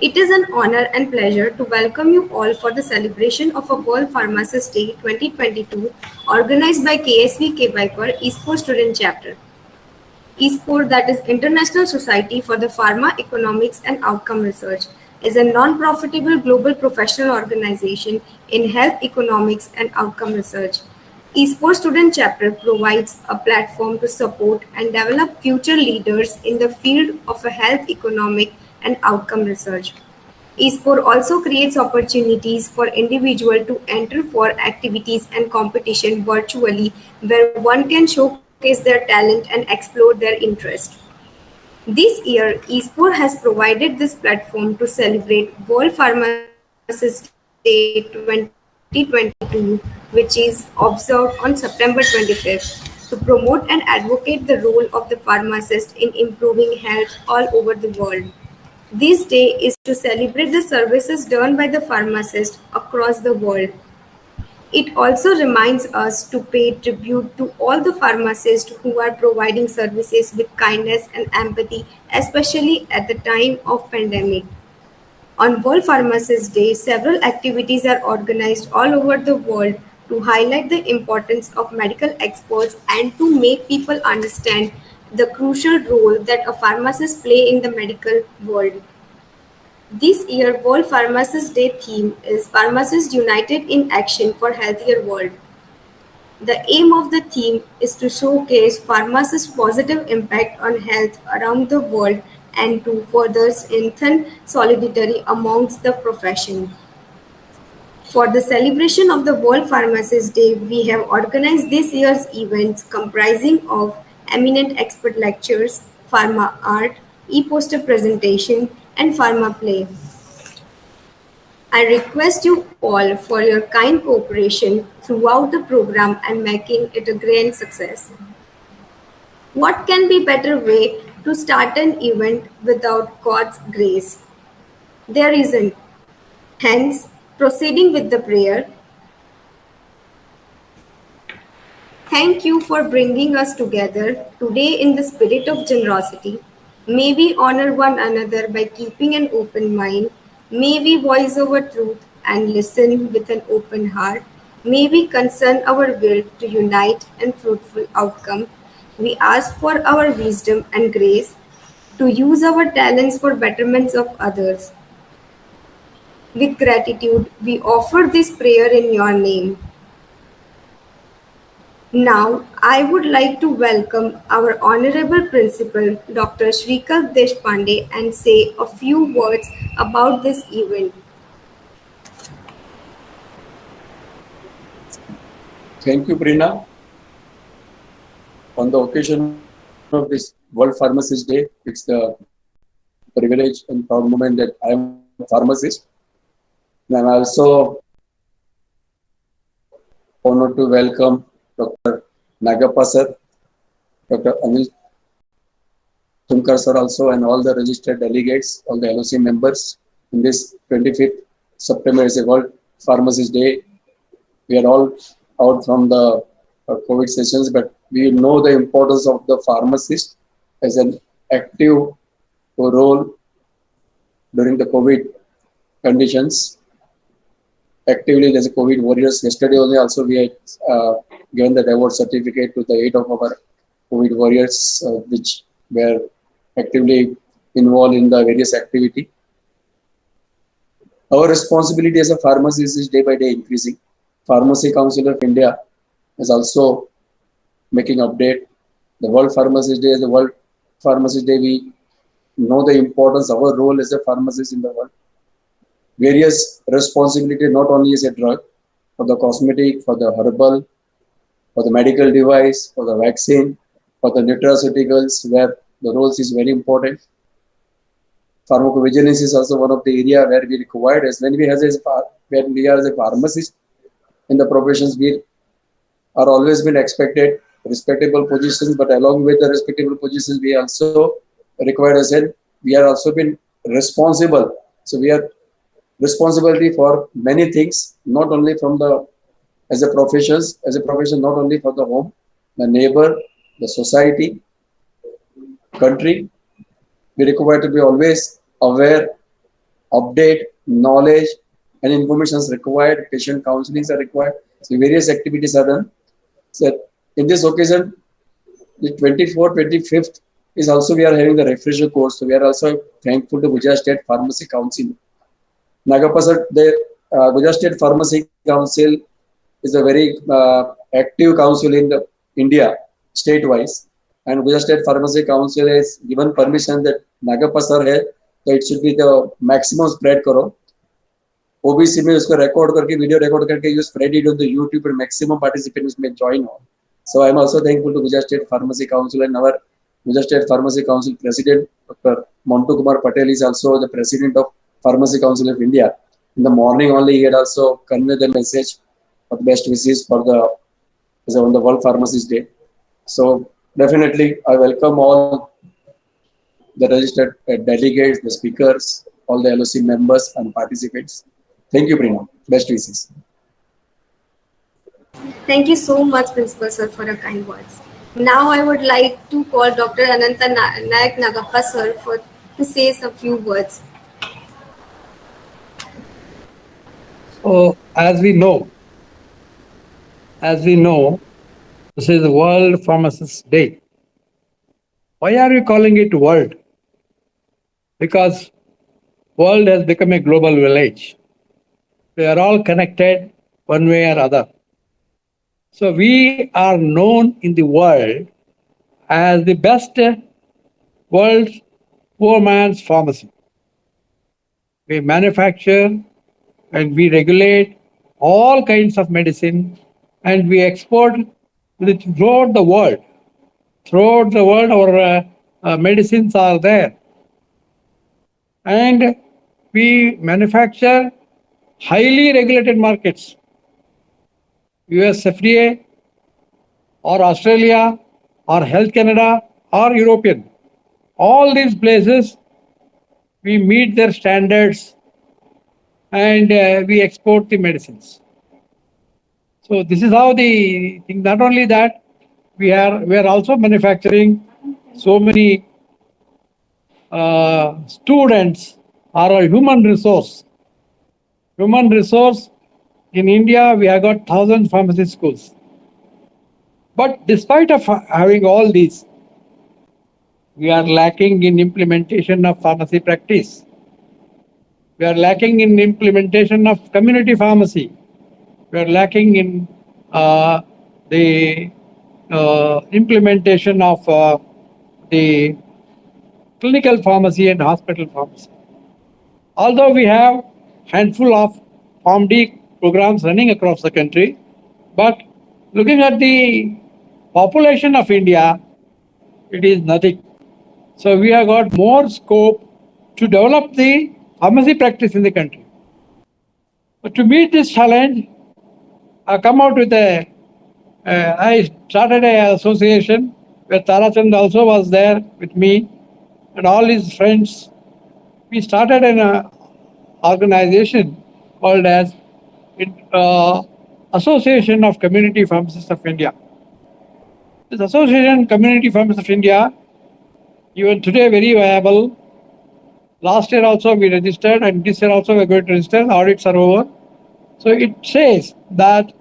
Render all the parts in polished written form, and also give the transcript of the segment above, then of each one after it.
It is an honor and pleasure to welcome you all for the celebration of a World Pharmacists Day 2022 organized by KSV KBIPER ISPOR Student Chapter. ISPOR, that is International Society for the Pharma Economics and Outcome Research, is a non-profitable global professional organization in health economics and outcome research. ISPOR Student Chapter provides a platform to support and develop future leaders in the field of health economic and outcome research. eSport also creates opportunities for individuals to enter for activities and competition virtually where one can showcase their talent and explore their interest. This year, eSport has provided this platform to celebrate World Pharmacist Day 2022, which is observed on September 25th, to promote and advocate the role of the pharmacist in improving health all over the world. This day is to celebrate the services done by the pharmacists across the world. It also reminds us to pay tribute to all the pharmacists who are providing services with kindness and empathy, especially at the time of pandemic. On World Pharmacists Day, several activities are organized all over the world to highlight the importance of medical experts and to make people understand the crucial role that a pharmacist play in the medical world. This year World Pharmacists Day theme is Pharmacists United in Action for Healthier World. The aim of the theme is to showcase pharmacists' positive impact on health around the world and to further strengthen solidarity amongst the profession. For the celebration of the World Pharmacists Day, we have organized this year's events comprising of eminent expert lectures, pharma art, e-poster presentation, and pharma play. I request you all for your kind cooperation throughout the program and making it a grand success. What can be better way to start an event without God's grace? There isn't. Hence, proceeding with the prayer. Thank you for bringing us together today in the spirit of generosity. May we honor one another by keeping an open mind. May we voice our truth and listen with an open heart. May we concern our will to unite and fruitful outcome. We ask for our wisdom and grace to use our talents for betterments of others. With gratitude, we offer this prayer in your name. Now, I would like to welcome our Honorable Principal, Dr. Shrikal Deshpande, and say a few words about this event. Thank you, Prina. On the occasion of this World Pharmacist Day, it's the privilege and proud moment that I am a pharmacist. And I'm also honored to welcome Dr. Nagappa sir, Dr. Anil, Tumkur sir also, and all the registered delegates, all the LOC members. In this 25th September is a World Pharmacist Day. We are all out from the COVID sessions, but we know the importance of the pharmacist as an active role during the COVID conditions. Actively as a COVID warriors. Yesterday only also we had given the award certificate to the 8 of our COVID warriors, which were actively involved in the various activity. Our responsibility as a pharmacist is day by day increasing. Pharmacy Council of India is also making update. The World Pharmacist Day is the World Pharmacist Day. We know the importance of our role as a pharmacist in the world. Various responsibility not only as a drug, for the cosmetic, for the herbal, for the medical device, for the vaccine, for the nutraceuticals, where the roles is very important. Pharmacovigilance is also one of the area where we required as when we are as a pharmacist in the professions, we are always been expected respectable positions, but along with the respectable positions, we also required as well. We are also been responsible. So we are responsibility for many things, not only from the as a profession, not only for the home, the neighbor, the society, country. We require to be always aware update, knowledge, and information is required. Patient counselings are required. So various activities are done. So in this occasion, the 24th, 25th is also we are having the refresher course. So we are also thankful to Gujarat State Pharmacy Council. Nagappa sir, the Gujarat State Pharmacy Council is a very active council in the India, state-wise. And Gujarat State Pharmacy Council has given permission that Nagappa sir hai, so it should be the maximum spread karo. OBC में उसको record करके video record करके you spread it on the YouTube and maximum participants may join on. So I am also thankful to Gujarat State Pharmacy Council and our Gujarat State Pharmacy Council President Dr. Montu Kumar Patel is also the President of Pharmacy Council of India. In the morning only he had also conveyed the message of best wishes for the on the World Pharmacists Day. So definitely I welcome all the registered delegates, the speakers, all the LOC members and participants. Thank you, Prima. Best wishes. Thank you so much, Principal Sir, for your kind words. Now I would like to call Dr. Anantha Naik Nagappa Sir to say some few words. So, as we know, this is the World Pharmacists Day. Why are we calling it World? Because world has become a global village. We are all connected one way or other. So we are known in the world as the best world's poor man's pharmacy. We manufacture and we regulate all kinds of medicine and we export throughout the world. Throughout the world, our medicines are there. And we manufacture highly regulated markets. US FDA or Australia or Health Canada or European. All these places, we meet their standards and we export the medicines. So this is how the thing. Not only that, we are also manufacturing so many students are a human resource. Human resource in India, we have got 1,000 pharmacy schools. But despite of having all these, we are lacking in implementation of pharmacy practice. We are lacking in implementation of community pharmacy. We are lacking in the implementation of the clinical pharmacy and hospital pharmacy. Although we have handful of PharmD programs running across the country, but looking at the population of India, it is nothing. So we have got more scope to develop the pharmacy practice in the country. But to meet this challenge, I come out with I started an association where Tarachand also was there with me and all his friends. We started an organization called as Association of Community Pharmacists of India. This Association Community Pharmacists of India, even today very viable. Last year also we registered and this year also we are going to register. Audits are over. So it says that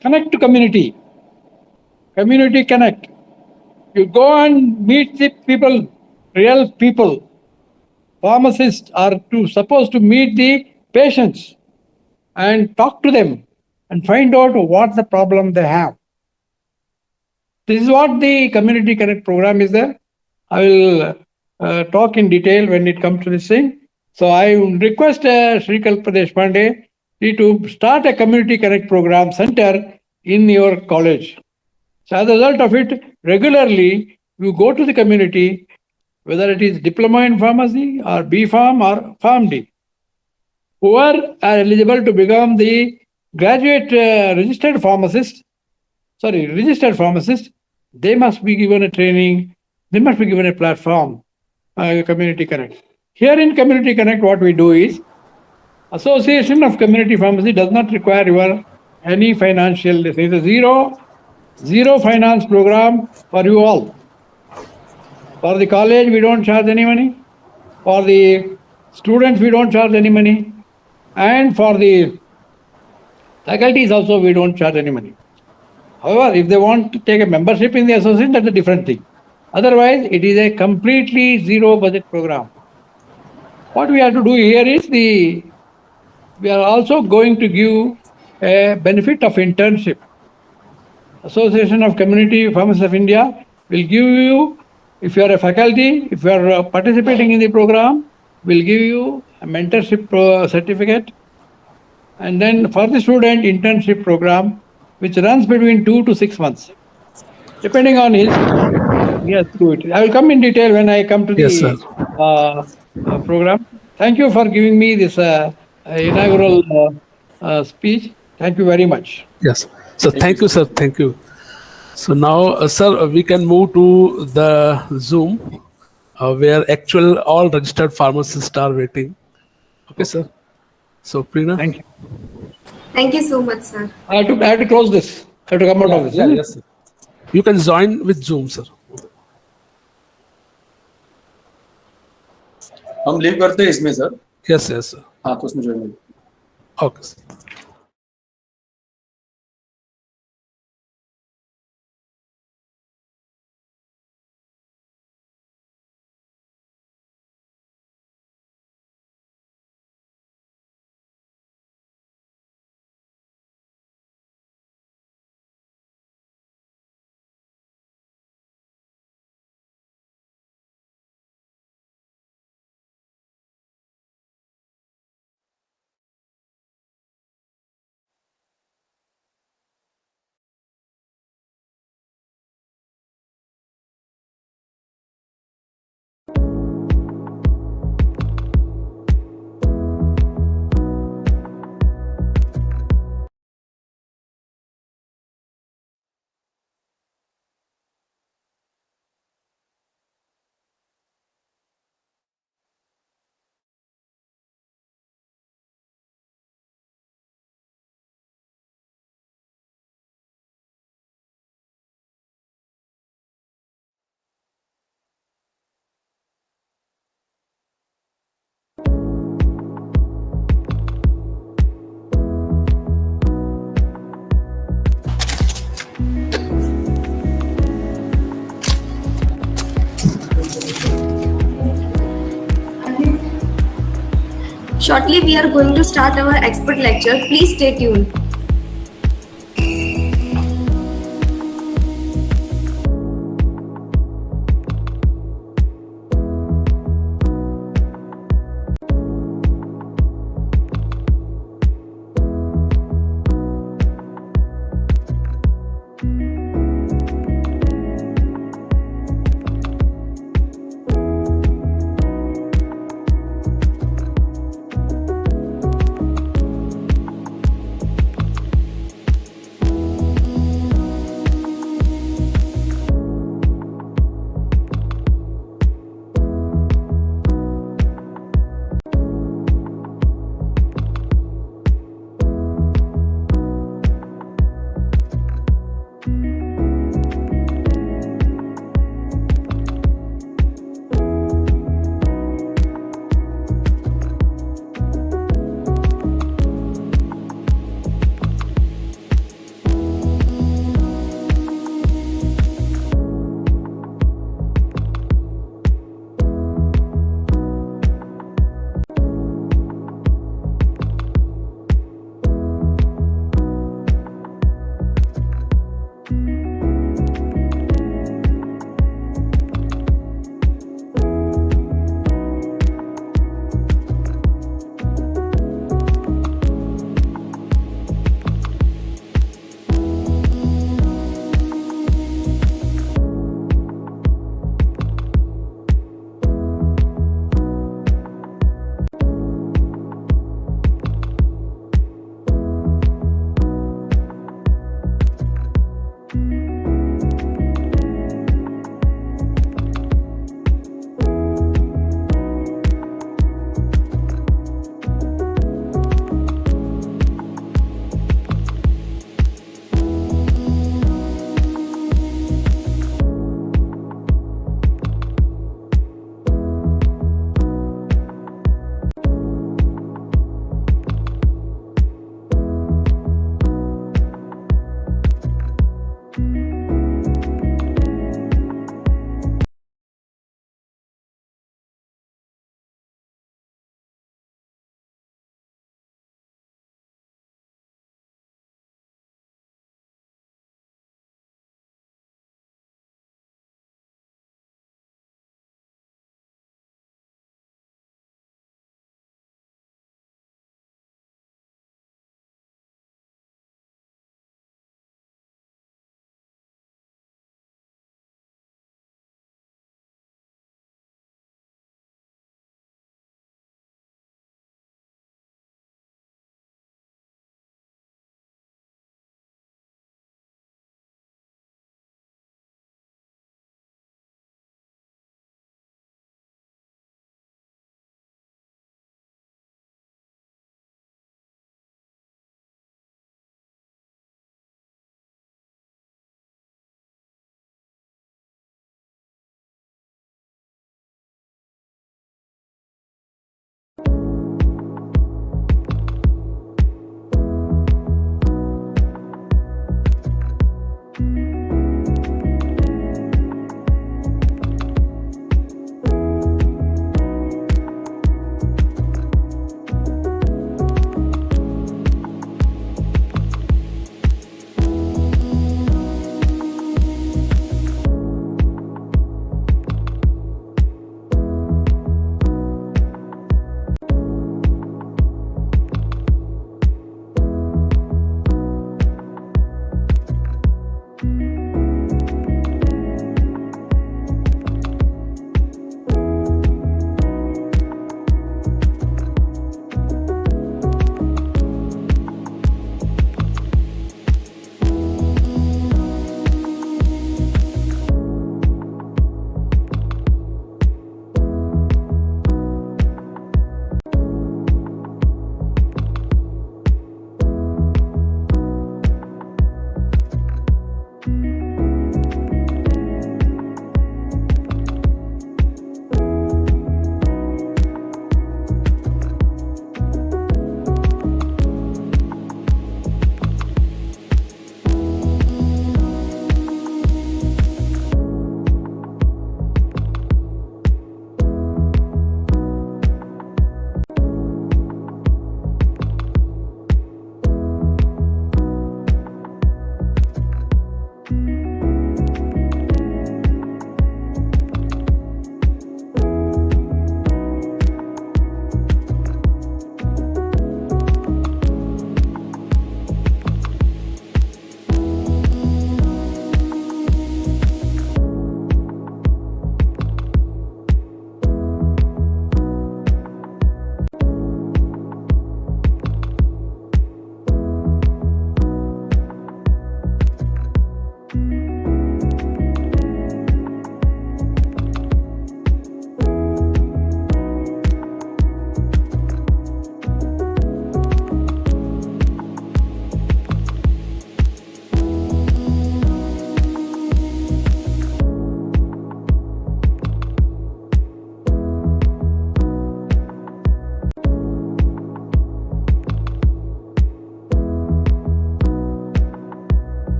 connect to community. Community connect. You go and meet the people, real people. Pharmacists are supposed to meet the patients and talk to them and find out what the problem they have. This is what the Community Connect program is there. I will talk in detail when it comes to this thing. So I request Sri Kalpadesh Pandey to start a Community Connect program center in your college. So as a result of it, regularly you go to the community, whether it is diploma in pharmacy or B.Pharm or PharmD. Who are eligible to become the graduate registered pharmacist, they must be given a training, they must be given a platform, Community Connect. Here in Community Connect, what we do is, Association of Community Pharmacy does not require any financial, it's a zero finance program for you all. For the college, we don't charge any money. For the Students, we don't charge any money. And for the faculties also, we don't charge any money. However, if they want to take a membership in the association, that's a different thing. Otherwise, it is a completely zero budget program. What we have to do here is we are also going to give a benefit of internship. Association of Community Pharmacists of India will give you, if you are a faculty, if you are participating in the program, will give you a mentorship certificate, and then for the student internship program, which runs between 2 to 6 months, depending on his. Yes, through it. I will come in detail when I come to the program. Thank you for giving me this inaugural speech. Thank you very much. Yes. So thank you, sir. Thank you. So now, sir, we can move to the Zoom, where actual all registered pharmacists are waiting. Okay, sir. So, Preena. Thank you. Thank you so much, sir. I have to close this. I have to come out of this. Yes, sir. You can join with Zoom, sir. हम leave करते हैं इसमें sir. Yes, yes, sir. हाँ तो उसमें join. Okay, sir. Shortly, we are going to start our expert lecture. Please stay tuned.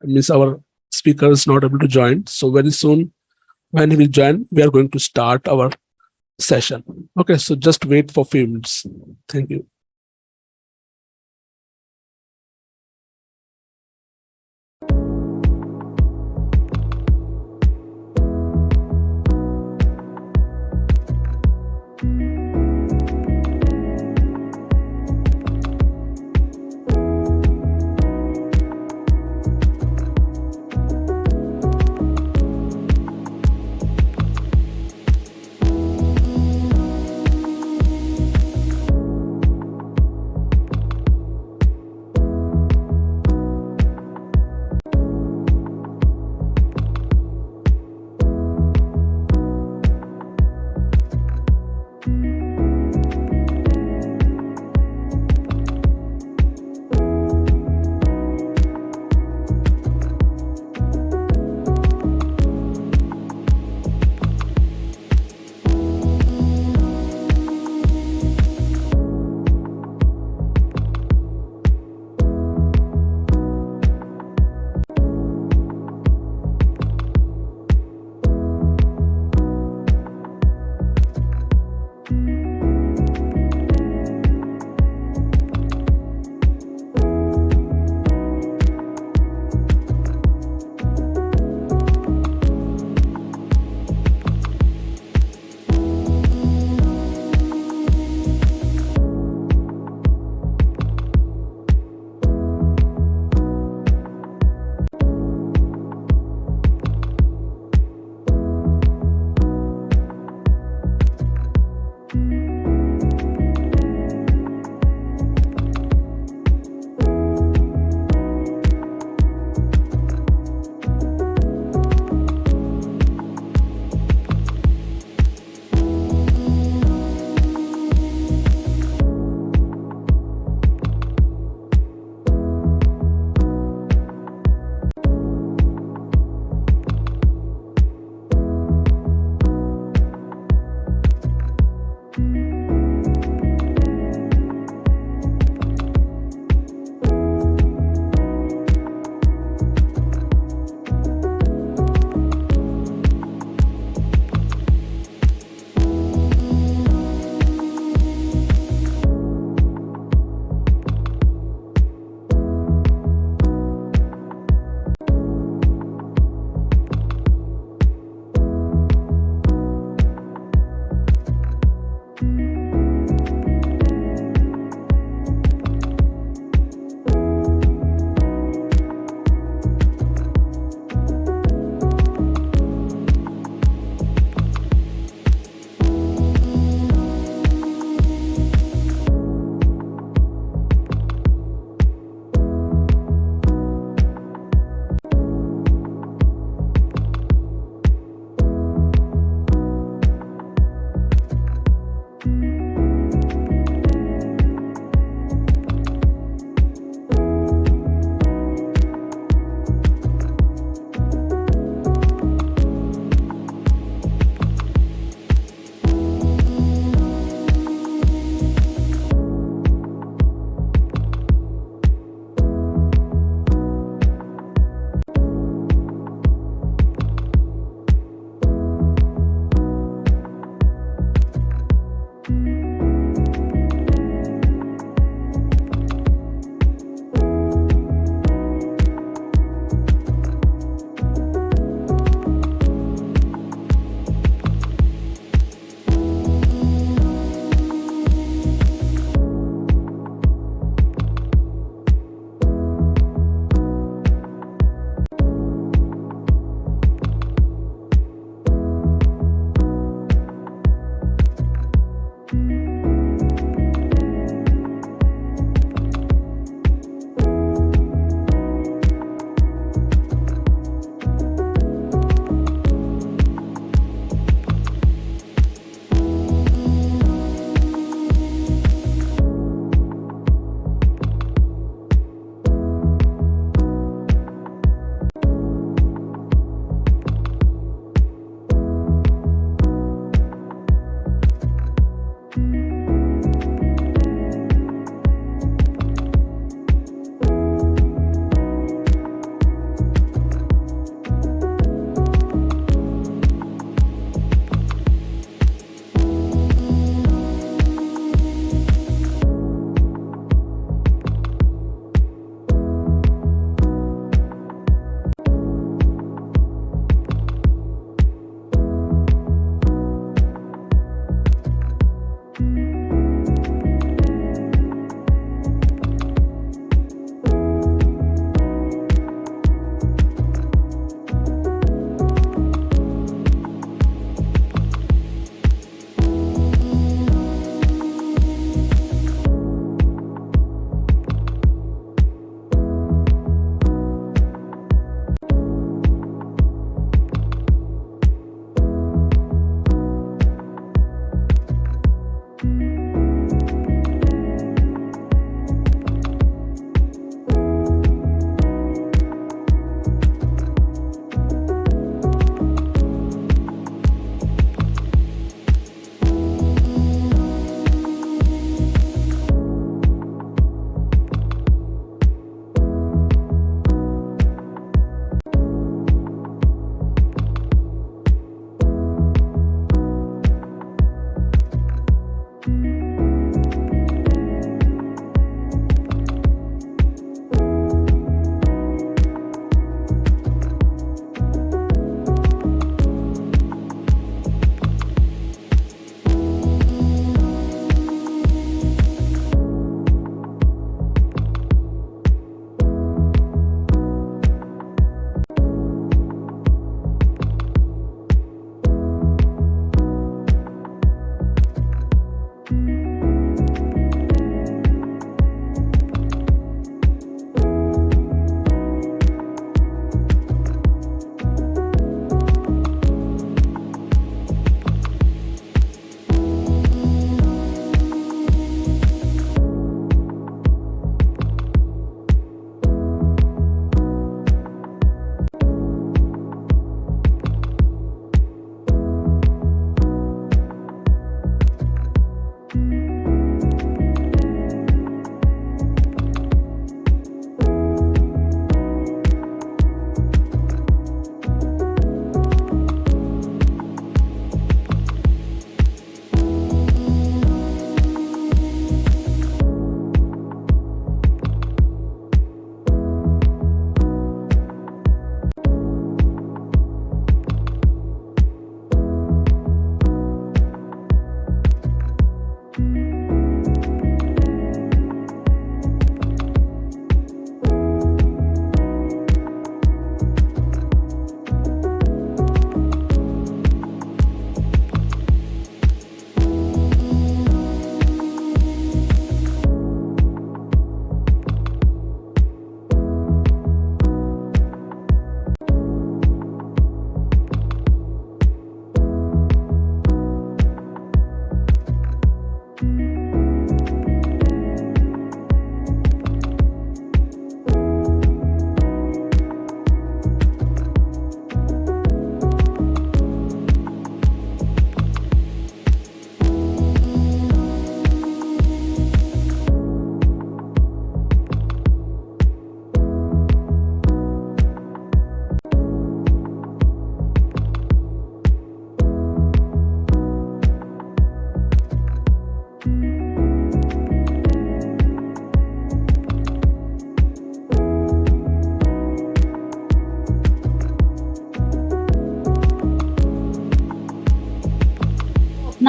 means our speaker is not able to join. So very soon when he will join, we are going to start our session. Okay, so just wait for a few minutes. Thank you.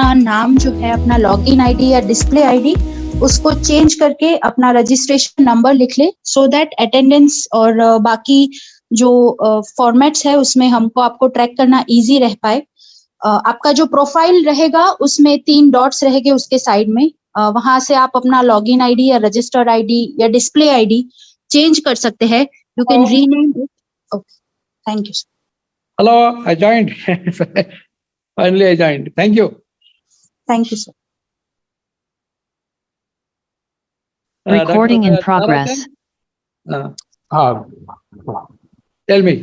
अपना नाम जो है, अपना login ID या display ID, उसको change करके अपना registration number लिख ले, सो दैट अटेंडेंस और बाकी जो फॉर्मेट्स है उसमें हमको आपको ट्रैक करना इजी रह पाए। आपका जो प्रोफाइल रहेगा उसमें 3 डॉट्स रहेंगे उसके साइड में, वहां से आप अपना लॉगिन आईडी या रजिस्टर्ड आईडी या डिस्प्ले आईडी चेंज कर सकते हैं। You can rename it. Okay, thank you. Hello, I joined. Finally, I joined. Thank you. Thank you, sir. Recording Dr. in progress. Tell me.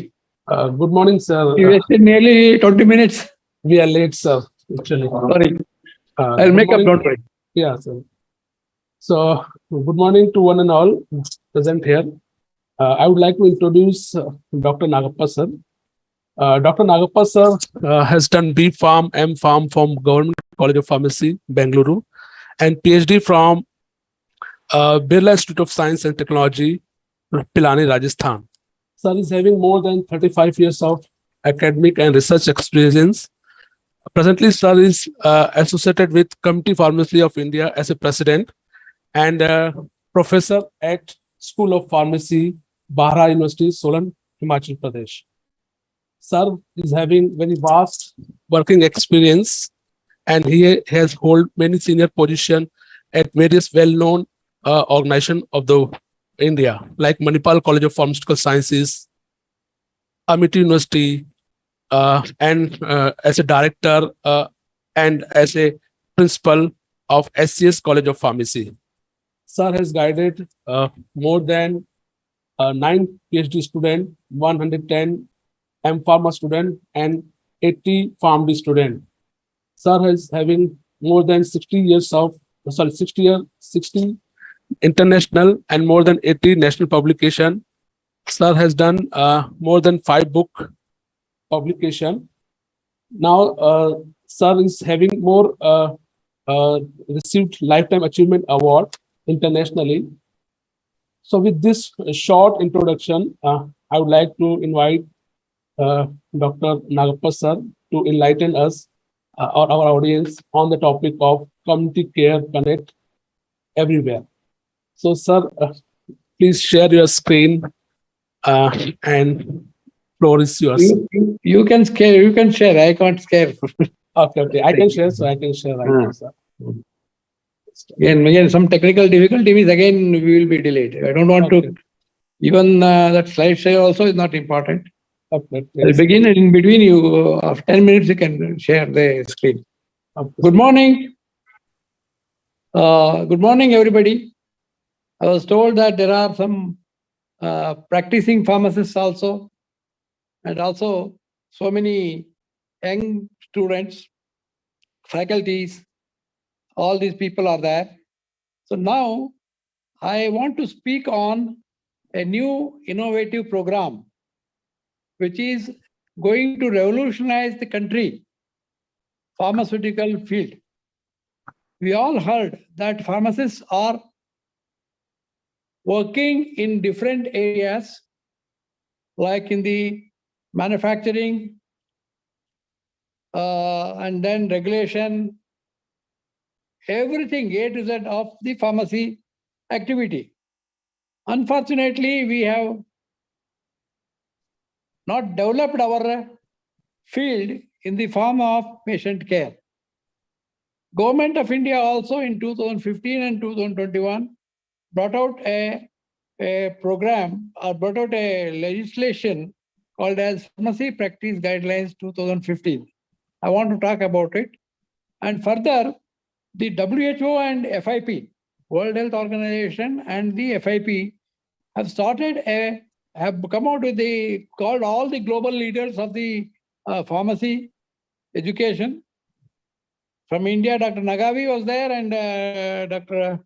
Good morning, sir. You wasted nearly 20 minutes. We are late, sir. Actually. Sorry. I'll Good make up, morning. don't worry. Yeah, sir. So, good morning to one and all present here. I would like to introduce Dr. Nagappa, sir. Dr. Nagappa, sir, has done B Pharm, M Pharm from Government College of Pharmacy, Bengaluru, and PhD from Birla Institute of Science and Technology, Pilani, Rajasthan. Sir is having more than 35 years of academic and research experience. Presently, sir is associated with Committee Pharmacy of India as a president and professor at School of Pharmacy, Bahra University, Solan, Himachal Pradesh. Sir is having very vast working experience and he has held many senior positions at various well-known organizations of the India, like Manipal College of Pharmaceutical Sciences, Amity University, and as a director and as a principal of SCS College of Pharmacy. Sir has guided more than 9 PhD students, 110 M-Pharma student and 80 PharmD student. Sir is having more than 60 international and more than 80 national publication. Sir has done more than 5 book publication. Now, sir is having more received Lifetime Achievement Award internationally. So with this short introduction, I would like to invite Dr. Nagappa sir to enlighten us or our audience on the topic of community care connect everywhere. So sir, please share your screen and floor is yours. You can share. I can't share. Okay. I can share, so I can share right now, sir. Again, some technical difficulty means again we will be delayed. I don't want to. Even that slide share also is not important. Okay. I'll begin and in between you, after 10 minutes, you can share the screen. Good morning. Good morning, everybody. I was told that there are some practicing pharmacists also, and also so many young students, faculties, all these people are there. So now I want to speak on a new innovative program which is going to revolutionize the country, pharmaceutical field. We all heard that pharmacists are working in different areas, like in the manufacturing and then regulation, everything A to Z of the pharmacy activity. Unfortunately, we have not developed our field in the form of patient care. Government of India also in 2015 and 2021 brought out a program or brought out a legislation called as Pharmacy Practice Guidelines 2015. I want to talk about it. And further, the WHO and FIP, World Health Organization and the FIP have have come out with called all the global leaders of the pharmacy education. From India, Dr. Nagavi was there, and Dr.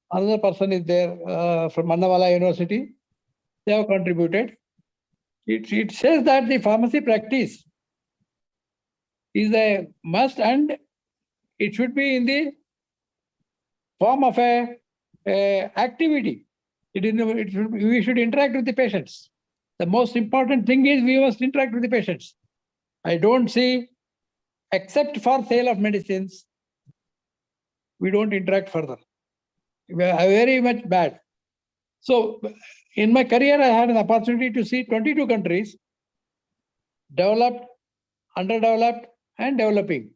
Another person is there from Mannavala University. They have contributed. It says that the pharmacy practice is a must, and it should be in the form of a activity. We should interact with the patients. The most important thing is we must interact with the patients. I don't see except for sale of medicines, we don't interact further. We are very much bad. So in my career, I had an opportunity to see 22 countries, developed, underdeveloped, and developing.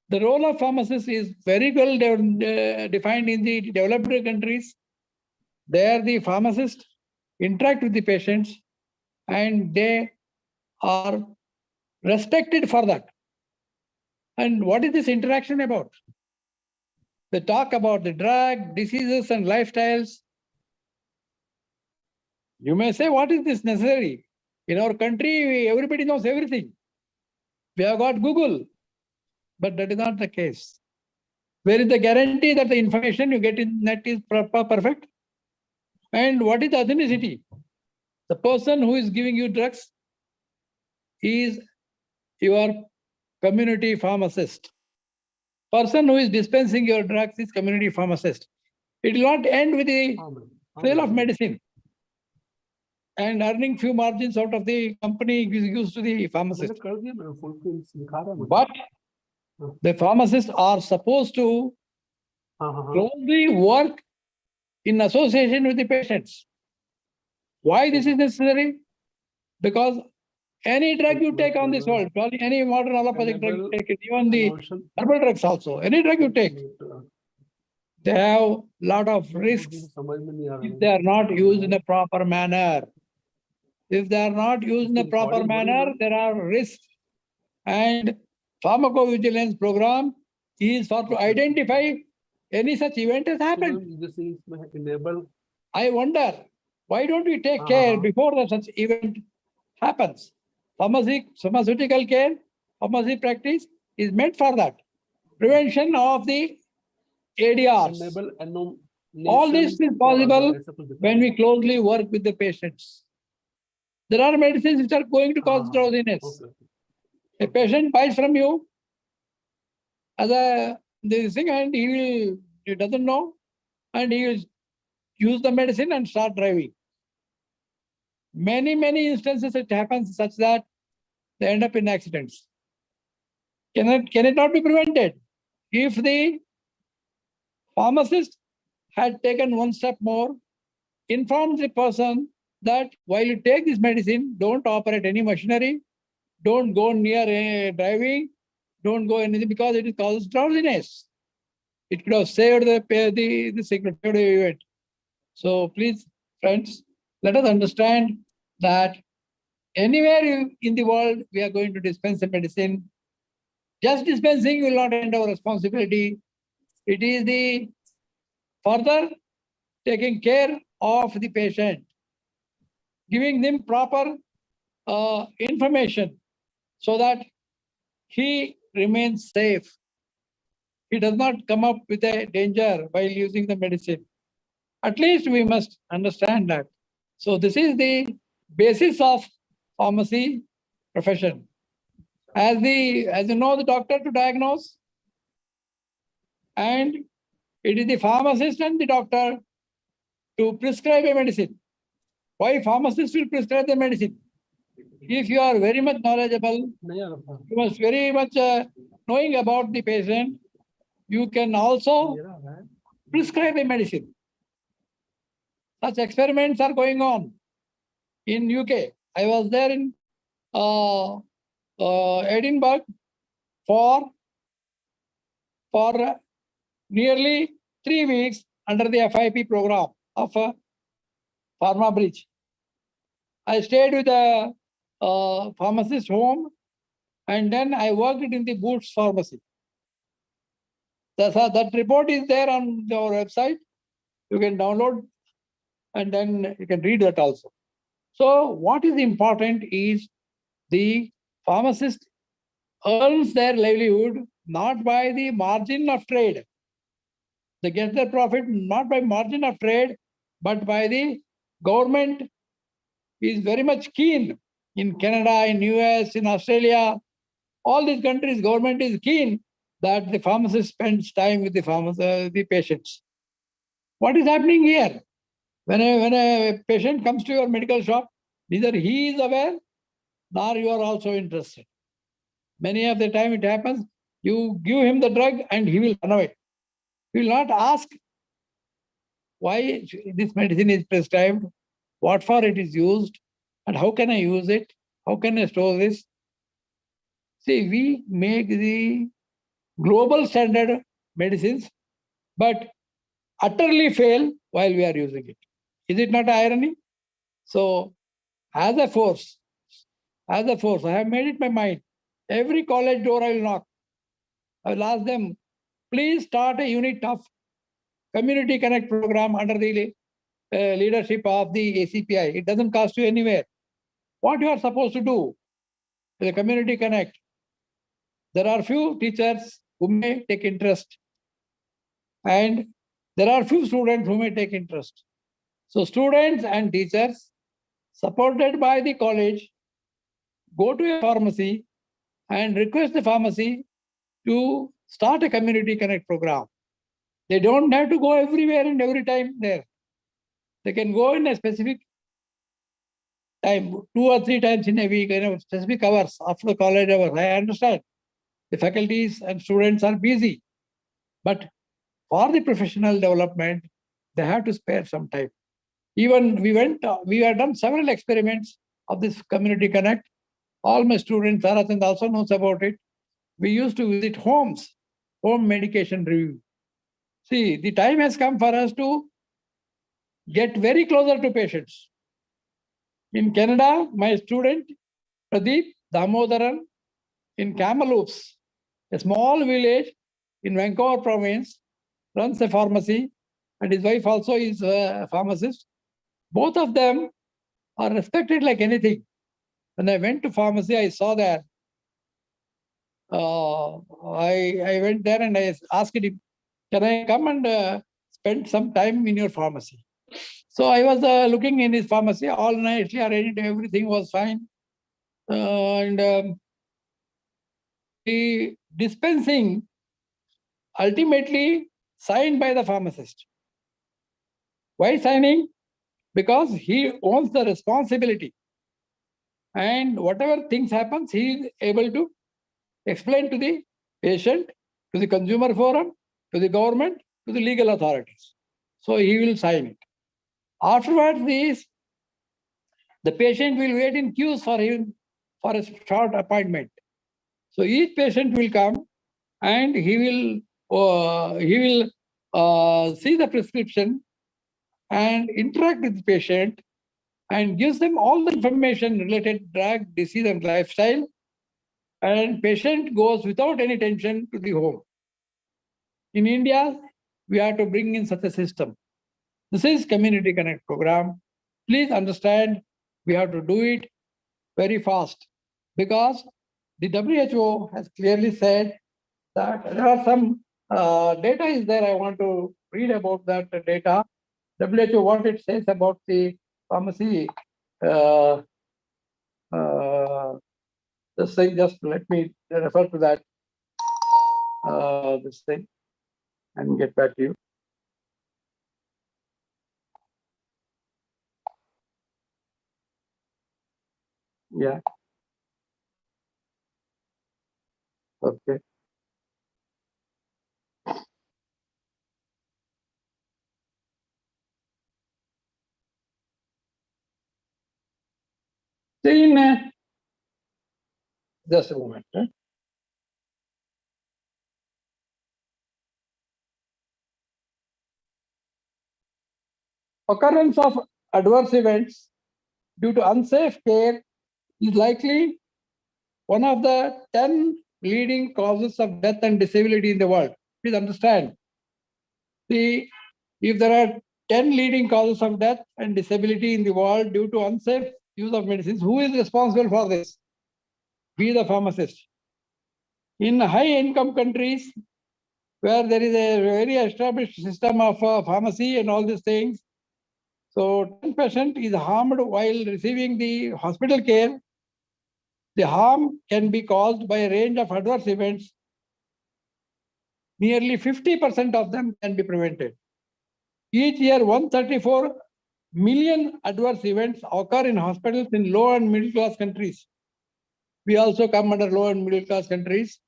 The role of pharmacists is very well defined in the developed countries. There, the pharmacists interact with the patients and they are respected for that. And what is this interaction about? They talk about the drug, diseases, and lifestyles. You may say, what is this necessary? In our country, everybody knows everything. We have got Google, but that is not the case. Where is the guarantee that the information you get in net is perfect? And what is the authenticity? The person who is giving you drugs is your community pharmacist. Person who is dispensing your drugs is community pharmacist. It will not end with the sale of medicine and earning few margins out of the company gives to the pharmacist. But the pharmacists are supposed to closely work in association with the patients. Why this is necessary? Because any drug you take on this world, any modern allopathic drug you take, even the herbal drugs also, any drug you take, they have a lot of risks if they are not used in a proper manner. If they are not used in a proper manner, there are risks. And pharmacovigilance program is for to identify any such event has happened. I wonder, why don't we take care before that such event happens? Pharmaceutical care, pharmacy practice is meant for that. Prevention of the ADRs. All this is possible when we closely work with the patients. There are medicines which are going to cause drowsiness. A patient buys from you as this thing and he doesn't know and he will use the medicine and start driving. Many instances it happens such that they end up in accidents. Can it not be prevented? If the pharmacist had taken one step more, informed the person that while you take this medicine, don't operate any machinery, don't go near driving, don't go anything because it causes drowsiness. It could have saved the security event. So please, friends, let us understand that anywhere in the world we are going to dispense a medicine. Just dispensing will not end our responsibility. It is the further taking care of the patient, giving them proper information so that he remains safe. He does not come up with a danger while using the medicine. At least we must understand that. So this is the basis of pharmacy profession. As you know, the doctor to diagnose, and it is the pharmacist and the doctor to prescribe a medicine. Why pharmacist will prescribe the medicine? If you are very much knowledgeable, you must very much knowing about the patient, you can also prescribe a medicine. Such experiments are going on in UK. I was there in Edinburgh for nearly 3 weeks under the FIP program of Pharma Bridge. I stayed with a pharmacist home and then I worked in the Boots pharmacy. That report is there on our website. You can download and then you can read that also. So what is important is the pharmacist earns their livelihood not by the margin of trade. They get their profit not by margin of trade, but by the government is very much keen. In Canada, in US, in Australia, all these countries, government is keen that the pharmacist spends time with the patients. What is happening here? When a patient comes to your medical shop, neither he is aware, nor you are also interested. Many of the time it happens, you give him the drug and he will run away. He will not ask why this medicine is prescribed, what for it is used, and how can I use it, how can I store this. See, we make the global standard medicines, but utterly fail while we are using it. Is it not irony? So, as a force, I have made it my mind. Every college door I will knock. I will ask them, please start a unit of Community Connect program under the leadership of the ACPI. It doesn't cost you anywhere. What you are supposed to do with the Community Connect? There are few teachers who may take interest, and there are few students who may take interest. So students and teachers, supported by the college, go to a pharmacy and request the pharmacy to start a Community Connect program. They don't have to go everywhere and every time there. They can go in a specific time, 2 or 3 times in a week, specific hours after the college hours. I understand the faculties and students are busy, but for the professional development, they have to spare some time. Even we have done several experiments of this Community Connect. All my students, Tarachand also knows about it. We used to visit homes, home medication review. See, the time has come for us to get very closer to patients. In Canada, my student, Pradeep Damodaran, in Kamloops, a small village in Vancouver province, runs a pharmacy, and his wife also is a pharmacist. Both of them are respected like anything. When I went to pharmacy, I saw that. I went there and I asked him, can I come and spend some time in your pharmacy? So I was looking in his pharmacy, all nicely arranged, everything was fine. The dispensing ultimately signed by the pharmacist. Why signing? Because he owns the responsibility. And whatever things happens, he is able to explain to the patient, to the consumer forum, to the government, to the legal authorities. So he will sign it. Afterwards, the patient will wait in queues for him for a short appointment. So each patient will come and he will see the prescription and interact with the patient and gives them all the information related to drug, disease, and lifestyle. And patient goes without any tension to the home. In India, we have to bring in such a system. This is Community Connect program. Please understand, we have to do it very fast because the WHO has clearly said that there are some data is there. I want to read about that data. WHO, what it says about the pharmacy. This thing, just let me refer to that. This thing and get back to you. Yeah. Okay. See, just a moment. Occurrence of adverse events due to unsafe care is likely one of the 10 leading causes of death and disability in the world. Please understand. See, if there are 10 leading causes of death and disability in the world due to unsafe use of medicines, who is responsible for this? We, the pharmacist. In high-income countries, where there is a very established system of pharmacy and all these things, so 10% is harmed while receiving the hospital care. The harm can be caused by a range of adverse events. Nearly 50% of them can be prevented. Each year, 134 million adverse events occur in hospitals in low and middle class countries. we also come under low and middle class countries.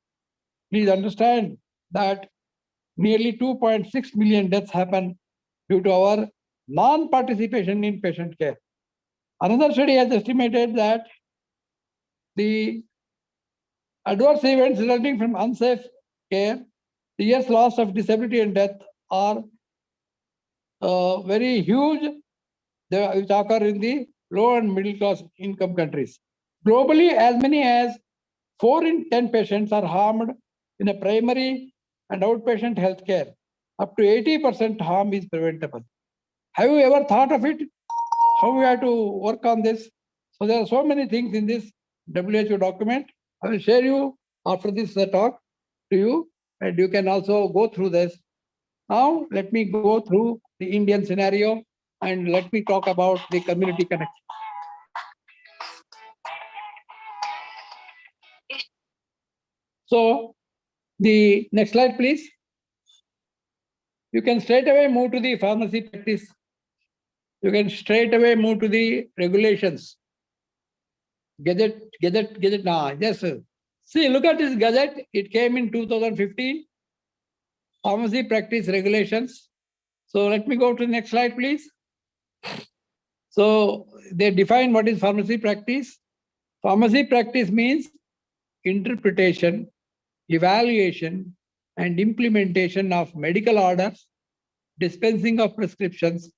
Please understand that nearly 2.6 million deaths happen due to our non-participation in patient care. Another study has estimated that the adverse events resulting from unsafe care, the years lost of disability and death are very huge, which occur in the low and middle class income countries. Globally, as many as 4 in 10 patients are harmed in a primary and outpatient healthcare. Up to 80% harm is preventable. Have you ever thought of it? How we have to work on this? So there are so many things in this WHO document. I will share you after this talk to you, and you can also go through this. Now, let me go through the Indian scenario and let me talk about the community connection. So, the next slide, please. You can straight away move to the pharmacy practice. You can straight away move to the regulations. Gazette. Now, yes, sir. See, look at this gazette. It came in 2015. Pharmacy practice regulations. So let me go to the next slide, please. So they define what is pharmacy practice. Pharmacy practice means interpretation, evaluation, and implementation of medical orders, dispensing of prescriptions,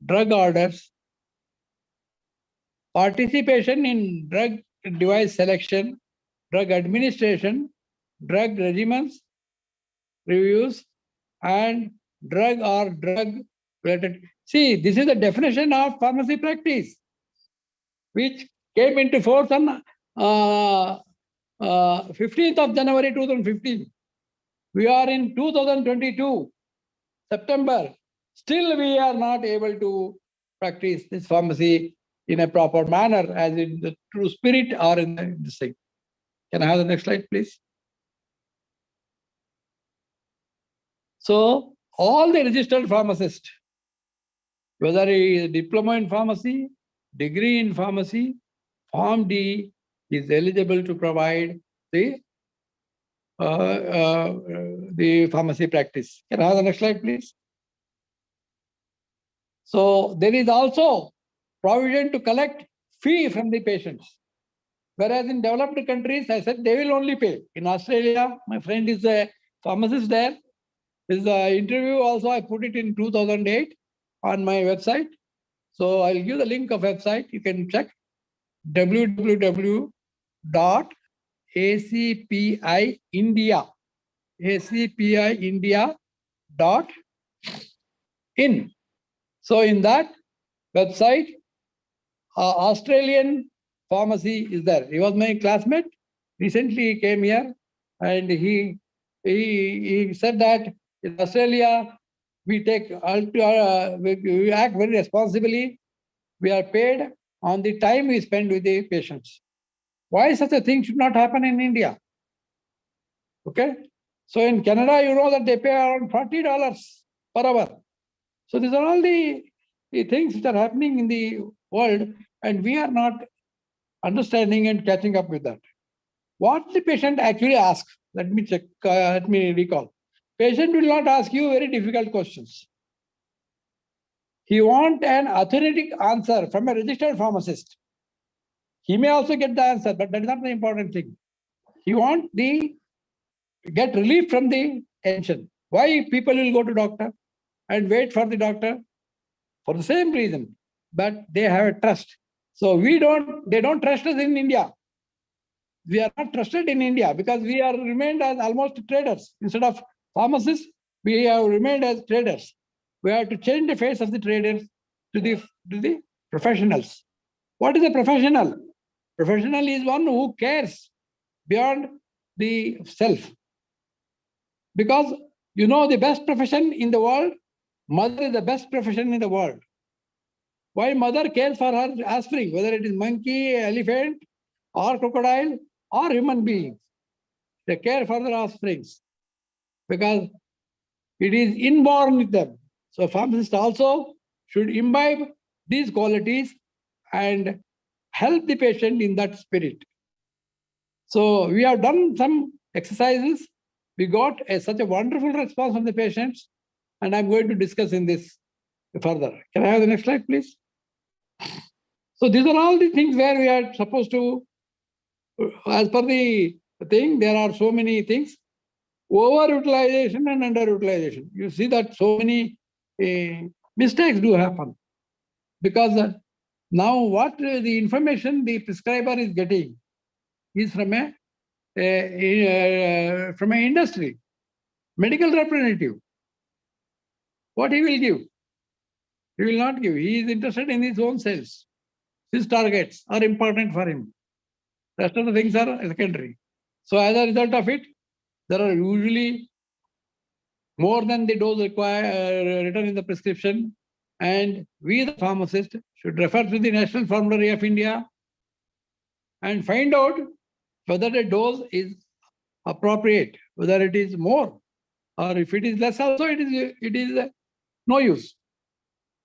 drug orders, participation in drug device selection, drug administration, drug regimens, reviews, and drug or drug related. See, this is the definition of pharmacy practice, which came into force on 15th of January 2015. We are in 2022, September. Still, we are not able to practice this pharmacy in a proper manner, as in the true spirit or in the thing. Can I have the next slide, please? So, all the registered pharmacists, whether he is a diploma in pharmacy, degree in pharmacy, Form D is eligible to provide the pharmacy practice. Can I have the next slide, please? So there is also provision to collect fee from the patients. Whereas in developed countries, I said they will only pay. In Australia, my friend is a pharmacist there. His interview also, I put it in 2008 on my website. So I'll give the link of website. You can check www.acpiindia.in. So in that website, Australian pharmacy is there. He was my classmate. Recently he came here, and he said that in Australia we take we act very responsibly. We are paid on the time we spend with the patients. Why such a thing should not happen in India? Okay. So in Canada, you know that they pay around $40 per hour. So these are all the things which are happening in the world, and we are not understanding and catching up with that. What the patient actually asks, let me check, let me recall. Patient will not ask you very difficult questions. He wants an authentic answer from a registered pharmacist. He may also get the answer, but that is not the important thing. He wants get relief from the tension. Why people will go to doctor and wait for the doctor? For the same reason, but they have a trust. So they don't trust us in India. We are not trusted in India because we are remained as almost traders. Instead of pharmacists, we have remained as traders. We have to change the face of the traders to the professionals. What is a professional? Professional is one who cares beyond the self. Because you know the best profession in the world, mother is the best profession in the world. Why? Mother cares for her offspring, whether it is monkey, elephant, or crocodile, or human beings. They care for their offsprings because it is inborn with them. So pharmacists also should imbibe these qualities and help the patient in that spirit. So we have done some exercises. We got such a wonderful response from the patients, and I'm going to discuss in this further. Can I have the next slide, please? So these are all the things where we are supposed to, as per the thing, there are so many things. Overutilization and underutilization. You see that so many mistakes do happen because now what the information the prescriber is getting is from from an industry, medical representative. What he will give? He will not give. He is interested in his own sales. His targets are important for him. Rest of the things are secondary. So as a result of it, there are usually more than the dose required written in the prescription, and we, the pharmacist, should refer to the National Formulary of India and find out whether the dose is appropriate, whether it is more, or if it is less also, it is no use.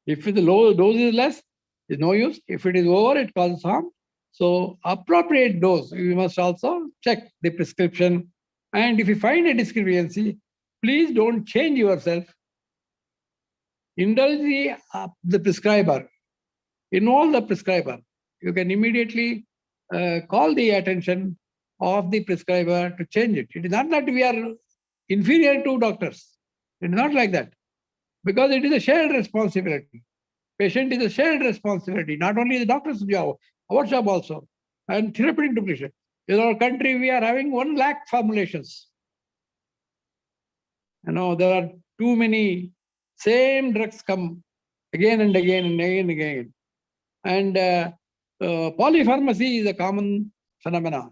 If the low dose is less, it's no use. If it is over, it causes harm. So appropriate dose, you must also check the prescription. And if you find a discrepancy, please don't change yourself. Indulge the prescriber. Involve the prescriber. You can immediately call the attention of the prescriber to change it. It is not that we are inferior to doctors. It is not like that. Because it is a shared responsibility. Patient is a shared responsibility, not only the doctor's job, our job also. And therapeutic nutrition. In our country, we are having 1 lakh formulations. There are too many same drugs come again and again and again and again. And polypharmacy is a common phenomenon.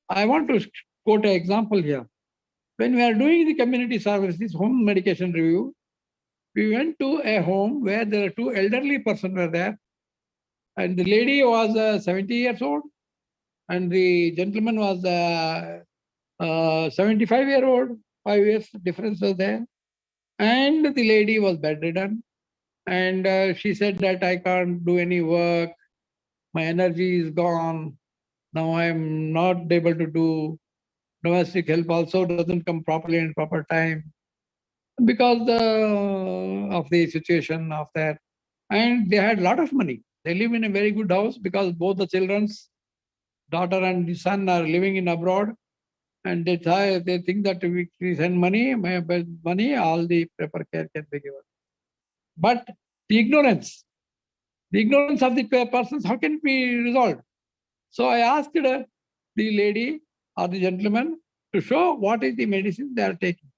I want to quote an example here. When we are doing the community services, home medication review, we went to a home where there are 2 elderly persons were there. And the lady was 70 years old and the gentleman was 75-year-old. 5 years difference was there. And the lady was bedridden. And she said that I can't do any work. My energy is gone. Now I'm not able to do domestic help also doesn't come properly in proper time because of the situation of that. And they had a lot of money. They live in a very good house because both the children's daughter and the son are living in abroad. And they think that if we send money, all the proper care can be given. But the ignorance of the persons, how can it be resolved? So I asked the lady or the gentleman to show what is the medicine they are taking.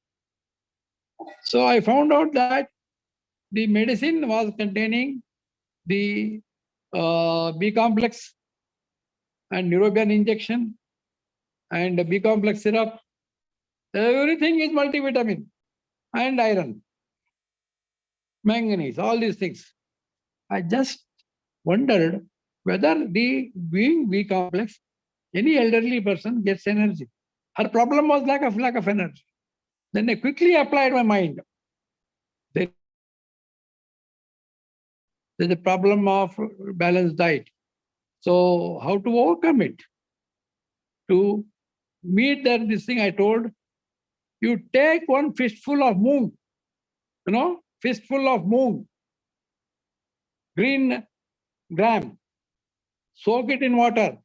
So I found out that the medicine was containing the B complex and neurobion injection and B complex syrup. Everything is multivitamin and iron, manganese, all these things. I just wondered whether being B complex, any elderly person gets energy. Her problem was lack of energy. Then I quickly applied my mind. There's a problem of balanced diet. So how to overcome it? To meet this thing, I told, you take 1 fistful of moong, fistful of moong, green gram, soak it in water.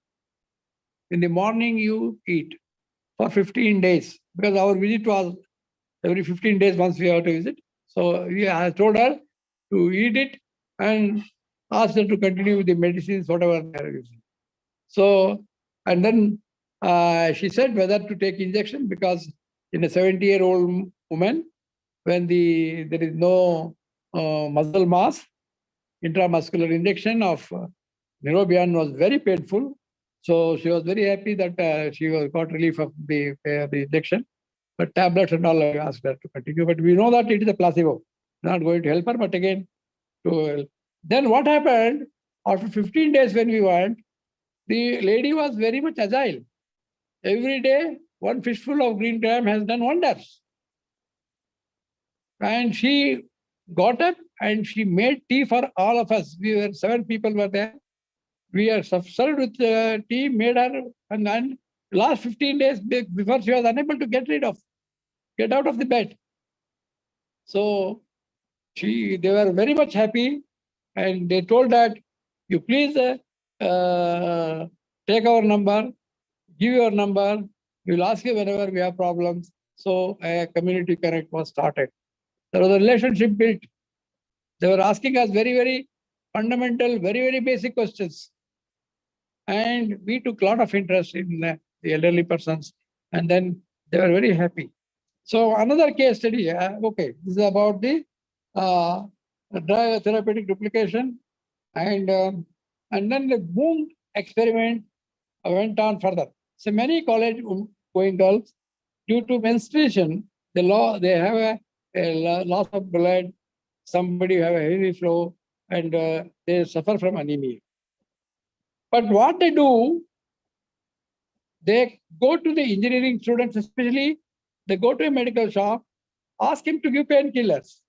In the morning, you eat for 15 days because our visit was every 15 days once we have to visit. So I told her to eat it and asked her to continue with the medicines, whatever they are using. So, and then she said whether to take injection because in a 70-year-old woman, when there is no muscle mass, intramuscular injection of neurobion was very painful. So she was very happy that she got relief of the injection. But tablets and all, I asked her to continue. But we know that it is a placebo. Not going to help her, but again, to help. Then what happened? After 15 days when we went, the lady was very much agile. Every day, 1 fistful of green gram has done wonders. And she got up and she made tea for all of us. We were 7 people were there. We are served with tea, made her, and then Last 15 days before she was unable to get out of the bed. So they were very much happy, and they told that you please take our number, give your number. We'll ask you whenever we have problems. So a community connect was started. There was a relationship built. They were asking us very, very fundamental, very, very basic questions. And we took a lot of interest in the elderly persons. And then they were very happy. So another case study, okay, this is about the drug therapeutic duplication. And then the boom experiment went on further. So many college going girls, due to menstruation, they have a loss of blood, somebody have a heavy flow, and they suffer from anemia. But what they do, they go to the engineering students, especially, they go to a medical shop, ask him to give painkillers.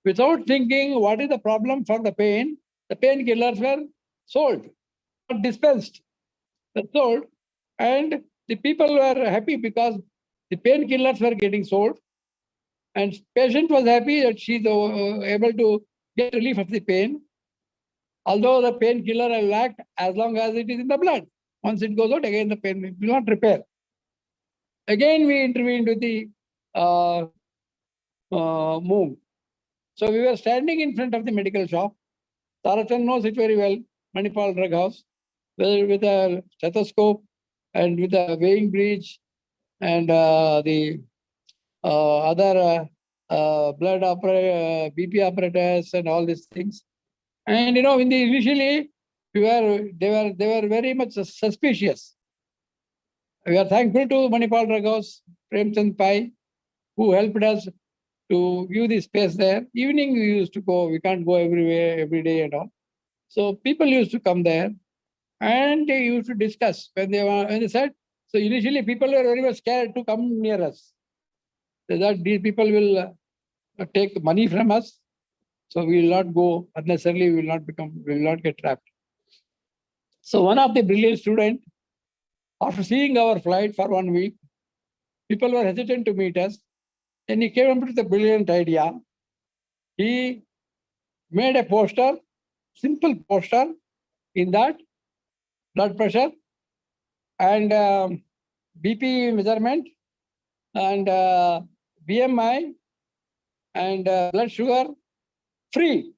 Without thinking what is the problem for the painkillers were sold, not dispensed. They're sold, and the people were happy because the painkillers were getting sold, and patient was happy that she's able to get relief of the pain, although the painkiller will act as long as it is in the blood. Once it goes out, again the pain will not repair. Again, we intervened with the move. So we were standing in front of the medical shop. Tarachand knows it very well, Manipal Drug House, with a stethoscope and with a weighing bridge and the other blood BP apparatus and all these things. And initially they were very much suspicious. We are thankful to Manipal Drug House, Premchand Pai, who helped us to give the space there. Evening we used to go. We can't go everywhere every day and all. So people used to come there, and they used to discuss when they said. So initially people were very much scared to come near us. They thought these people will take money from us, so we will not go unnecessarily. We will not get trapped. So one of the brilliant students, after seeing our flight for 1 week, people were hesitant to meet us. And he came up with a brilliant idea. He made a poster, simple poster, in that blood pressure and BP measurement and BMI and blood sugar free.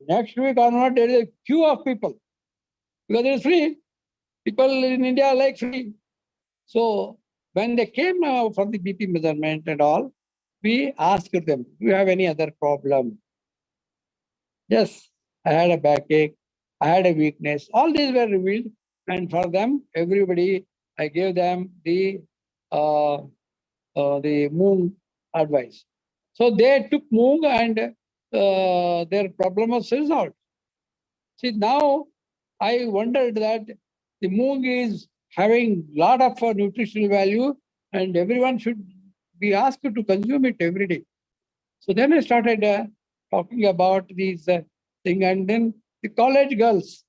Next week onward, there is a queue of people because it is free. People in India like free. So when they came for the BP measurement and all, we asked them, do you have any other problem? Yes, I had a backache, I had a weakness. All these were revealed. And for them, everybody, I gave them the Moong advice. So they took Moong and their problem was resolved. See, now I wondered that the Moong is having a lot of nutritional value and everyone should be asked to consume it every day. So then I started talking about these things, and then the college girls,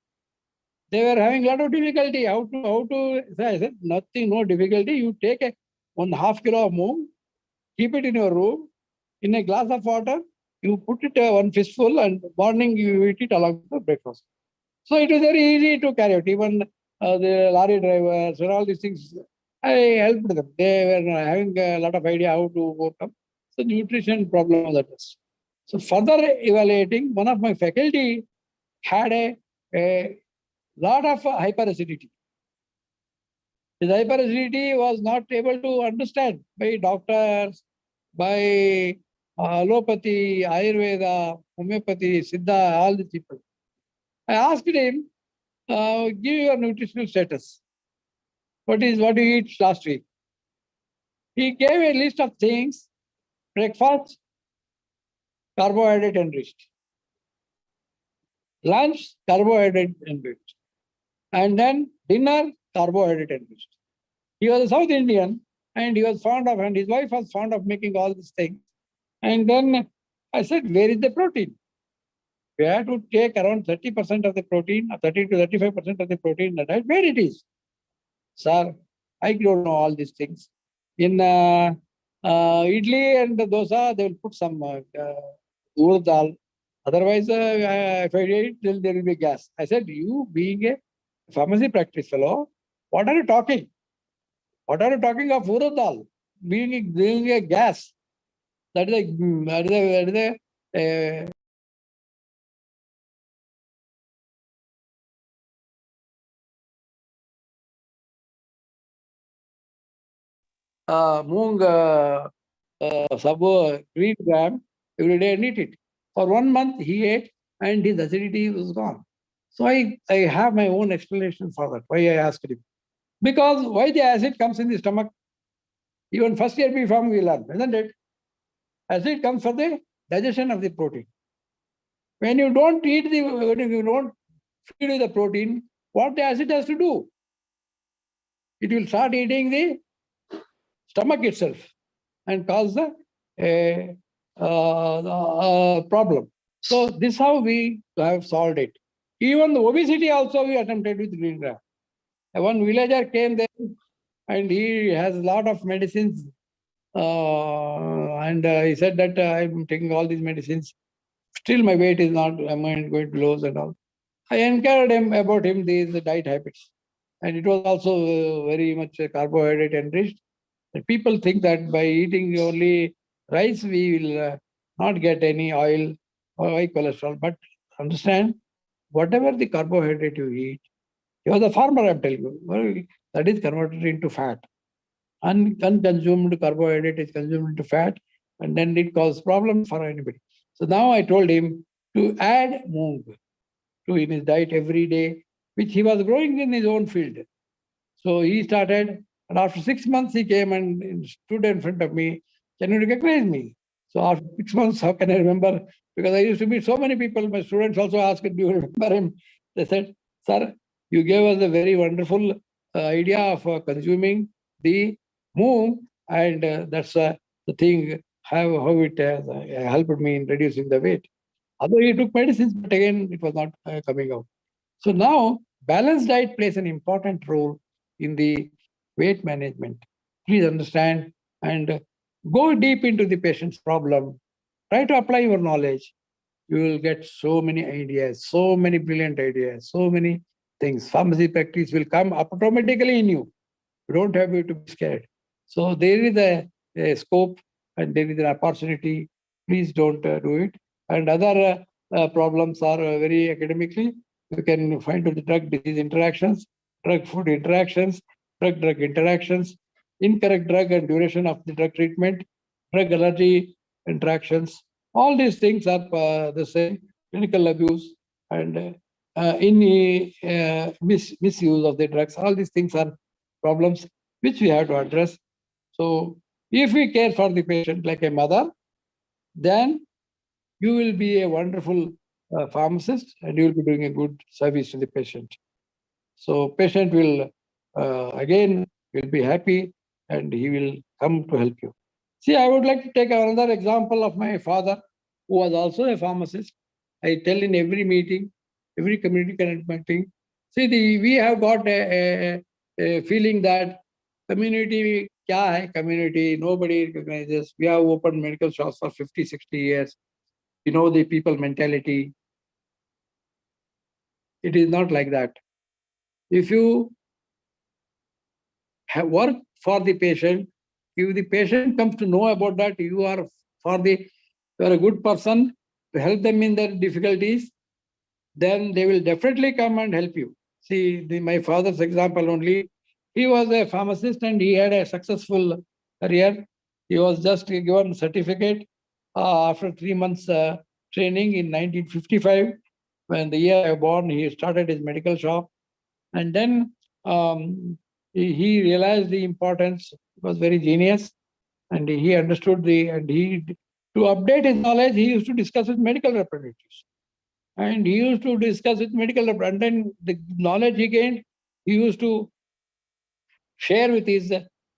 they were having a lot of difficulty. How to say? I said, nothing, no difficulty. You take 1/2 kilo of Moong, keep it in your room, in a glass of water, you put it one fistful, and morning you eat it along with the breakfast. So it was very easy to carry out. Even the lorry drivers and all these things, I helped them. They were having a lot of idea how to overcome. So nutrition problem was addressed. So further evaluating, one of my faculty had a lot of hyperacidity. His hyperacidity was not able to understand by doctors, by allopathy, Ayurveda, homeopathy, Siddha, all these people. I asked him, give your nutritional status. What do you eat last week? He gave a list of things: breakfast, carbohydrate enriched; lunch, carbohydrate enriched; and then dinner, carbohydrate enriched. He was a South Indian, and he was fond of, and his wife was fond of making all these things. And then I said, where is the protein? We have to take around 30% of the protein, or 30 to 35% of the protein in the diet. Where it is? Sir, I don't know all these things. In idli and dosa, they will put some urad dal. Otherwise, if I eat, there will be gas. I said, you being a pharmacy practice fellow, what are you talking? What are you talking of urad dal? Being a gas. That is the moong sabu green gram every day and eat it. For 1 month he ate and his acidity was gone. So I have my own explanation for that, why I asked him. Because why the acid comes in the stomach? Even first year B.Pharm we learn, isn't it? Acid comes for the digestion of the protein. When you don't feed with the protein, what the acid has to do? It will start eating the stomach itself and cause the problem. So this is how we have solved it. Even the obesity also we attempted with green gram. One villager came there and he has a lot of medicines and he said that I'm taking all these medicines. Still my weight is not, I'm going to lose and all. I encouraged him about these diet habits. And it was also very much carbohydrate enriched. People think that by eating only rice, we will not get any oil or high cholesterol. But understand, whatever the carbohydrate you eat, you are the farmer, I'm telling you, that is converted into fat. Unconsumed carbohydrate is consumed into fat, and then it causes problems for anybody. So now I told him to add moong in his diet every day, which he was growing in his own field. So he started, and after 6 months he came and stood in front of me. Can you recognize me? So after 6 months, how can I remember? Because I used to meet so many people. My students also asked, do you remember him? They said, sir, you gave us a very wonderful idea of consuming the moong, and that's the thing, how it helped me in reducing the weight. Although he took medicines, but again, it was not coming out. So now, balanced diet plays an important role in the weight management. Please understand and go deep into the patient's problem. Try to apply your knowledge. You will get so many ideas, so many brilliant ideas, so many things. Pharmacy practice will come automatically in you. You don't have to be scared. So there is a scope and there is an opportunity. Please don't do it. And other problems are very academically. You can find the drug-disease interactions, drug-food interactions, drug-drug interactions, incorrect drug and duration of the drug treatment, drug allergy interactions. All these things are the same, clinical abuse and misuse of the drugs. All these things are problems which we have to address. So if we care for the patient like a mother, then you will be a wonderful pharmacist and you will be doing a good service to the patient. So patient will again will be happy and he will come to help you. See, I would like to take another example of my father, who was also a pharmacist. I tell in every meeting, every community connect meeting. See, we have got a feeling that community, kya hai community, nobody recognizes. We have opened medical shops for 50, 60 years. You know the people mentality. It is not like that. If you have work for the patient, if the patient comes to know about that, you are a good person to help them in their difficulties, then they will definitely come and help you. See, my father's example only, he was a pharmacist and he had a successful career. He was just given certificate after 3 months training in 1955. When the year I was born, he started his medical shop. And then he realized the importance. He was very genius. And he understood to update his knowledge, he used to discuss with medical representatives. And he used to discuss with medical representatives. And then the knowledge he gained, he used to share with his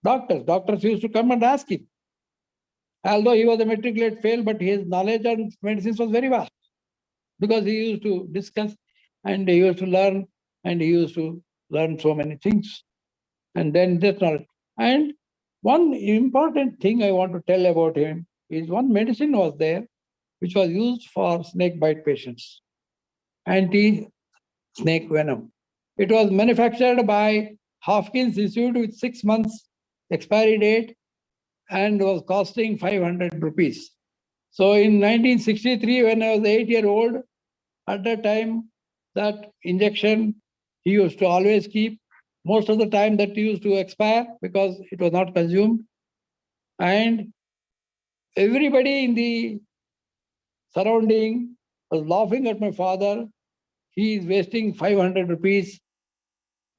doctors. Doctors used to come and ask him. Although he was a matriculate fail, but his knowledge on medicines was very vast. because he used to discuss and he used to learn and he used to learn so many things. And then that's not. And one important thing I want to tell about him is one medicine was there which was used for snake bite patients, anti-snake venom. It was manufactured by Hopkins Institute with 6 months expiry date and was costing 500 rupees. So in 1963, when I was 8-year-old, at that time, that injection he used to always keep. Most of the time that used to expire because it was not consumed. And everybody in the surrounding was laughing at my father. He is wasting 500 rupees.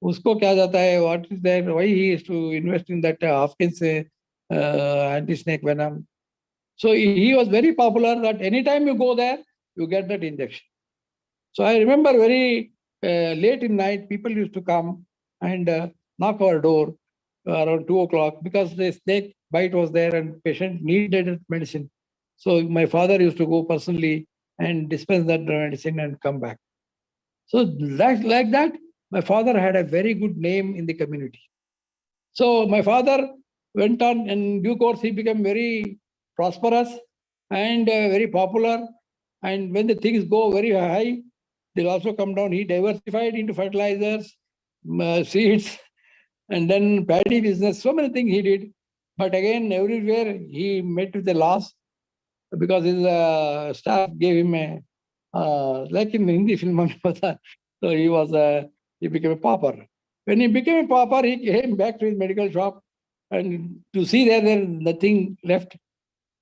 Usko kya jata hai? What is that? Why he is to invest in that Hopkins anti-snake venom? So he was very popular that anytime you go there, you get that injection. So I remember very late in night, people used to come and knock our door around 2 o'clock because the snake bite was there and patient needed medicine. So my father used to go personally and dispense that medicine and come back. So like that, my father had a very good name in the community. So my father went on, in due course, he became very prosperous and very popular. And when the things go very high, they'll also come down. He diversified into fertilizers, seeds, and then paddy business. So many things he did. But again, everywhere he met with a loss because his staff gave him a, like in Hindi film, so he became a pauper. When he became a pauper, he came back to his medical shop and to see there's nothing left.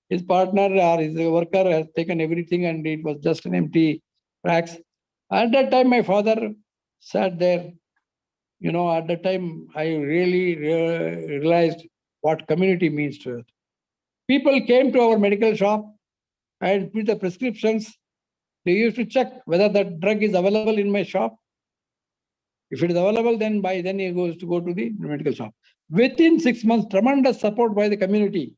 His partner or his worker has taken everything and it was just an empty racks. At that time, my father sat there. You know, at that time, I really realized what community means to us. People came to our medical shop and with the prescriptions, they used to check whether that drug is available in my shop. If it is available, then he goes to go to the medical shop. Within 6 months, tremendous support by the community,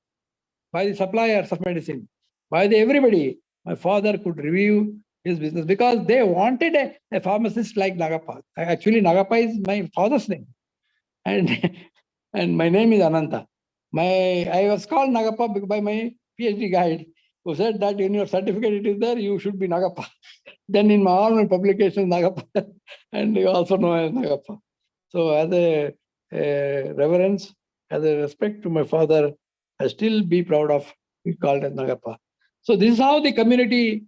by the suppliers of medicine, by everybody. My father could review his business because they wanted a pharmacist like Nagappa. Actually, Nagappa is my father's name, and and my name is Anantha. I was called Nagappa by my PhD guide, who said that in your certificate it is there, you should be Nagappa. Then in all my publications, Nagappa, and you also know as Nagappa. So as a reverence, as a respect to my father, I still be proud of being called as Nagappa. So this is how the community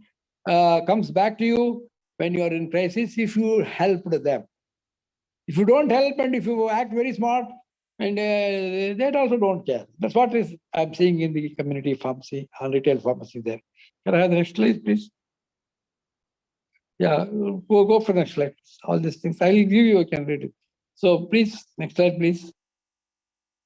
comes back to you when you are in crisis if you helped them. If you don't help and if you act very smart, and they also don't care. That's what I'm seeing in the community pharmacy, retail pharmacy there. Can I have the next slide, please? Yeah, go for the next slide. All these things I will give you. You can read it. So please, next slide, please.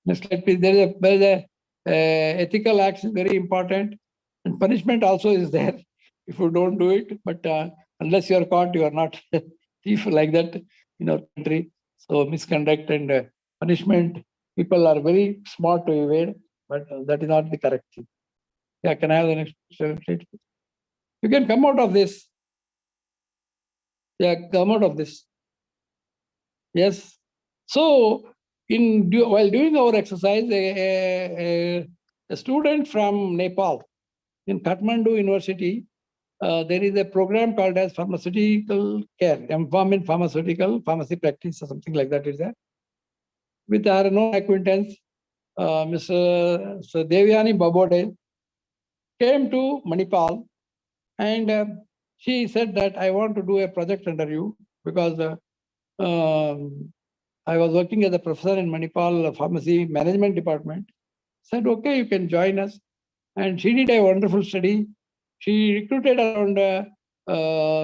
Next slide, please. There is a ethical action, very important, and punishment also is there if you don't do it. But unless you are caught, you are not thief like that in our country. So misconduct and punishment, people are very smart to evade, but that is not the correct thing. Yeah, can I have the next slide? You can come out of this. Yeah, come out of this. Yes. So, while doing our exercise, a student from Nepal in Kathmandu University, there is a program called as pharmaceutical care, empowerment pharmaceutical pharmacy practice or something like that is there. With our known acquaintance, Mr. Devyani Babode came to Manipal and she said that I want to do a project under you because I was working as a professor in Manipal Pharmacy Management Department. Said, okay, you can join us. And she did a wonderful study. She recruited around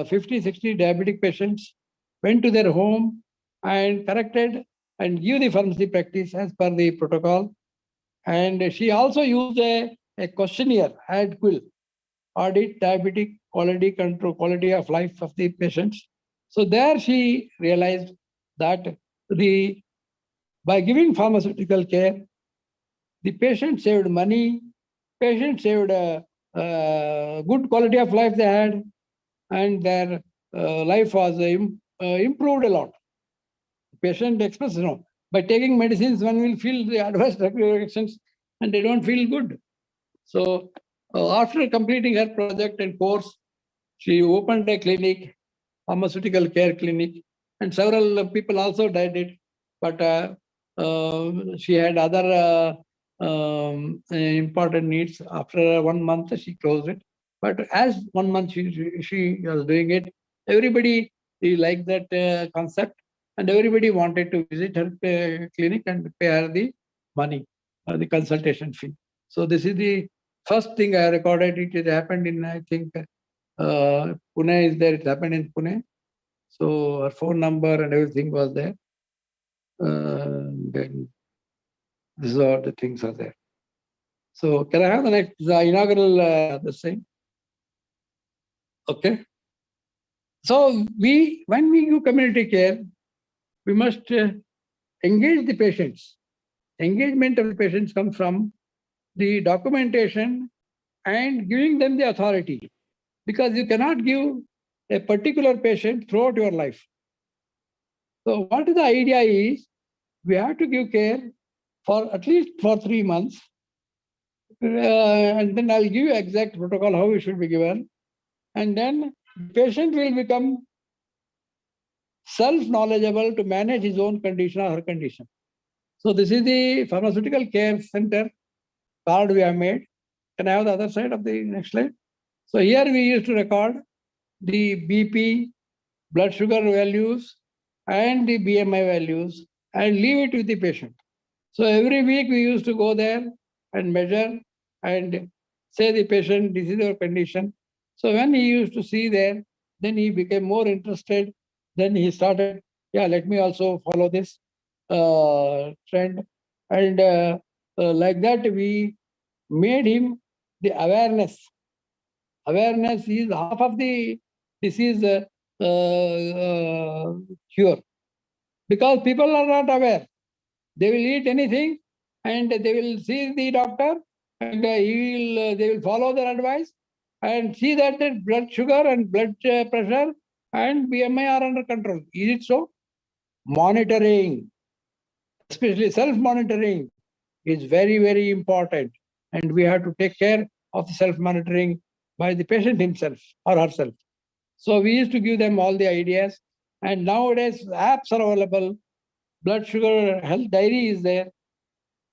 50, 60 diabetic patients, went to their home and corrected and give the pharmacy practice as per the protocol. And she also used a questionnaire, ADQUIL, Audit Diabetic Quality Control, Quality of Life of the patients. So there she realized that by giving pharmaceutical care, the patient saved money, patient saved good quality of life they had, and their life was improved a lot. Patient expresses, by taking medicines, one will feel the adverse drug reactions and they don't feel good. So after completing her project and course, she opened a clinic, pharmaceutical care clinic, and several people also did it. But she had other important needs. After 1 month, she closed it. But as 1 month she was doing it, everybody liked that concept, and everybody wanted to visit her clinic and pay her the money, the consultation fee. So this is the first thing I recorded. It happened in, I think, Pune is there. It happened in Pune. So her phone number and everything was there. Then these are the things are there. So can I have the next, the inaugural this thing? Okay. So when we do community care, we must engage the patients. Engagement of the patients comes from the documentation and giving them the authority, because you cannot give a particular patient throughout your life. So what the idea is, we have to give care for at least for 3 months, and then I'll give you exact protocol how it should be given, and then the patient will become self-knowledgeable to manage his own condition or her condition. So this is the pharmaceutical care center card we have made. Can I have the other side of the next slide? So here we used to record the BP, blood sugar values, and the BMI values, and leave it with the patient. So every week we used to go there and measure and say the patient, this is your condition. So when he used to see there, then he became more interested. Then he started, let me also follow this trend. And like that, we made him the awareness. Awareness is half of the disease cure. Because people are not aware. They will eat anything and they will see the doctor, and they will follow their advice and see that the blood sugar and blood pressure and BMI are under control. Is it so? Monitoring, especially self-monitoring, is very, very important. And we have to take care of the self-monitoring by the patient himself or herself. So we used to give them all the ideas. And nowadays, apps are available. Blood sugar health diary is there.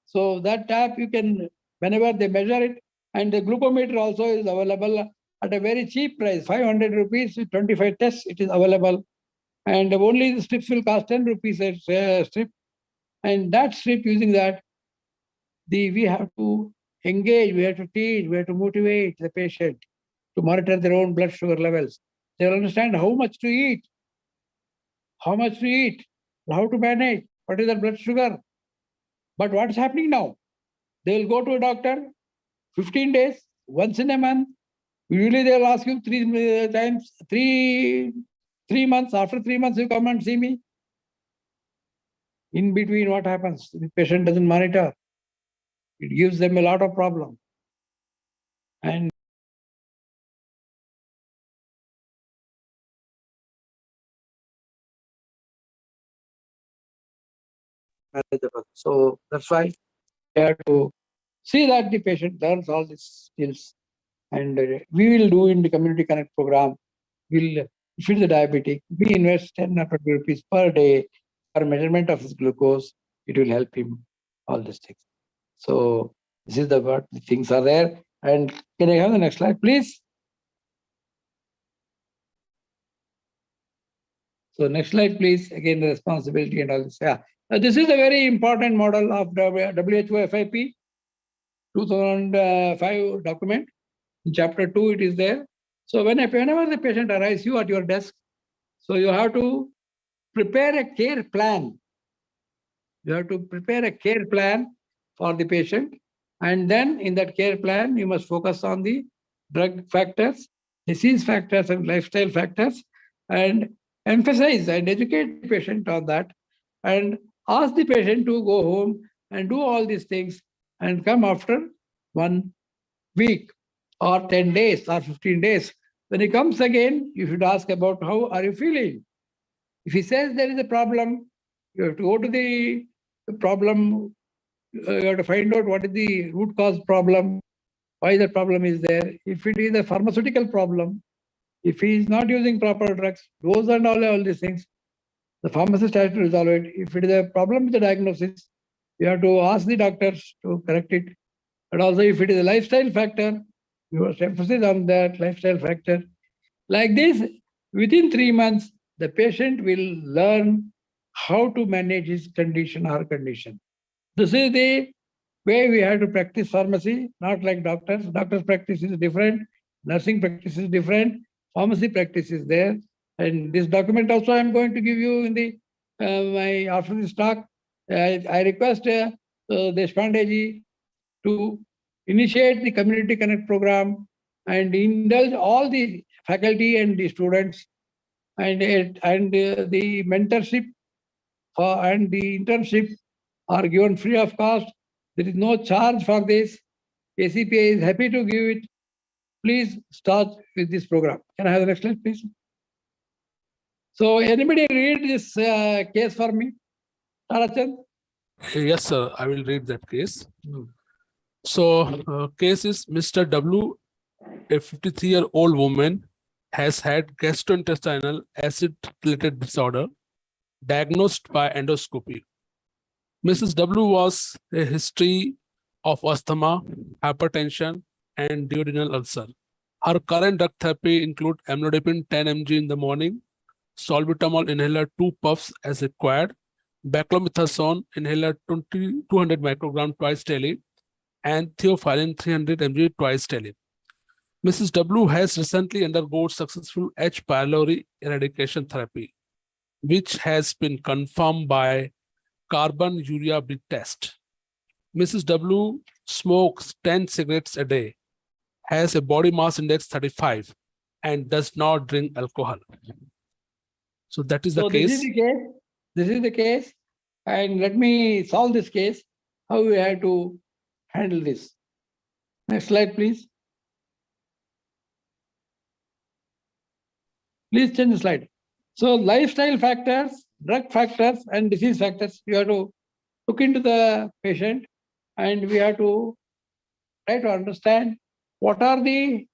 So that app you can, whenever they measure it, and the glucometer also is available at a very cheap price, 500 rupees with 25 tests, it is available. And only the strips will cost 10 rupees a strip. And that strip, using that, we have to engage, we have to teach, we have to motivate the patient to monitor their own blood sugar levels. They will understand how much to eat, how to manage, what is their blood sugar. But what's happening now? They will go to a doctor 15 days, once in a month. Usually they will ask you 3 times, 3 months. After 3 months, you come and see me. In between, what happens? The patient doesn't monitor. It gives them a lot of problem. And so that's why we have to see that the patient learns all these skills. And we will do in the Community Connect program, we'll feed the diabetic. We invest 10 or 20 rupees per day for measurement of his glucose. It will help him, all these things. So this is what the things are there. And can I have the next slide, please? So next slide, please. Again, the responsibility and all this. This is a very important model of WHO FIP 2005 document. In chapter 2, it is there. So whenever the patient arrives, you at your desk, so you have to prepare a care plan. You have to prepare a care plan for the patient. And then in that care plan, you must focus on the drug factors, disease factors, and lifestyle factors, and emphasize and educate the patient on that, and ask the patient to go home and do all these things and come after 1 week or 10 days or 15 days When he comes again, you should ask about how are you feeling. If he says there is a problem, you have to go to the problem. You have to find out what is the root cause problem, why the problem is there. If it is a pharmaceutical problem, if he is not using proper drugs, those and all these things, the pharmacist has to resolve it. If it is a problem with the diagnosis, you have to ask the doctors to correct it. And also, if it is a lifestyle factor, you must emphasize on that lifestyle factor. Like this, within 3 months, the patient will learn how to manage his condition or condition. This is the way we have to practice pharmacy, not like doctors. Doctors' practice is different, nursing practice is different, pharmacy practice is there. And this document also I am going to give you in the after this talk. I request Deshpande ji to initiate the Community Connect program and indulge all the faculty and the students and the mentorship and the internship are given free of cost. There is no charge for this. KCPI is happy to give it. Please start with this program. Can I have the next slide, please? So anybody read this case for me? Tarachand? Yes, sir. I will read that case. So, case is Mr. W, a 53-year-old woman, has had gastrointestinal acid-related disorder diagnosed by endoscopy. Mrs. W was a history of asthma, hypertension, and duodenal ulcer. Her current drug therapy include amlodipine 10 mg in the morning, salbutamol inhaler 2 puffs as required, beclomethasone inhaler 200 microgram twice daily, and theophylline 300 mg twice daily. Mrs. W has recently undergone successful H. pylori eradication therapy, which has been confirmed by carbon urea breath test. Mrs. W smokes 10 cigarettes a day, has a body mass index 35, and does not drink alcohol. So that is the case. This is the case. And let me solve this case, how we have to handle this. Next slide, please. Please change the slide. So lifestyle factors, drug factors, and disease factors, you have to look into the patient and we have to try to understand what are the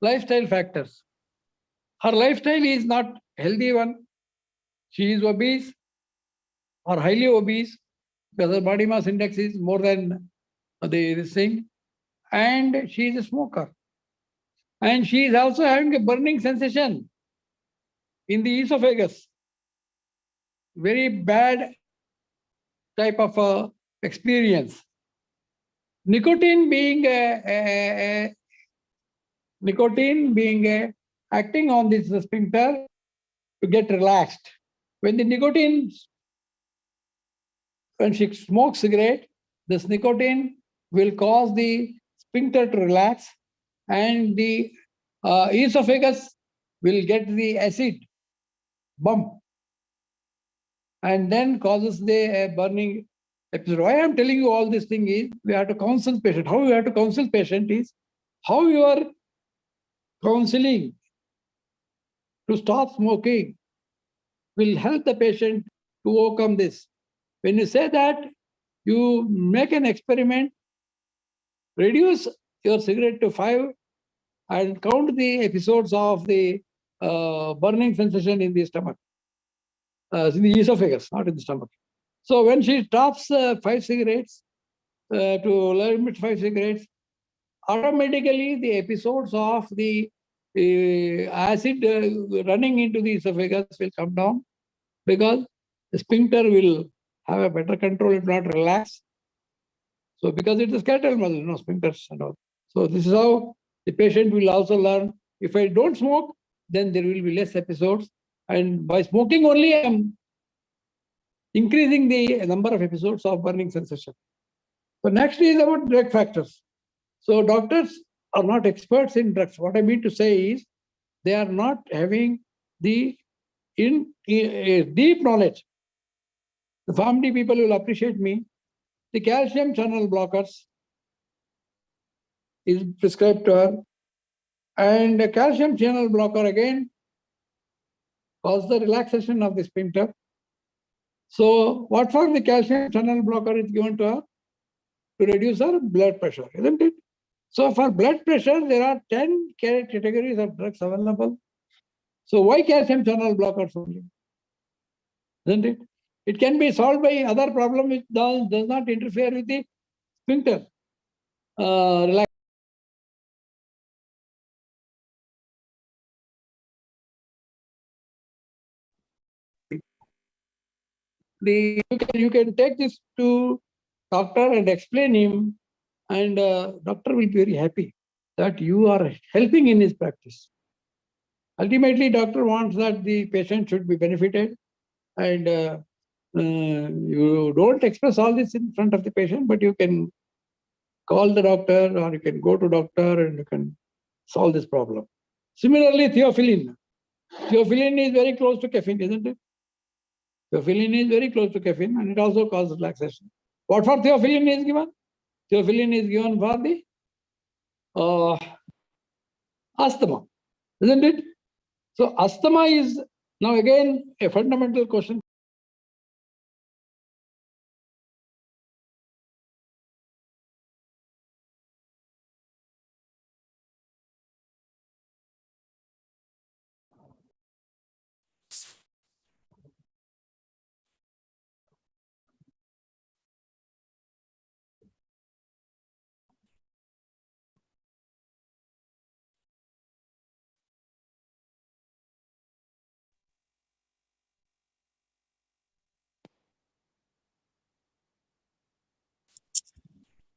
lifestyle factors. Her lifestyle is not healthy one. She is obese or highly obese because her body mass index is more than this thing. And she is a smoker. And she is also having a burning sensation in the esophagus. Very bad type of experience. Nicotine being acting on this sphincter to get relaxed. When she smokes cigarette, this nicotine will cause the sphincter to relax and the esophagus will get the acid bump and then causes the burning episode. Why I am telling you all this thing is we have to counsel patient. How we have to counsel patient is how you are counseling to stop smoking will help the patient to overcome this. When you say that, you make an experiment, reduce your cigarette to 5 and count the episodes of the burning sensation in the stomach, in the esophagus, not in the stomach. So when she stops 5 cigarettes, to limit 5 cigarettes, automatically the episodes of the acid running into the esophagus will come down because the sphincter will have a better control, it will not relax. So because it's a skeletal muscle, sphincters and all. So this is how the patient will also learn. If I don't smoke, then there will be less episodes. And by smoking only, I am increasing the number of episodes of burning sensation. So next is about drug factors. So doctors are not experts in drugs. What I mean to say is they are not having the deep knowledge. The pharmacy people will appreciate me. The calcium channel blockers is prescribed to her. And a calcium channel blocker again causes the relaxation of the sphincter. So what for the calcium channel blocker is given to her? To reduce her blood pressure, isn't it? So for blood pressure, there are 10 categories of drugs available. So why calcium channel blockers only? Isn't it? It can be solved by other problem which does not interfere with the sphincter. You can take this to doctor and explain him, and doctor will be very happy that you are helping in his practice. Ultimately, doctor wants that the patient should be benefited, and you don't express all this in front of the patient, but you can call the doctor or you can go to doctor and you can solve this problem. Similarly, theophylline. Theophylline is very close to caffeine, isn't it? Theophylline is very close to caffeine and it also causes relaxation. What for theophylline is given? Theophylline is given for the asthma, isn't it? So asthma is now again a fundamental question.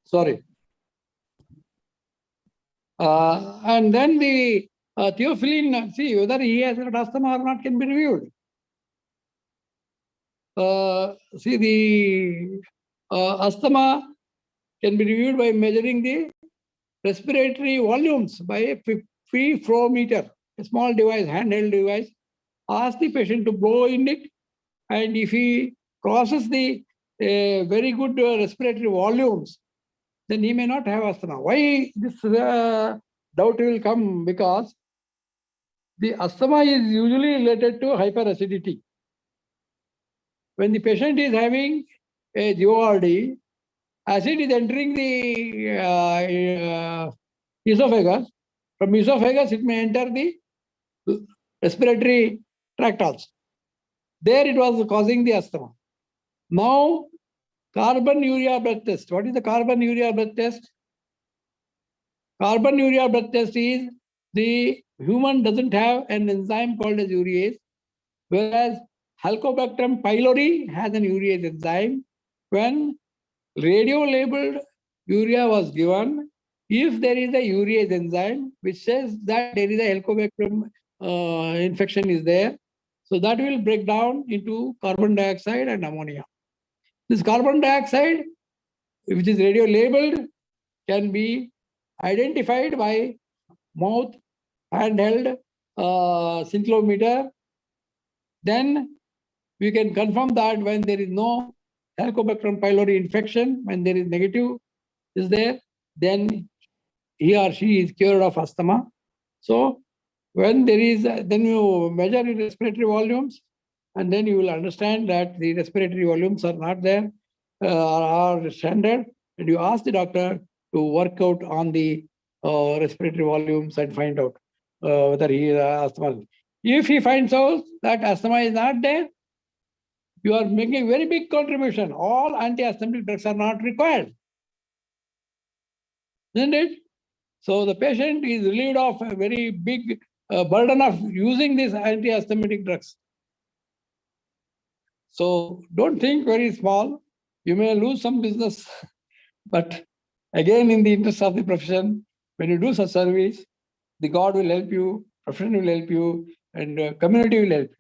Sorry. And then the theophylline, see whether he has asthma or not can be reviewed. See the asthma can be reviewed by measuring the respiratory volumes by a free flow meter, a small device, handheld device. Ask the patient to blow in it, and if he crosses the very good respiratory volumes, then he may not have asthma. Why this doubt will come? Because the asthma is usually related to hyperacidity. When the patient is having a GORD, acid is entering the esophagus. From esophagus, it may enter the respiratory tract also. There it was causing the asthma. Now, carbon urea blood test. What is the carbon urea blood test? Carbon urea blood test is the human doesn't have an enzyme called as urease, whereas Helicobacter pylori has an urease enzyme. When radio-labeled urea was given, if there is a urease enzyme which says that there is a Helicobacter infection is there, so that will break down into carbon dioxide and ammonia. This carbon dioxide, which is radio-labeled, can be identified by mouth handheld scintillometer. Then we can confirm that when there is no Helicobacter pylori infection, when there is negative is there, then he or she is cured of asthma. So when there is, then you measure the respiratory volumes, and then you will understand that the respiratory volumes are not there, are standard, and you ask the doctor to work out on the respiratory volumes and find out whether he is asthmatic. If he finds out that asthma is not there, you are making a very big contribution. All anti-asthmatic drugs are not required, isn't it? So the patient is relieved of a very big burden of using these anti-asthmatic drugs. So don't think very small. You may lose some business, but again, in the interest of the profession, when you do such service, the God will help you, profession will help you, and community will help you.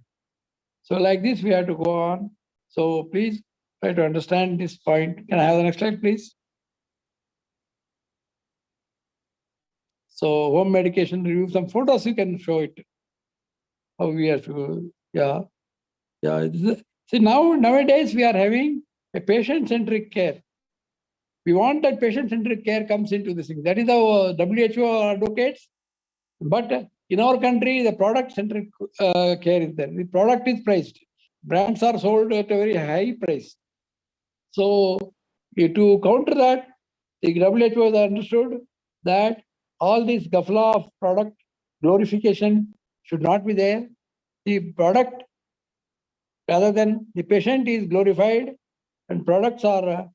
So like this, we have to go on. So please try to understand this point. Can I have the next slide, please? So home medication review, some photos you can show it. How we have to, yeah. See, nowadays we are having a patient-centric care. We want that patient-centric care comes into this thing. That is how WHO advocates But in our country, the product-centric care is there. The product is priced. Brands are sold at a very high price. So to counter that, the WHO has understood that all this gafla of product glorification should not be there. The product, rather than the patient, is glorified, and products are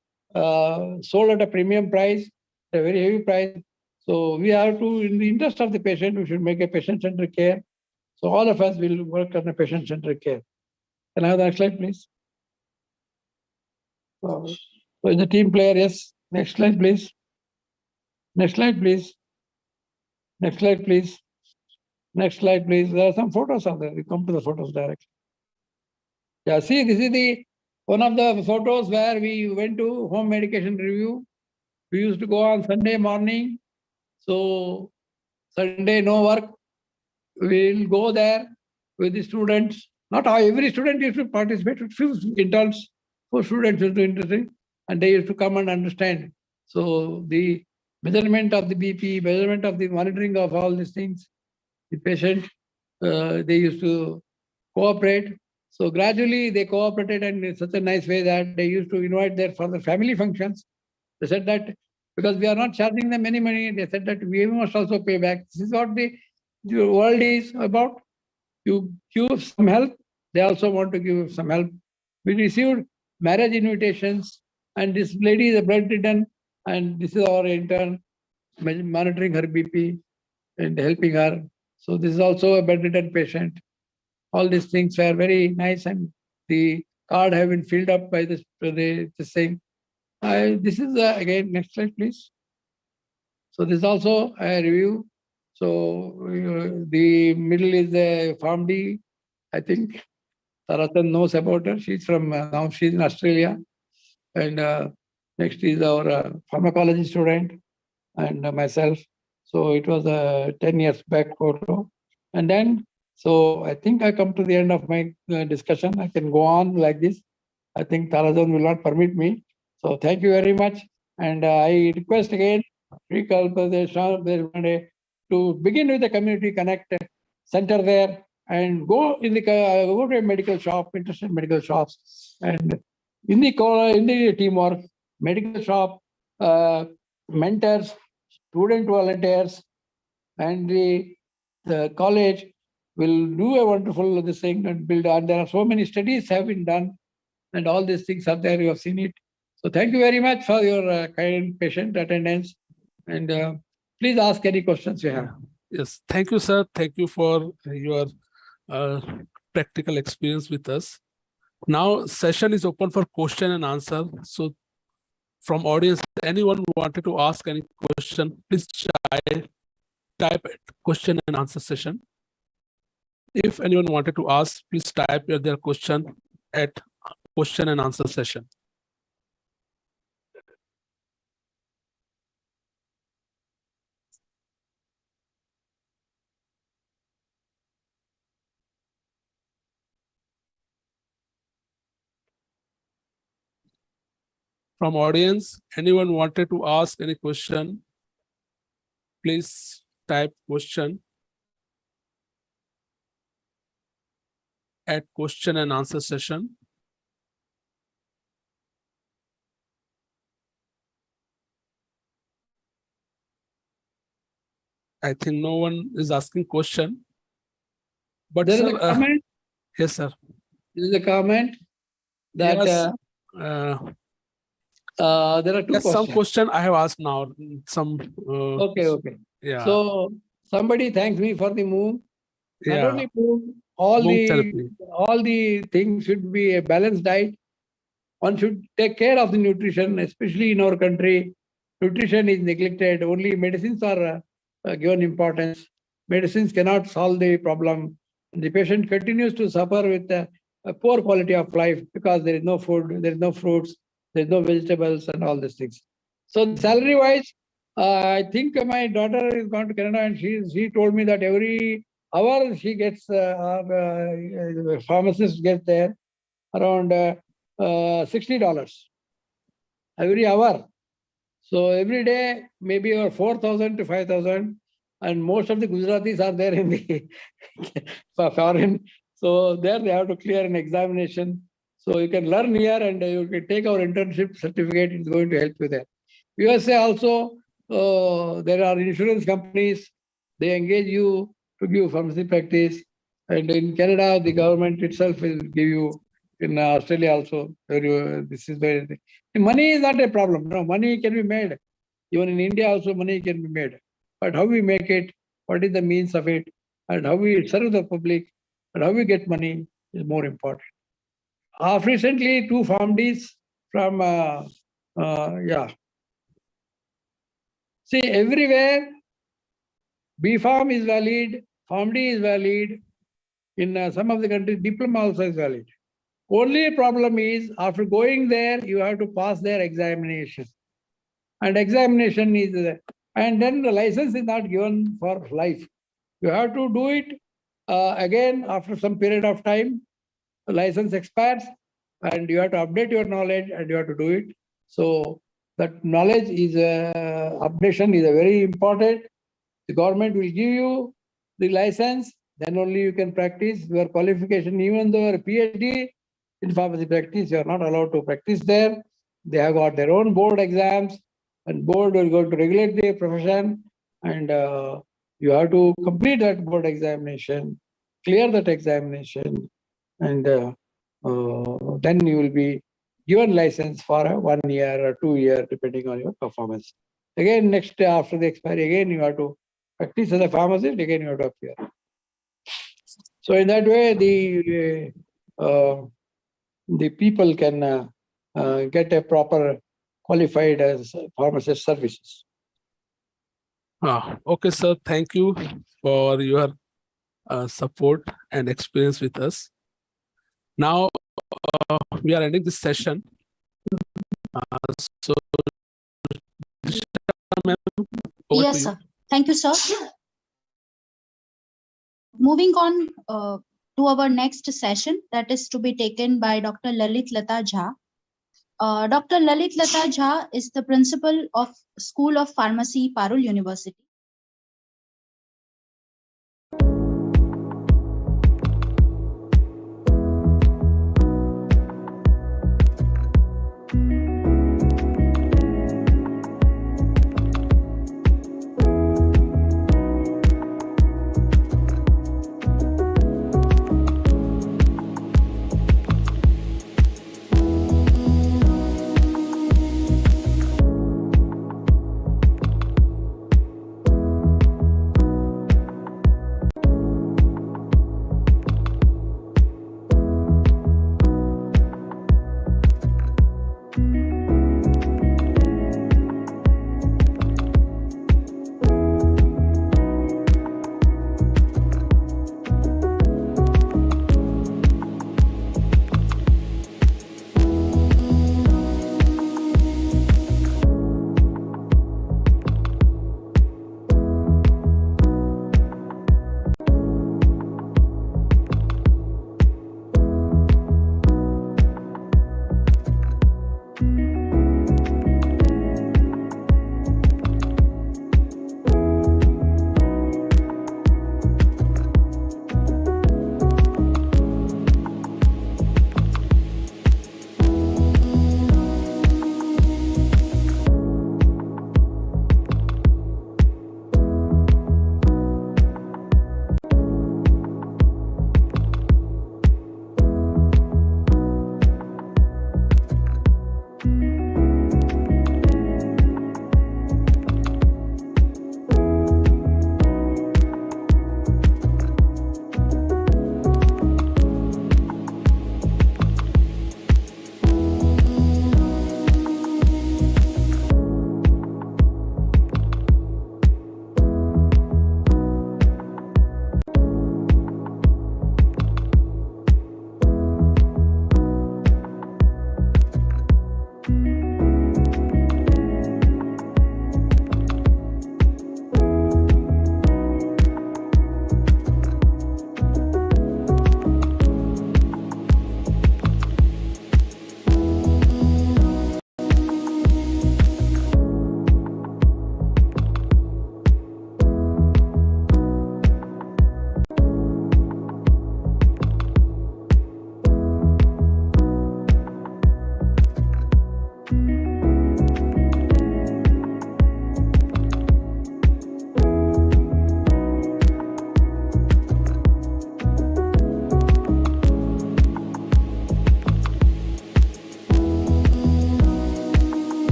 sold at a premium price, at a very heavy price. So we have to, in the interest of the patient, we should make a patient-centered care. So all of us will work on a patient-centered care. Can I have the next slide, please? So is the team player? Yes. Next slide, please. Next slide, please. Next slide, please. Next slide, please. There are some photos of there. We come to the photos directly. Yeah, see, this is one of the photos where we went to home medication review. We used to go on Sunday morning. So Sunday, no work. We'll go there with the students. Not every student used to participate. Few interns, 4 students used to interested, and they used to come and understand. So the measurement of the BP, measurement of the monitoring of all these things, the patient, they used to cooperate. So gradually they cooperated in such a nice way that they used to invite their for the family functions. They said that because we are not charging them any money, they said that we must also pay back. This is what the world is about. You give some help, they also want to give some help. We received marriage invitations, and this lady is a bedridden, and this is our intern monitoring her BP and helping her. So this is also a bedridden patient. All these things were very nice, and the card have been filled up by this thing. This is again, next slide, please. So this is also a review. So the middle is the PharmD. I think Tarachand knows about her. She's from now she's in Australia, and next is our pharmacology student and myself. So it was a 10 years back photo, and then. So I think I come to the end of my discussion. I can go on like this. I think Tarachand will not permit me. So thank you very much. And I request again to begin with the community connect center there and go in the go to a medical shop, interested medical shops, and in the teamwork, medical shop, mentors, student volunteers, and the college will do a wonderful this thing and build. And there are so many studies have been done, and all these things are there. You have seen it. So thank you very much for your kind patient attendance, and please ask any questions you have. Yes, thank you, sir. Thank you for your practical experience with us. Now session is open for question and answer. So from audience, anyone who wanted to ask any question, please type question and answer session. If anyone wanted to ask, please type their question at question and answer session. From audience, anyone wanted to ask any question, please type question at question and answer session. I think no one is asking question. But there sir, is a comment. Yes, sir. There is a comment that yes, there are two questions. Some question I have asked now. Some. Okay. Yeah. So somebody thanks me for the move. Not only move, all the things should be a balanced diet. One should take care of the nutrition, especially in our country. Nutrition is neglected. Only medicines are given importance. Medicines cannot solve the problem. The patient continues to suffer with a poor quality of life because there is no food, there is no fruits, there is no vegetables, and all these things. So salary-wise, I think my daughter is gone to Canada, and she told me that every hour she gets, our pharmacist gets there around $60 every hour. So every day, maybe 4,000 to 5,000. and most of the Gujaratis are there in the foreign. So there they have to clear an examination. So you can learn here and you can take our internship certificate. It's going to help you there. USA also, there are insurance companies. They engage you to give pharmacy practice. And in Canada, the government itself will give you. In Australia also, this is very. Money is not a problem. No, money can be made. Even in India also, money can be made. But how we make it, what is the means of it, and how we serve the public, and how we get money is more important. Recently, 2 PharmDs from, See, everywhere, B.Pharm is valid, PharmD is valid. In some of the countries, diploma also is valid. Only problem is, after going there, you have to pass their examination. And examination is, and then the license is not given for life. You have to do it again after some period of time. The license expires and you have to update your knowledge and you have to do it. So that knowledge is, updation is very important. The government will give you the license, then only you can practice your qualification. Even though you're a PhD in pharmacy practice, you are not allowed to practice there. They have got their own board exams, and board will go to regulate the profession, and you have to complete that board examination, clear that examination, and then you will be given license for a 1 year or 2 year, depending on your performance. Again, next after the expiry, again you have to practice as a pharmacist, again you have to appear. So in that way, the people can get a proper qualified as pharmacist services. Okay, sir. Thank you for your support and experience with us. Now we are ending this session. So, ma'am, over Yes, to you. sir. Thank you, sir. Moving on to our next session, that is to be taken by Dr. Lalit Lata Jha. Dr. Lalit Lata Jha is the principal of School of Pharmacy, Parul University.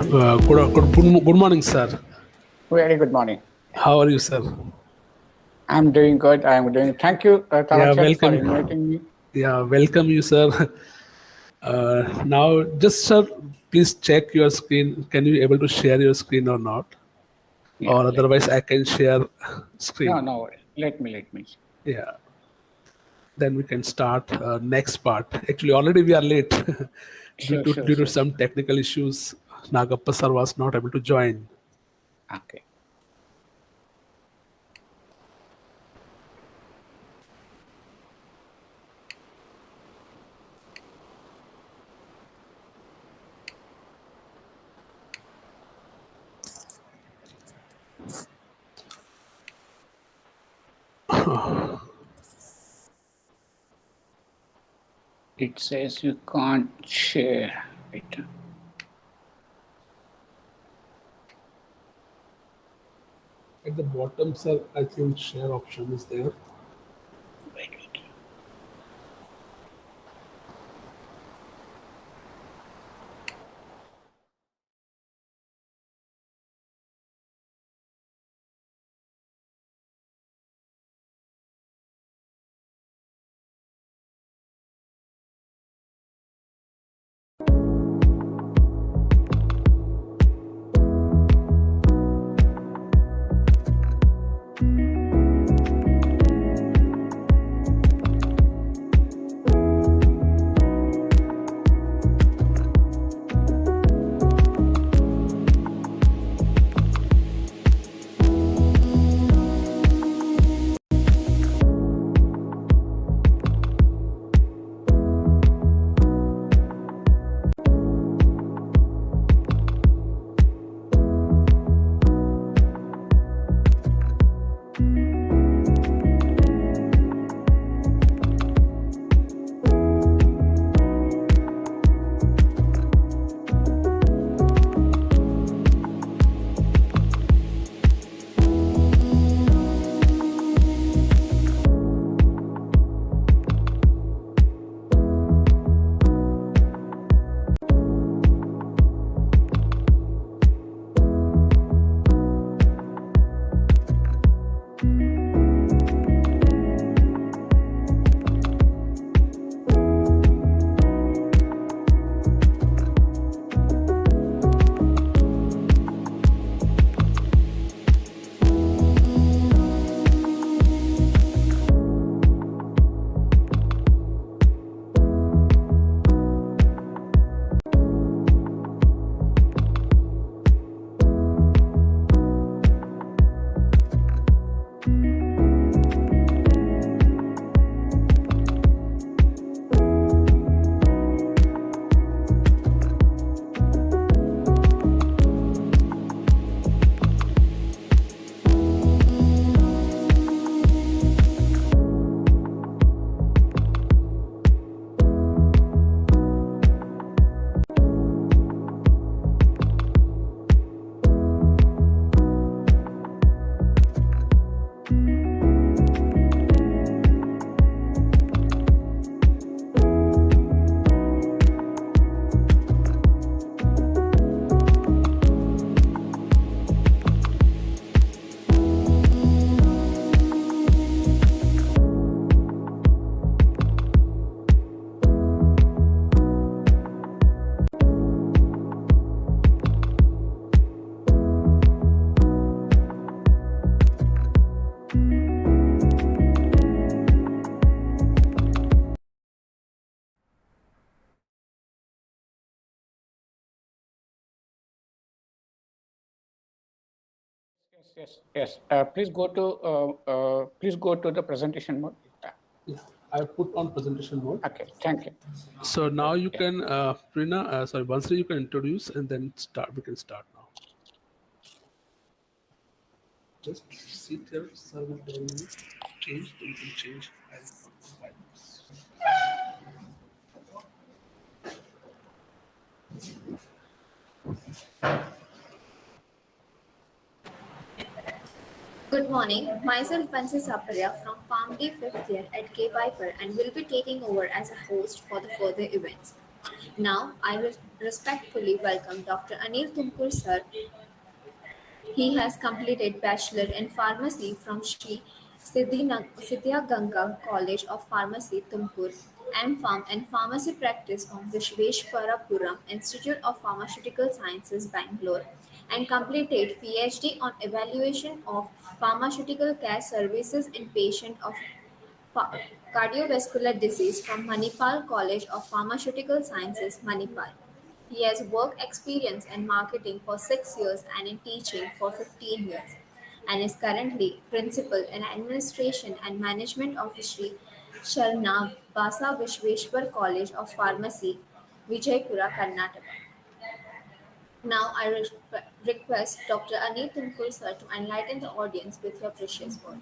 Good morning, sir. Very good morning. How are you, sir? I'm doing good. Thank you, Tarachand, for welcome. inviting me. Yeah, welcome you, sir. Now, just sir, please check your screen. Can you able to share your screen or not? Yeah, Or otherwise, I can share screen. No. Let me. Yeah. Then we can start next part. Actually, already we are late due to some technical issues. Nagappa sir was not able to join. Okay. It says you can't share it. At the bottom, sir, I think share option is there. Wait. Yes. Please go to the presentation mode. Yeah, I put on presentation mode. Okay. Thank you. So now you can, Prina, Bansri, you can introduce and then start. We can start now. Just sit here, sir will tell you. Change, you can change. Good morning. Myself Tirth Savaliya from Pharm D 5th year at KBIPER and will be taking over as a host for the further events. Now, I respectfully welcome Dr. Anil Tumkur sir. He has completed Bachelor in Pharmacy from Sri Siddhya Ganga College of Pharmacy, Tumkur, M.Pharm and Pharmacy Practice from Vishveshwarapuram Institute of Pharmaceutical Sciences, Bangalore, and completed PhD on Evaluation of Pharmaceutical Care Services in Patient of Cardiovascular Disease from Manipal College of Pharmaceutical Sciences, Manipal. He has work experience in marketing for 6 years and in teaching for 15 years, and is currently Principal in Administration and Management of Sri Sharna Basa Vishweshwar College of Pharmacy, Vijaypura, Karnataka. Now I request Dr. Anil Tumkur sir to enlighten the audience with your precious words.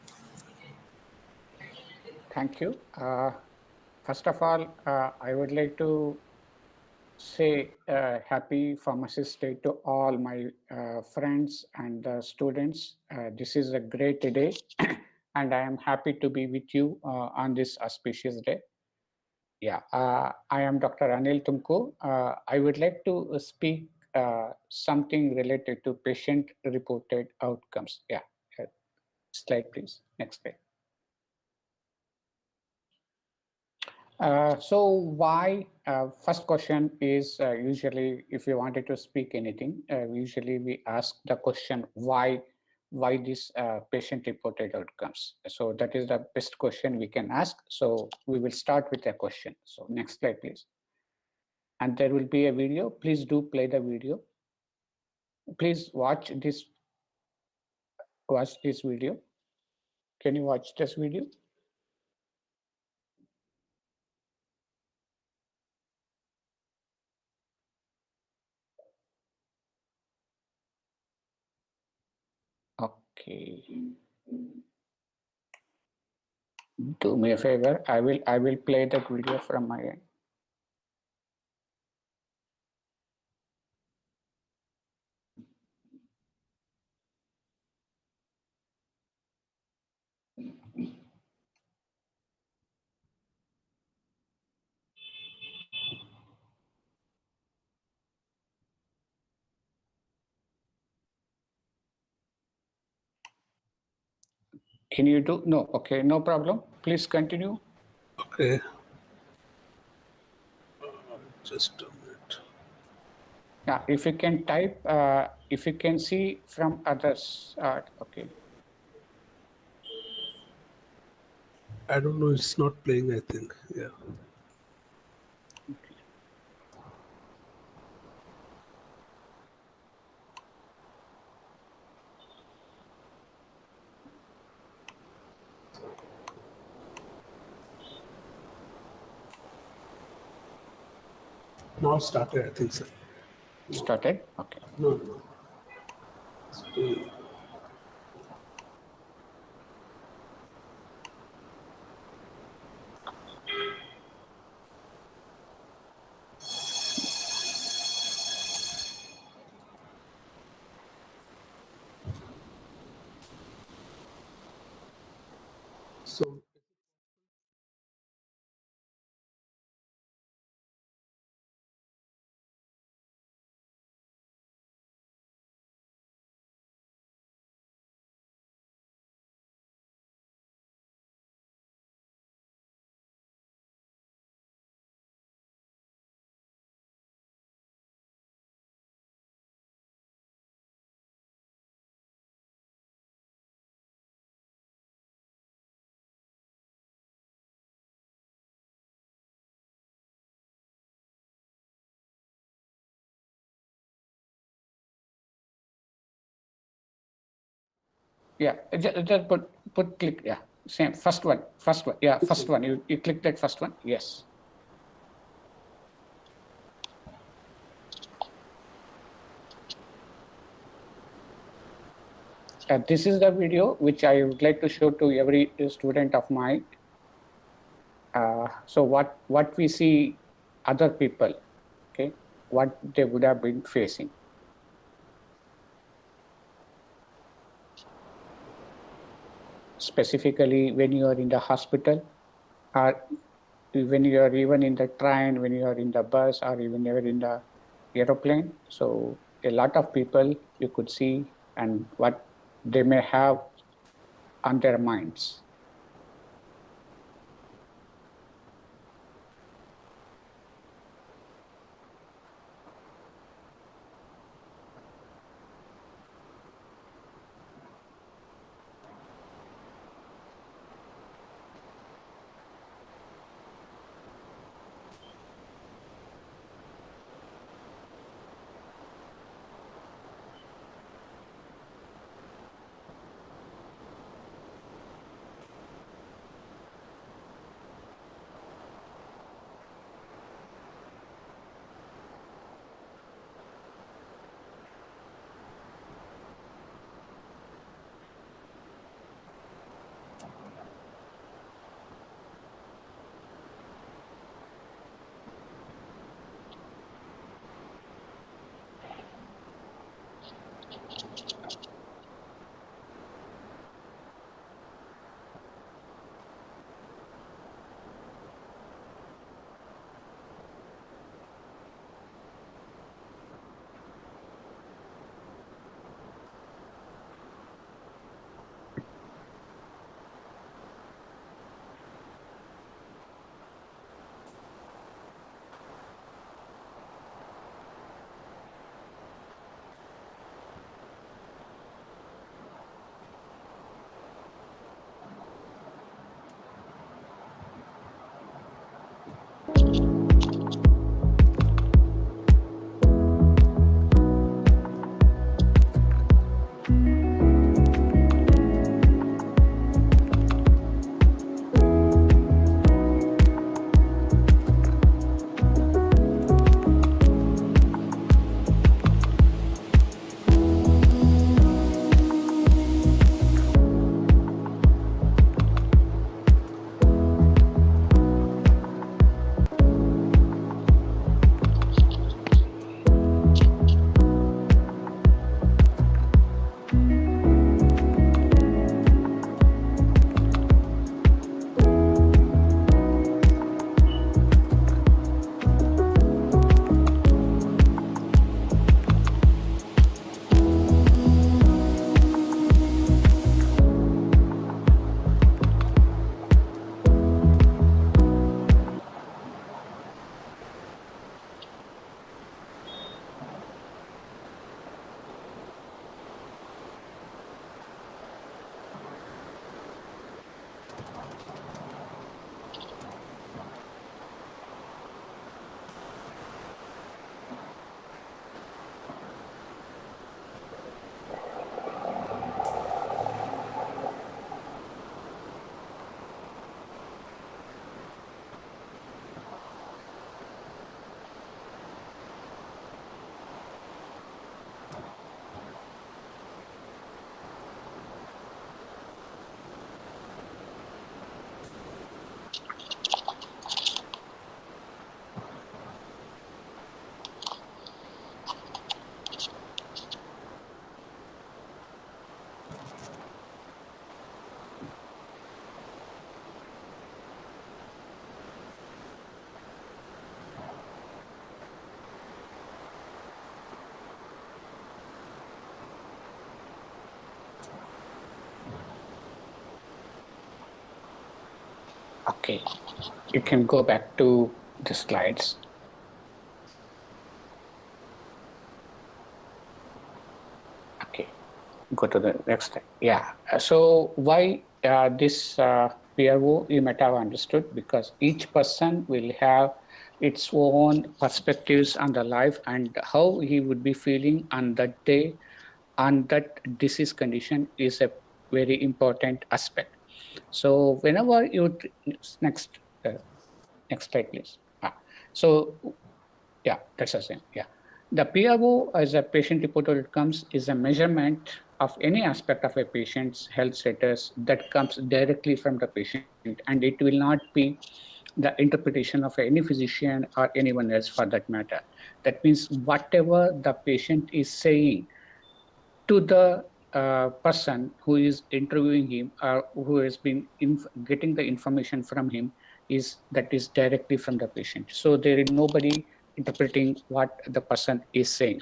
Thank you. First of all, I would like to say happy Pharmacist Day to all my friends and students. This is a great day and I am happy to be with you on this auspicious day. Yeah, I am Dr. Anil Tumkur. I would like to speak something related to patient-reported outcomes. Yeah, slide please, next slide. So why, first question is usually if you wanted to speak anything, usually we ask the question why this patient reported outcomes. So that is the best question we can ask. So we will start with a question. So next slide, please. And there will be a video. Please do play the video. Please watch this video. Can you watch this video? Okay. Do me a favor. I will play that video from my end. Can you do? No. Okay, no problem. Please continue. Okay. Just a minute. Yeah, if you can type, if you can see from others. Okay. I don't know. It's not playing, I think. Yeah. Okay. Now started, I think, sir. Started? Okay. No. Still. So Yeah, just put click. Yeah, same first one. Yeah, first one. You click that first one. Yes. This is the video which I would like to show to every student of mine. So what we see other people, okay, what they would have been facing. Specifically when you are in the hospital or when you are even in the train, when you are in the bus, or even ever in the aeroplane. So a lot of people you could see and what they may have on their minds. Okay, you can go back to the slides. Okay, go to the next slide. Yeah, so why this PRO, you might have understood, because each person will have its own perspectives on the life and how he would be feeling on that day, on that disease condition is a very important aspect. So whenever you, next slide, please. So yeah, that's the same. Yeah. The PRO as a patient-reported outcomes is a measurement of any aspect of a patient's health status that comes directly from the patient, and it will not be the interpretation of any physician or anyone else for that matter. That means whatever the patient is saying to the person who is interviewing him or who has been getting the information from him is directly from the patient. So there is nobody interpreting what the person is saying.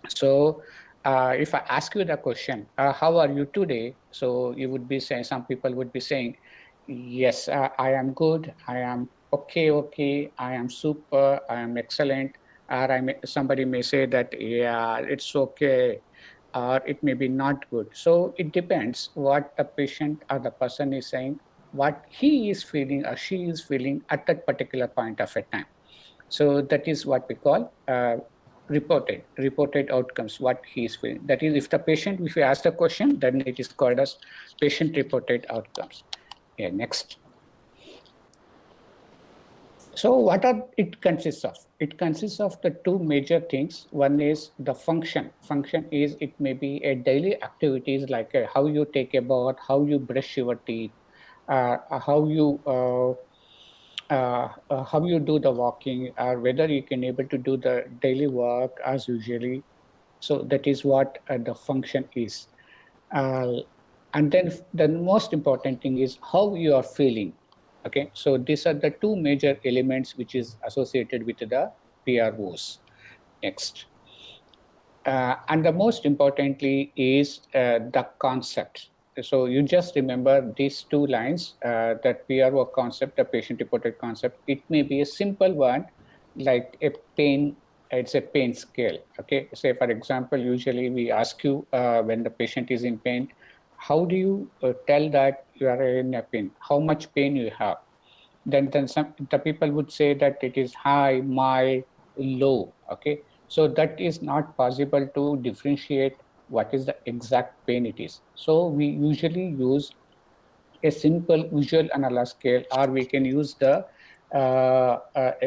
So if I ask you the question, how are you today? So you would be saying, some people would be saying, yes, I am good, I am okay, I am super, I am excellent. Or somebody may say that, yeah, it's okay, or it may be not good. So it depends what the patient or the person is saying, what he is feeling or she is feeling at that particular point of a time. So that is what we call reported outcomes, what he is feeling. That is, if the patient, if you ask the question, then it is called as patient reported outcomes. Yeah, next. So what it consists of? It consists of the two major things. One is the function. Function is, it may be a daily activities like how you take a bath, how you brush your teeth, how you do the walking, or whether you can able to do the daily work as usually. So that is what the function is. And then the most important thing is how you are feeling. Okay, so these are the two major elements which is associated with the PROs. Next. And the most importantly is the concept. So you just remember these two lines, that PRO concept, the patient reported concept. It may be a simple one, like a pain, it's a pain scale. Okay, say for example, usually we ask you when the patient is in pain, how do you tell that you are in a pain? How much pain you have? Then the people would say that it is high, mild, low. Okay, so that is not possible to differentiate what is the exact pain it is. So we usually use a simple visual analog scale, or we can use a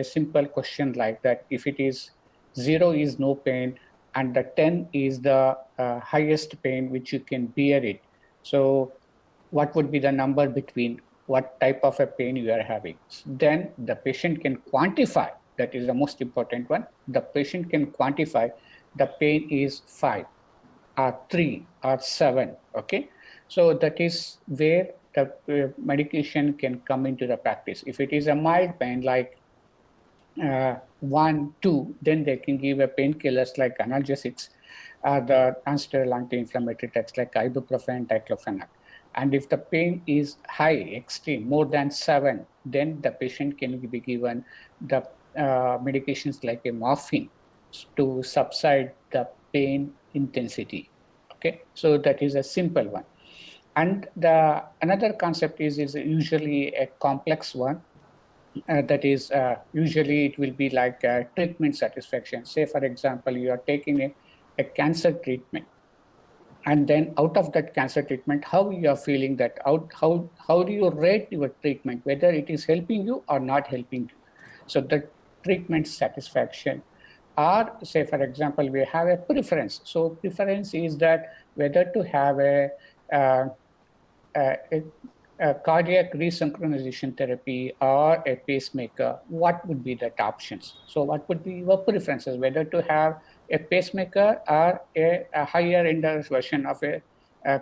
simple question like that. If it is 0 is no pain and the 10 is the highest pain which you can bear it. So what would be the number between what type of a pain you are having? Then the patient can quantify, that is the most important one. The patient can quantify the pain is 5 or 3 or 7. Okay, so that is where the medication can come into the practice. If it is a mild pain like 1, 2, then they can give a painkillers like analgesics, the non-steroidal anti-inflammatory drugs like ibuprofen, diclofenac. And if the pain is high, extreme, more than 7, then the patient can be given the medications like a morphine to subside the pain intensity. Okay, so that is a simple one. And the another concept is usually a complex one. That is usually it will be like treatment satisfaction. Say for example, you are taking a cancer treatment, and then out of that cancer treatment, how you are feeling that out, how do you rate your treatment, whether it is helping you or not helping you. So the treatment satisfaction. Or say for example, we have a preference. So preference is that whether to have uh, a cardiac resynchronization therapy or a pacemaker, what would be the options? So what would be your preferences, whether to have a pacemaker or a higher end version of a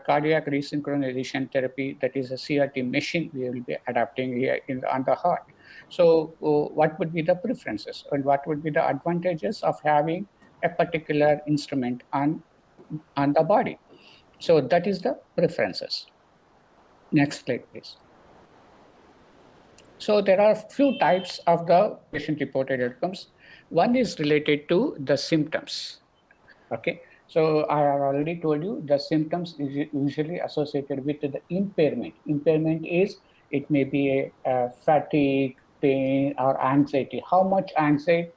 cardiac resynchronization therapy, that is a CRT machine we will be adapting here on the heart. So what would be the preferences and what would be the advantages of having a particular instrument on the body? So that is the preferences. Next slide, please. So there are few types of the patient-reported outcomes. One is related to the symptoms. Okay, so I have already told you the symptoms is usually associated with the impairment. Impairment is, it may be a fatigue, pain, or anxiety. How much anxiety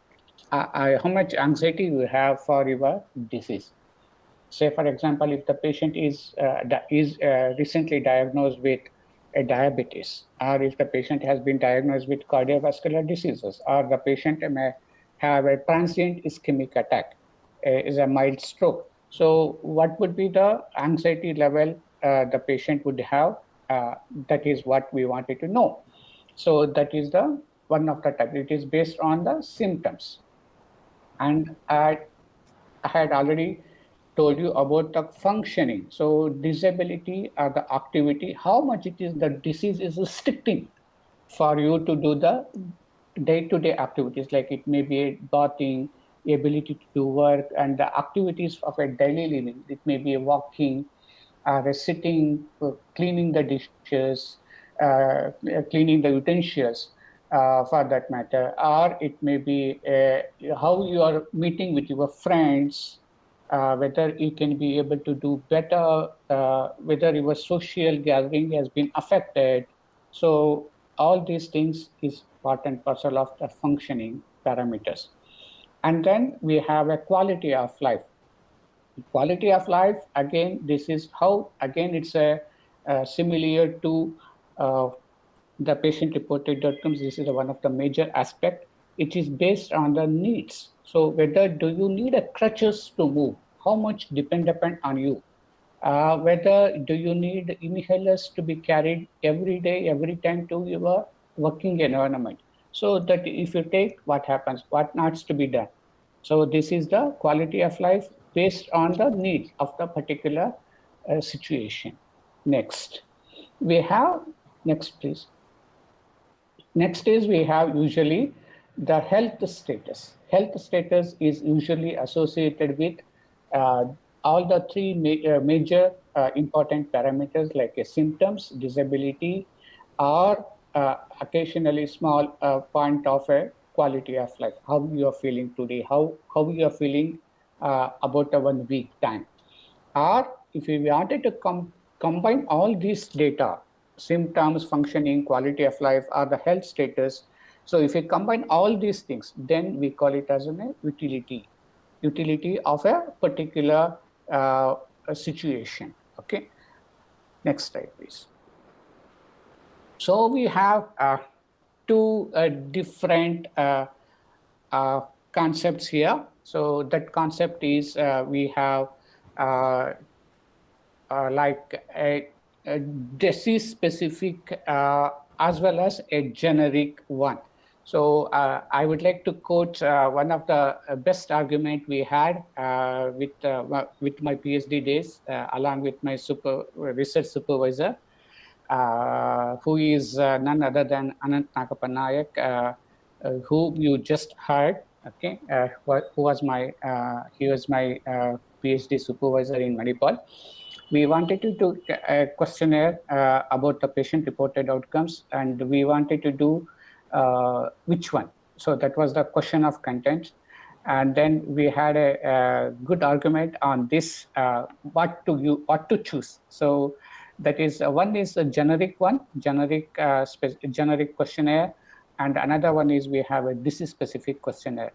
you have for your disease? Say, for example, if the patient is recently diagnosed with a diabetes, or if the patient has been diagnosed with cardiovascular diseases, or the patient may have a transient ischemic attack, is a mild stroke. So what would be the anxiety level the patient would have? That is what we wanted to know. So that is the one of the type. It is based on the symptoms. And I had already told you about the functioning. So disability or the activity, how much it is the disease is restricting for you to do the day-to-day activities, like it may be bathing, ability to do work, and the activities of a daily living. It may be a walking, sitting, cleaning the dishes, cleaning the utensils, for that matter, or it may be how you are meeting with your friends, whether you can be able to do better, whether your social gathering has been affected. So all these things is part and parcel of the functioning parameters. And then we have a quality of life. Quality of life, again, this is how, again, it's a similar to the patient reported outcomes. This is one of the major aspect. It is based on the needs. So whether do you need a crutches to move, how much dependent on you, whether do you need inhalers to be carried every day, every time to your working environment. So that if you take, what happens, what needs to be done. So this is the quality of life based on the needs of the particular situation. Next, we have, next please. Next is we have usually the health status. Health status is usually associated with all the three major important parameters, like symptoms, disability, or occasionally small point of a quality of life. How you are feeling today, how you are feeling about a 1 week time. Or if we wanted to combine all these data, symptoms, functioning, quality of life, or the health status. So if we combine all these things, then we call it as a utility of a particular situation. Okay. Next slide, please. So we have two different concepts here. So that concept is we have like a disease specific as well as a generic one. So I would like to quote one of the best argument we had with my PhD days, along with my research supervisor, who is none other than Nagappa Naik, who you just heard. Okay, who was my he was my PhD supervisor in Manipal. We wanted to do a questionnaire about the patient-reported outcomes, and we wanted to do which one. So that was the question of content. And then we had a good argument on this, what to choose. So that is one is a generic one, generic questionnaire, and another one is we have a disease-specific questionnaire.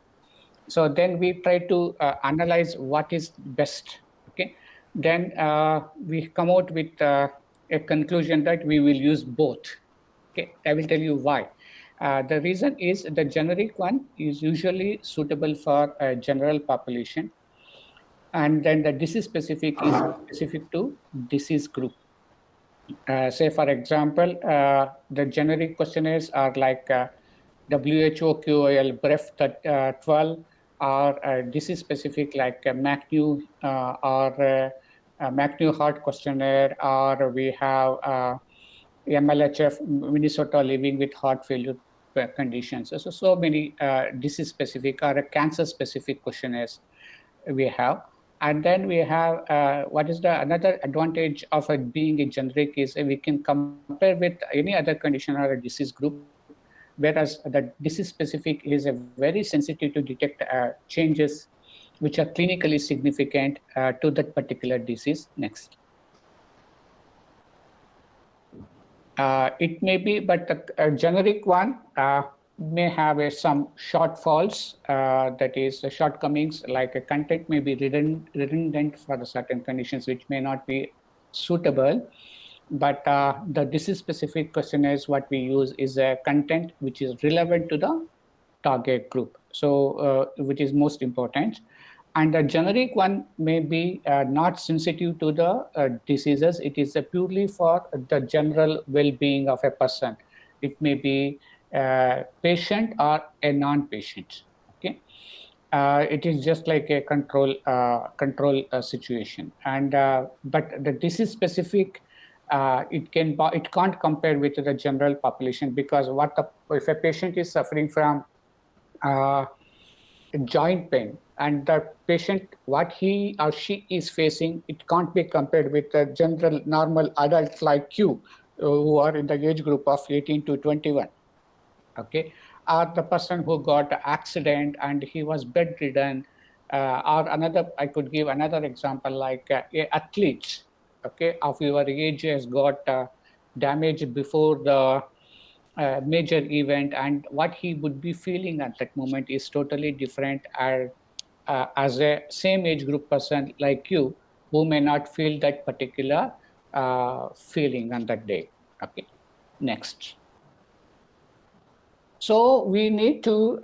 So then we try to analyze what is best. Okay. Then we come out with a conclusion that we will use both. Okay, I will tell you why. The reason is the generic one is usually suitable for a general population, and then the disease specific is specific to disease group. Say for example, the generic questionnaires are like WHO QOL BREF 12, or disease specific like MACNU or MACNU heart questionnaire, or we have MLHF Minnesota living with heart failure conditions. So many disease specific or cancer specific questionnaires we have. And then we have what is the another advantage of being a generic is we can compare with any other condition or a disease group, whereas the disease specific is very sensitive to detect changes which are clinically significant to that particular disease. Next. It may be, but the generic one may have some shortfalls, that is shortcomings, like a content may be redundant for the certain conditions which may not be suitable. But the disease-specific questionnaires, what we use is a content which is relevant to the target group, so which is most important. And the generic one may be not sensitive to the diseases. It is purely for the general well-being of a person. It may be a patient or a non-patient. Okay. it is just like a control situation. And but the disease specific, it can't compare with the general population, because if a patient is suffering from joint pain, and the patient, what he or she is facing, it can't be compared with the general normal adults like you, who are in the age group of 18 to 21. Okay, or the person who got an accident and he was bedridden, or another, I could give another example, like a athlete, okay, of your age has got damage before the major event, and what he would be feeling at that moment is totally different as a same age group person like you, who may not feel that particular feeling on that day. Okay, next. So we need to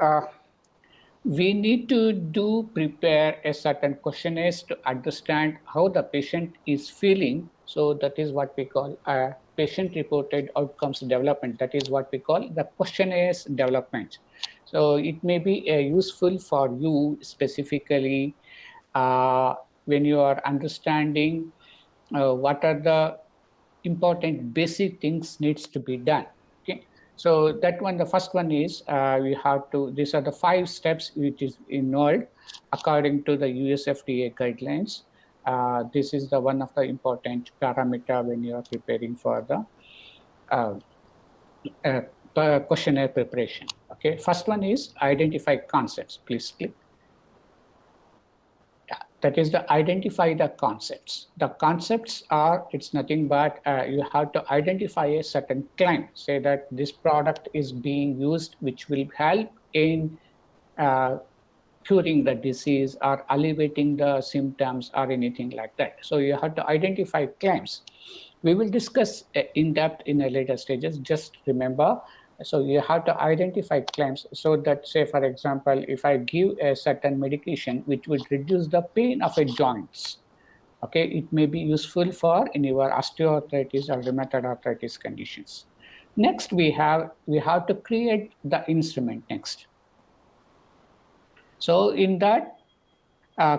prepare a certain questionnaires to understand how the patient is feeling. So that is what we call a patient reported outcomes development. That is what we call the questionnaires development. So it may be useful for you specifically when you are understanding what are the important basic things needs to be done. Okay, so that one, the first one is we have to, these are the 5 steps which is involved according to the USFDA guidelines. This is the one of the important parameter when you are preparing for the questionnaire preparation. Okay, first one is identify concepts. Please click. That is the identify the concepts. The concepts are, it's nothing but you have to identify a certain claim. Say that this product is being used, which will help in curing the disease or alleviating the symptoms or anything like that. So you have to identify claims. We will discuss in depth in a later stages. Just remember, so you have to identify claims, so that, say for example, if I give a certain medication which would reduce the pain of a joints, okay, it may be useful for in your osteoarthritis or rheumatoid arthritis conditions. Next, we have to create the instrument next. So in that,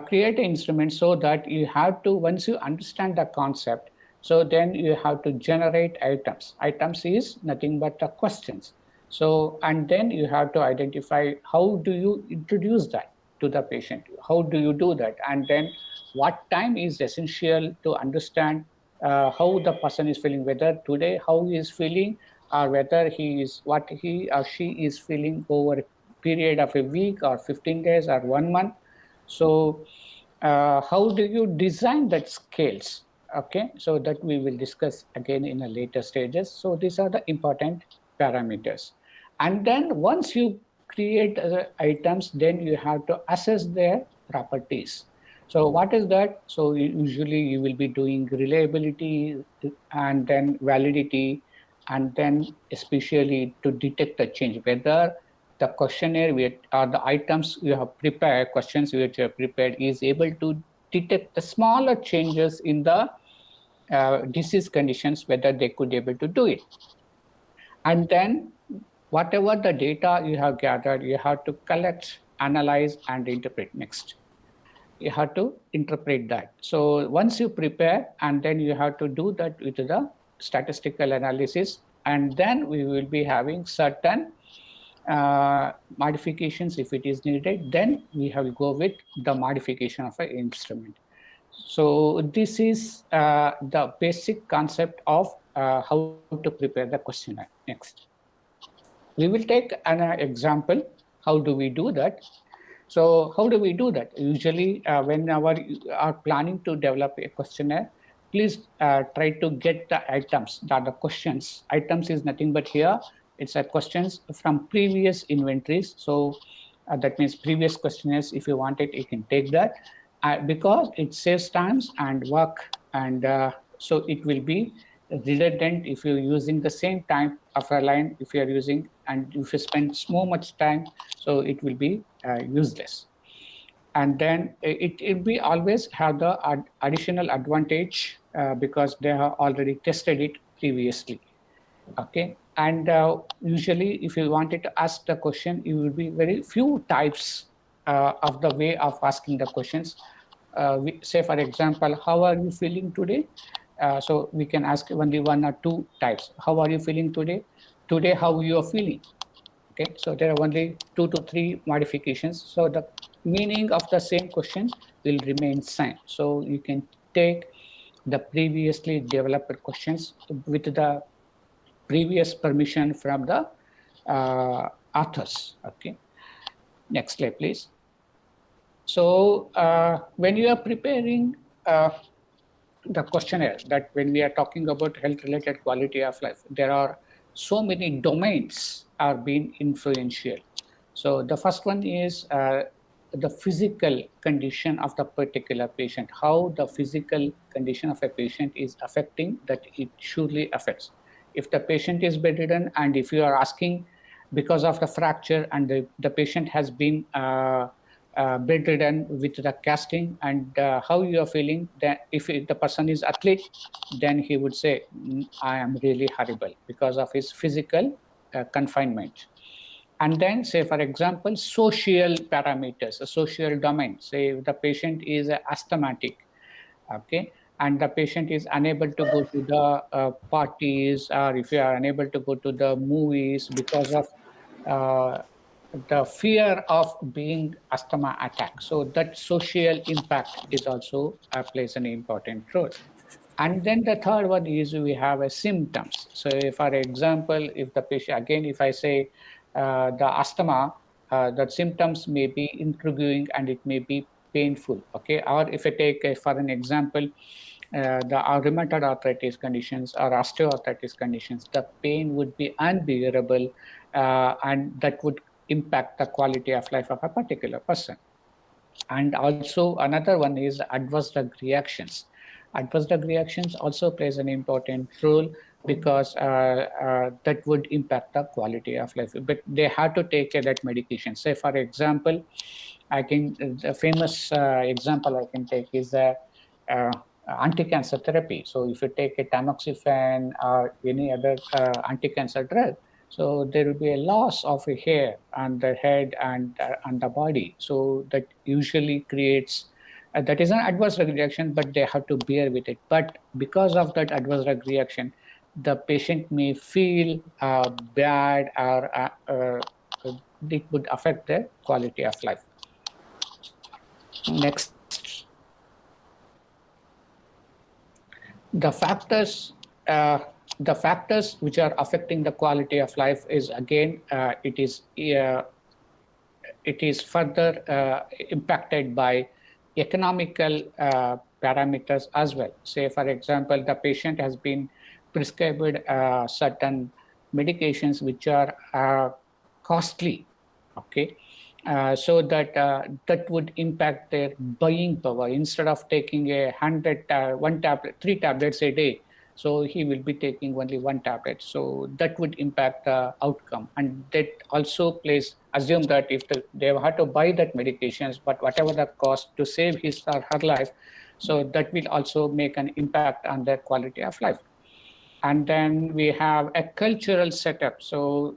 create an instrument, so that you have to, once you understand the concept, so then you have to generate items. Items is nothing but the questions. So, and then you have to identify how do you introduce that to the patient? How do you do that? And then what time is essential to understand how the person is feeling, whether today how he is feeling, or whether what he or she is feeling over a period of a week or 15 days or 1 month. So how do you design that scales? Okay, so that we will discuss again in a later stages. So these are the important parameters. And then once you create the items, then you have to assess their properties. So what is that? So usually you will be doing reliability and then validity, and then especially to detect the change, whether the questionnaire or the items you have prepared, questions which you have prepared, is able to detect the smaller changes in the disease conditions, whether they could be able to do it. And then whatever the data you have gathered, you have to collect, analyze, and interpret next. You have to interpret that. So once you prepare, and then you have to do that with the statistical analysis, and then we will be having certain modifications if it is needed. Then we have to go with the modification of an instrument. So this is the basic concept of how to prepare the questionnaire. Next, we will take an example. How do we do that? So how do we do that? Usually when you are planning to develop a questionnaire, please try to get the items, the questions. Items is nothing but here, it's a questions from previous inventories. So that means previous questionnaires. If you want it, you can take that because it saves times and work, and so it will be redundant if you're using the same type of a line. If you are using, and if you spend so much time, so it will be useless. And then it will be always have the additional advantage because they have already tested it previously. Okay, and usually if you wanted to ask the question, it will be very few types of the way of asking the questions. Say, for example, how are you feeling today? So we can ask only one or two types. How are you feeling today? Today, how you are feeling? Okay, so there are only 2 to 3 modifications. So the meaning of the same question will remain same. So you can take the previously developed questions with the previous permission from the authors. Okay, next slide, please. So when you are preparing the questionnaire, that when we are talking about health related quality of life, there are so many domains are being influential. So the first one is the physical condition of the particular patient, how the physical condition of a patient is affecting that it surely affects. If the patient is bedridden and if you are asking because of the fracture and the patient has been bedridden with the casting and how you are feeling, that if the person is athlete, then he would say, I am really horrible because of his physical confinement. And then say, for example, social parameters, a social domain. Say if the patient is asthmatic, okay, and the patient is unable to go to the parties, or if you are unable to go to the movies because of the fear of being asthma attack. So that social impact is also plays an important role. And then the third one is we have a symptoms. So if, for example, if the patient, again, if I say the asthma, the symptoms may be intriguing and it may be painful, okay? Or if I take for an example, the rheumatoid arthritis conditions or osteoarthritis conditions, the pain would be unbearable and that would impact the quality of life of a particular person. And also another one is adverse drug reactions. Adverse drug reactions also plays an important role because that would impact the quality of life. But they have to take that medication. Say, for example, the famous example I can take is anti-cancer therapy. So if you take a tamoxifen or any other anti-cancer drug, so there will be a loss of a hair on the head and the body. So that usually creates, that is an adverse drug reaction, but they have to bear with it. But because of that adverse drug reaction, the patient may feel bad or it would affect their quality of life. Next. The factors which are affecting the quality of life is again it is further impacted by economical parameters as well. Say, for example, the patient has been prescribed certain medications which are costly, okay, so that that would impact their buying power. Instead of taking a 3 tablets a day, so he will be taking only 1 tablet. So that would impact the outcome, and that also plays. Assume that if they have to buy that medications, but whatever the cost to save his or her life, so that will also make an impact on their quality of life. And then we have a cultural setup. So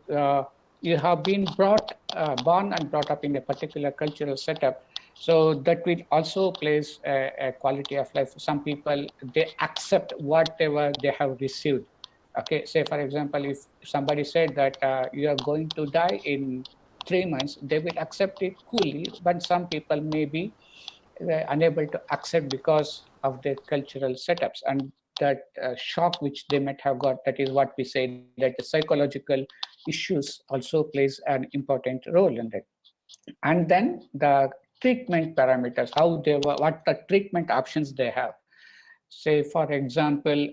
you have been born and brought up in a particular cultural setup. So that will also plays a quality of life. Some people, they accept whatever they have received. Okay, say for example, if somebody said that you are going to die in 3 months, they will accept it coolly. But some people may be unable to accept because of their cultural setups, and that shock which they might have got, that is what we say that the psychological issues also plays an important role in that. And then the treatment parameters, how they were, what the treatment options they have. Say for example,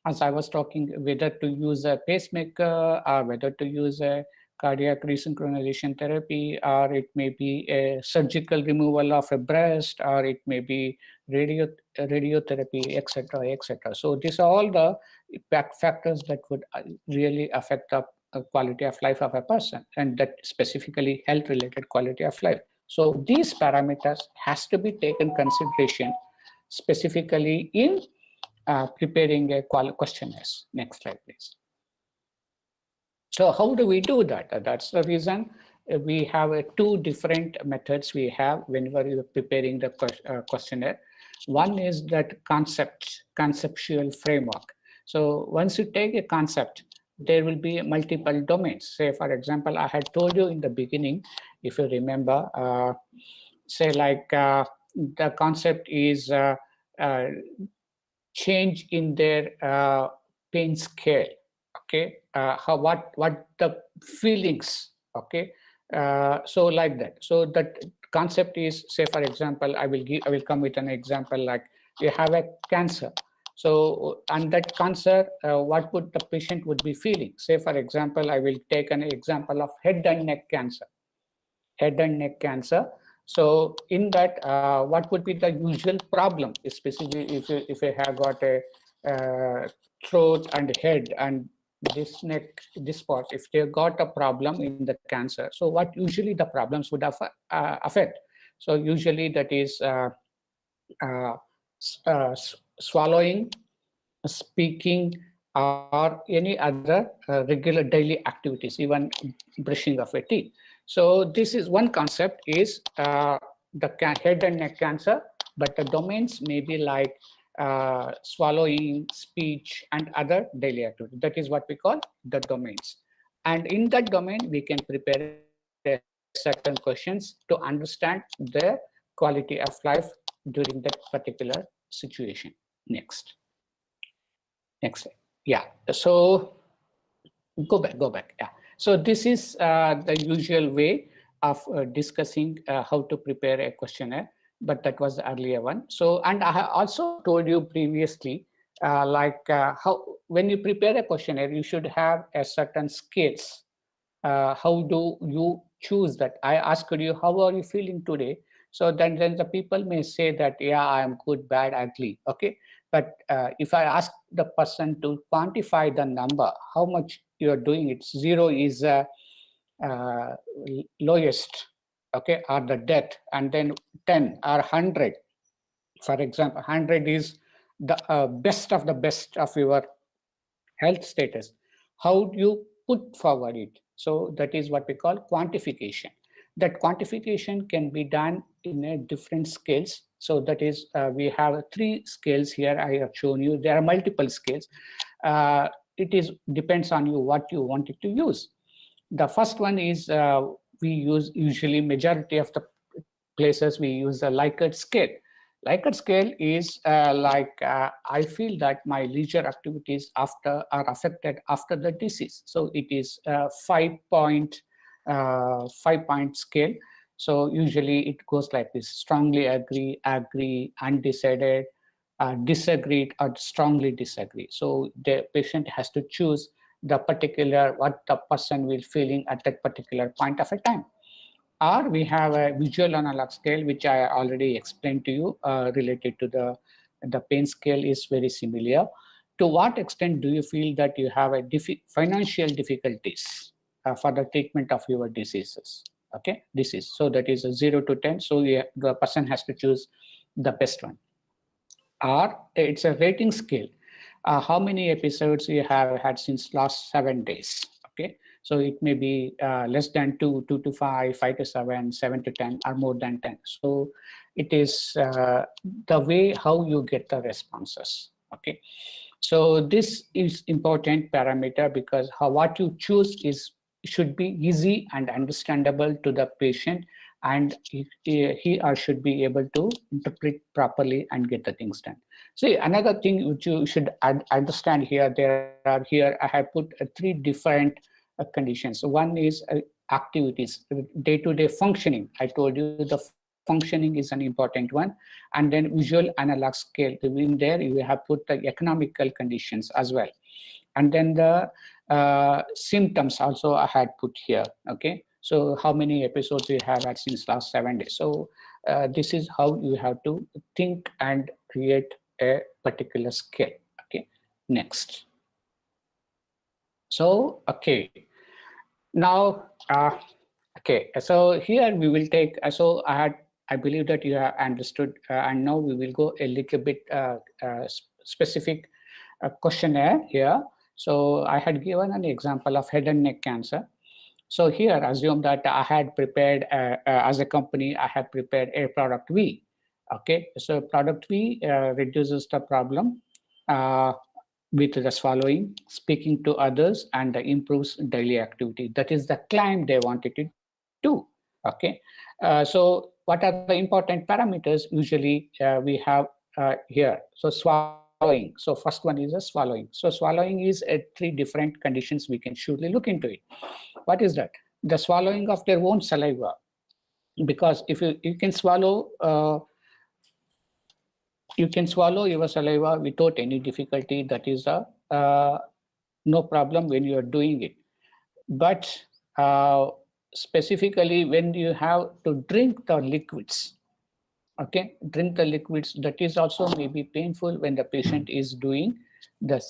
as I was talking, whether to use a pacemaker or whether to use a cardiac resynchronization therapy, or it may be a surgical removal of a breast, or it may be radiotherapy, etc., etc. So these are all the factors that would really affect the quality of life of a person, and that specifically health-related quality of life. So these parameters has to be taken consideration specifically in preparing a questionnaires. Next slide, please. So how do we do that? That's the reason we have two different methods we have whenever you are preparing the questionnaire. One is that conceptual framework. So once you take a concept, there will be multiple domains. Say, for example, I had told you in the beginning, if you remember, say like the concept is change in their pain scale. Okay, what the feelings. Okay, so like that. So that concept is, say for example, I will come with an example like you have a cancer. So and that cancer, what would the patient would be feeling? Say for example, I will take an example of head and neck cancer. Head and neck cancer. So in that, what would be the usual problem, especially if you have got a throat and head and this neck, this part, if they got a problem in the cancer, so what usually the problems would affect? So usually that is swallowing, speaking, or any other regular daily activities, even brushing of a teeth. So this is one concept is the head and neck cancer, but the domains may be like swallowing, speech, and other daily activities. That is what we call the domains. And in that domain, we can prepare certain questions to understand their quality of life during that particular situation. Next. Next slide. Yeah. So go back. Yeah. So this is the usual way of discussing how to prepare a questionnaire, but that was the earlier one. So, and I have also told you previously, how when you prepare a questionnaire, you should have a certain skills. How do you choose that? I asked you, how are you feeling today? So then the people may say that, yeah, I am good, bad, ugly. Okay. But if I ask the person to quantify the number, how much you are doing it, 0 is lowest, okay, or the death, and then 10 or 100. For example, 100 is the best of the best of your health status. How do you put forward it? So that is what we call quantification. That quantification can be done in a different scales. So that is, we have 3 scales here I have shown you. There are multiple scales. It is depends on you what you wanted to use. The first one is we use usually majority of the places we use the Likert scale. Likert scale is I feel that my leisure activities are affected after the disease. So it is 5-point scale. So usually it goes like this: strongly agree, undecided, disagreed, or strongly disagree. So the patient has to choose the particular what the person will feeling at that particular point of a time. Or we have a visual analog scale, which I already explained to you, related to the pain scale is very similar. To what extent do you feel that you have a financial difficulties for the treatment of your diseases? Okay, disease. So that is a 0 to 10. So the person has to choose the best one. Or it's a rating scale. How many episodes you have had since last 7 days? Okay, so it may be less than 2 to 5, 5 to 7, 7 to 10, or more than 10. So it is the way how you get the responses. Okay, so this is important parameter because what you choose should be easy and understandable to the patient, and he or should be able to interpret properly and get the things done. See, another thing which you should understand here, here I have put 3 different conditions. One is activities, day-to-day functioning. I told you the functioning is an important one. And then visual analog scale. In there you have put the economical conditions as well. And then the symptoms also I had put here. Okay, so how many episodes you have had since last 7 days. So this is how you have to think and create a particular scale. Okay, next. So okay, now okay, so here we will take, so I believe that you have understood, and now we will go a little bit specific questionnaire here. So I had given an example of head and neck cancer. So here, assume that I had prepared, as a company, I had prepared a product V. Okay, so product V reduces the problem with the swallowing, speaking to others, and improves daily activity. That is the claim they wanted to do. Okay, so what are the important parameters usually we have here? So swallowing. So first one is a swallowing. So swallowing is three different conditions we can surely look into it. What is that? The swallowing of their own saliva. Because if you can swallow your saliva without any difficulty. That is no problem when you are doing it. But specifically when you have to drink the liquids, okay, drink the liquids, that is also may be painful when the patient is doing the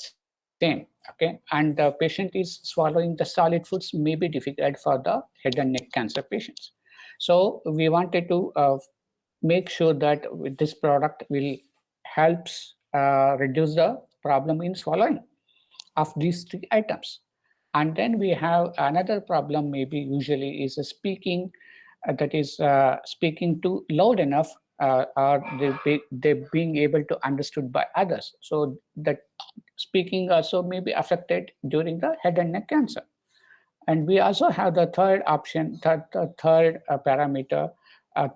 same. Okay, and the patient is swallowing the solid foods, may be difficult for the head and neck cancer patients. So we wanted to make sure that with this product will helps reduce the problem in swallowing of these three items. And then we have another problem, maybe usually is speaking, that is speaking too loud enough, or they being able to understood by others. So that speaking also may be affected during the head and neck cancer. And we also have the third option, third parameter,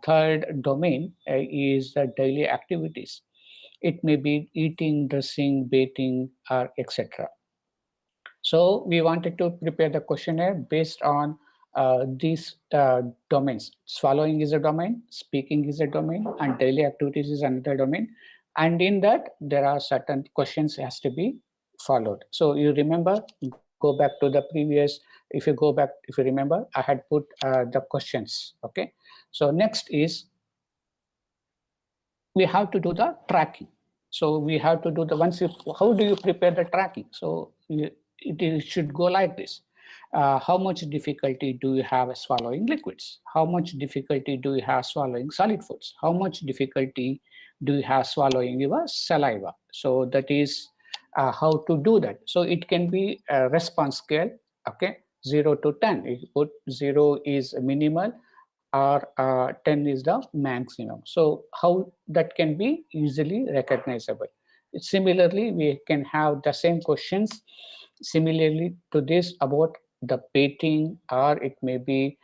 third domain is the daily activities. It may be eating, dressing, bathing, or etc. So we wanted to prepare the questionnaire based on these domains. Swallowing is a domain, speaking is a domain, and daily activities is another domain. And in that, there are certain questions has to be followed. So you remember, go back to the previous, if you go back, if you remember, I had put the questions, okay? So next is, we have to do the tracking. So we have to do the, how do you prepare the tracking? So it should go like this. How much difficulty do you have swallowing liquids? How much difficulty do you have swallowing solid foods? How much difficulty do you have swallowing your saliva? So that is how to do that. So it can be a response scale, okay, 0 to 10. If you put 0 is minimal, or 10 is the maximum. So how that can be easily recognizable. Similarly, we can have the same questions similarly to this about the painting, or it may be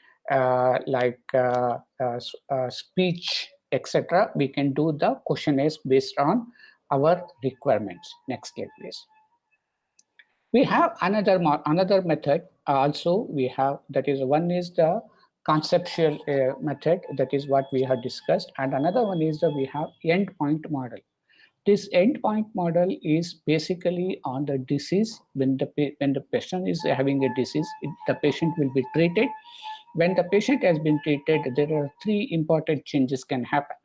speech, etc. We can do the questionnaires based on our requirements. Next slide, please. We have another method also. We have, that is, one is the conceptual method, that is what we have discussed, and another one is we have endpoint model. This endpoint model is basically on the disease. When the patient is having a disease, the patient will be treated. When the patient has been treated, there are three important changes can happen.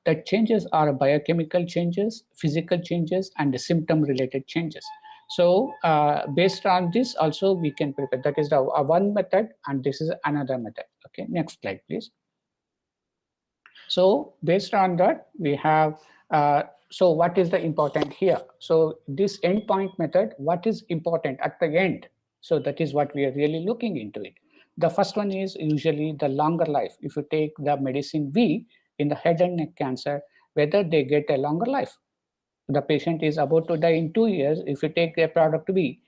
The changes are biochemical changes, physical changes, and symptom related changes. So based on this also we can prepare. That is the one method, and this is another method. Okay, next slide, please. So based on that, we have, so what is the important here? So this endpoint method, what is important at the end? So that is what we are really looking into it. The first one is usually the longer life. If you take the medicine V in the head and neck cancer, whether they get a longer life. The patient is about to die in 2 years. If you take a product B,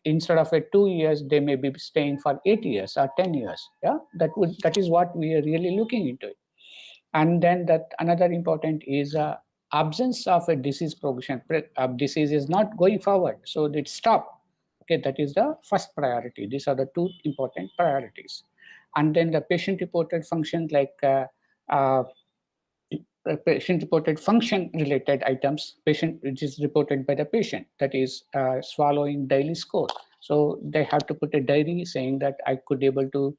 instead of 2 years, they may be staying for 8 years or 10 years. Yeah, that is what we are really looking into it. And then that another important is absence of a disease progression. Disease is not going forward, so it stop. Okay, that is the first priority. These are the two important priorities. And then the patient-reported functions like patient-reported function-related items, which is reported by the patient, that is swallowing daily score. So they have to put a diary saying that I could able to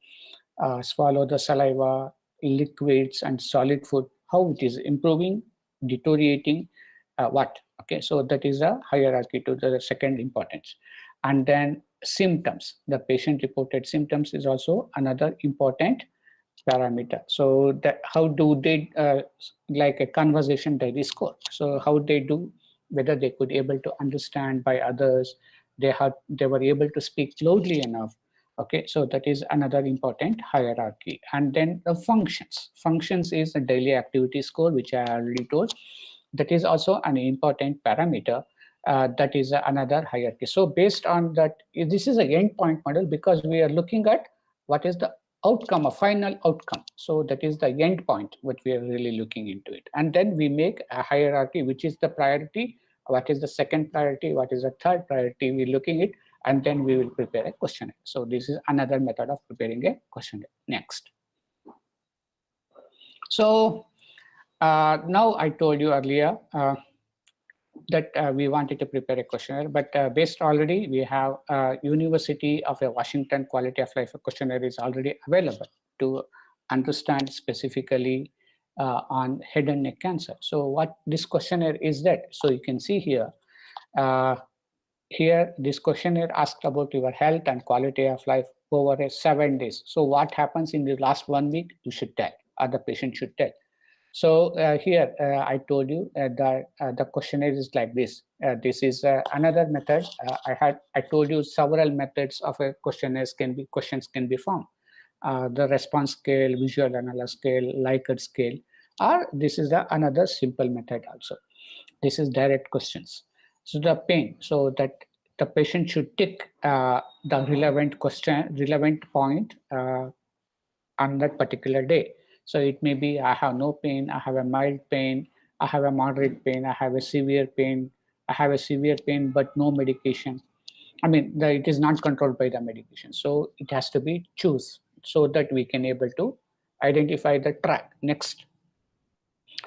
swallow the saliva, liquids, and solid food, how it is improving, deteriorating, what. Okay, so that is a hierarchy to the second importance. And then symptoms, the patient-reported symptoms is also another important parameter. So that how do they like a conversation diary score? So how they do, whether they could able to understand by others, they were able to speak loudly enough, Okay, so that is another important hierarchy. And then the functions. Functions is a daily activity score, which I already told. That is also an important parameter. That is another hierarchy. So based on that, this is a endpoint model because we are looking at what is the outcome, a final outcome. So that is the end point, what we are really looking into it. And then we make a hierarchy, which is the priority, what is the second priority, what is the third priority, we're looking at, and then we will prepare a questionnaire. So this is another method of preparing a questionnaire. Next. So now I told you earlier that we wanted to prepare a questionnaire, but based already we have University of Washington Quality of Life questionnaire is already available to understand specifically on head and neck cancer. So what this questionnaire is that? So you can see here, here this questionnaire asked about your health and quality of life over 7 days. So what happens in the last 1 week, you should tell, or the patient should tell. So here I told you that the questionnaire is like this. This is another method. I told you several methods of a questions can be formed. The response scale, visual analysis scale, Likert scale, or this is another simple method also. This is direct questions. So the pain, so that the patient should tick the relevant point on that particular day. So it may be I have no pain, I have a mild pain, I have a moderate pain, I have a severe pain, I have a severe pain but no medication. I mean, it is not controlled by the medication. So it has to be choose so that we can able to identify the track. Next.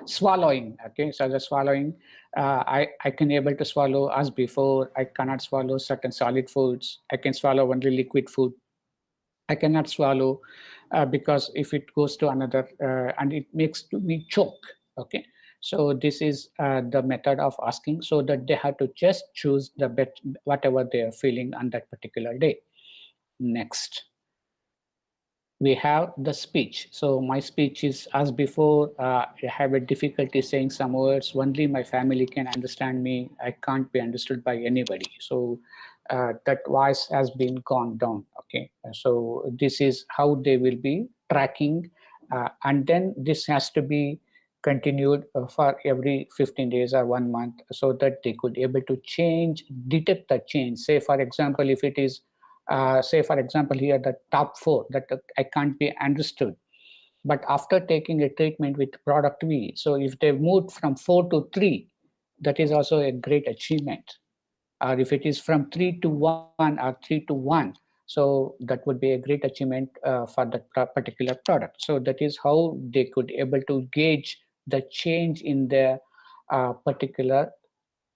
Swallowing. Okay, so the swallowing, I can able to swallow as before. I cannot swallow certain solid foods. I can swallow only liquid food. I cannot swallow because if it goes to another and it makes me choke. Okay, so this is the method of asking, so that they have to just choose the whatever they are feeling on that particular day. Next. We have the speech. So my speech is as before. I have a difficulty saying some words. Only my family can understand me. I can't be understood by anybody. So that voice has been gone down. Okay. So this is how they will be tracking, and then this has to be continued for every 15 days or 1 month, so that they could able to detect the change. Say for example, if it is say for example here the top 4 that I can't be understood, but after taking a treatment with product V, so if they moved from 4 to 3, that is also a great achievement. Or if it is from 3 to 1 or 3 to 1, so that would be a great achievement for that particular product. So that is how they could able to gauge the change in their particular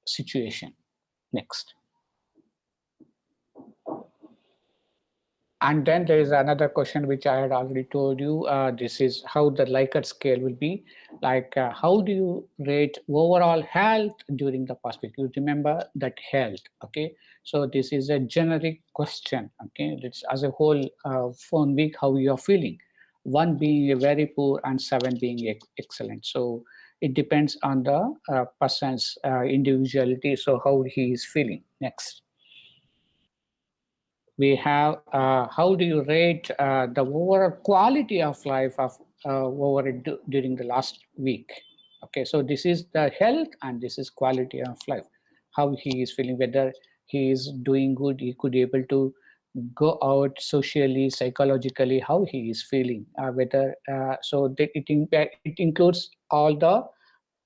situation. Next. And then there is another question which I had already told you. This is how the Likert scale will be. Like, how do you rate overall health during the past week? You remember that health, okay? So this is a generic question, okay? It's as a whole for 1 week, how you are feeling. 1 being very poor and 7 being excellent. So it depends on the person's individuality, so how he is feeling. Next. We have how do you rate the overall quality of life of during the last week? Okay, so this is the health and this is quality of life. How he is feeling, whether he is doing good, he could able to go out socially, psychologically, how he is feeling, whether so that it includes all the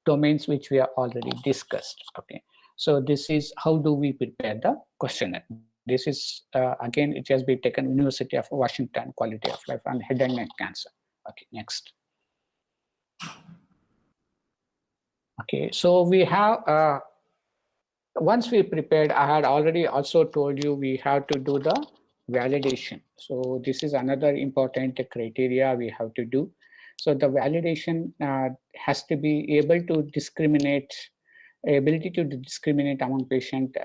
domains which we are already discussed. Okay, so this is how do we prepare the questionnaire. This is again, it has been taken University of Washington Quality of Life and Head and Neck Cancer. Okay, next. Okay, so we have once we prepared, I had already also told you we have to do the validation. So this is another important criteria we have to do. So the validation has to be able to discriminate, ability to discriminate among patients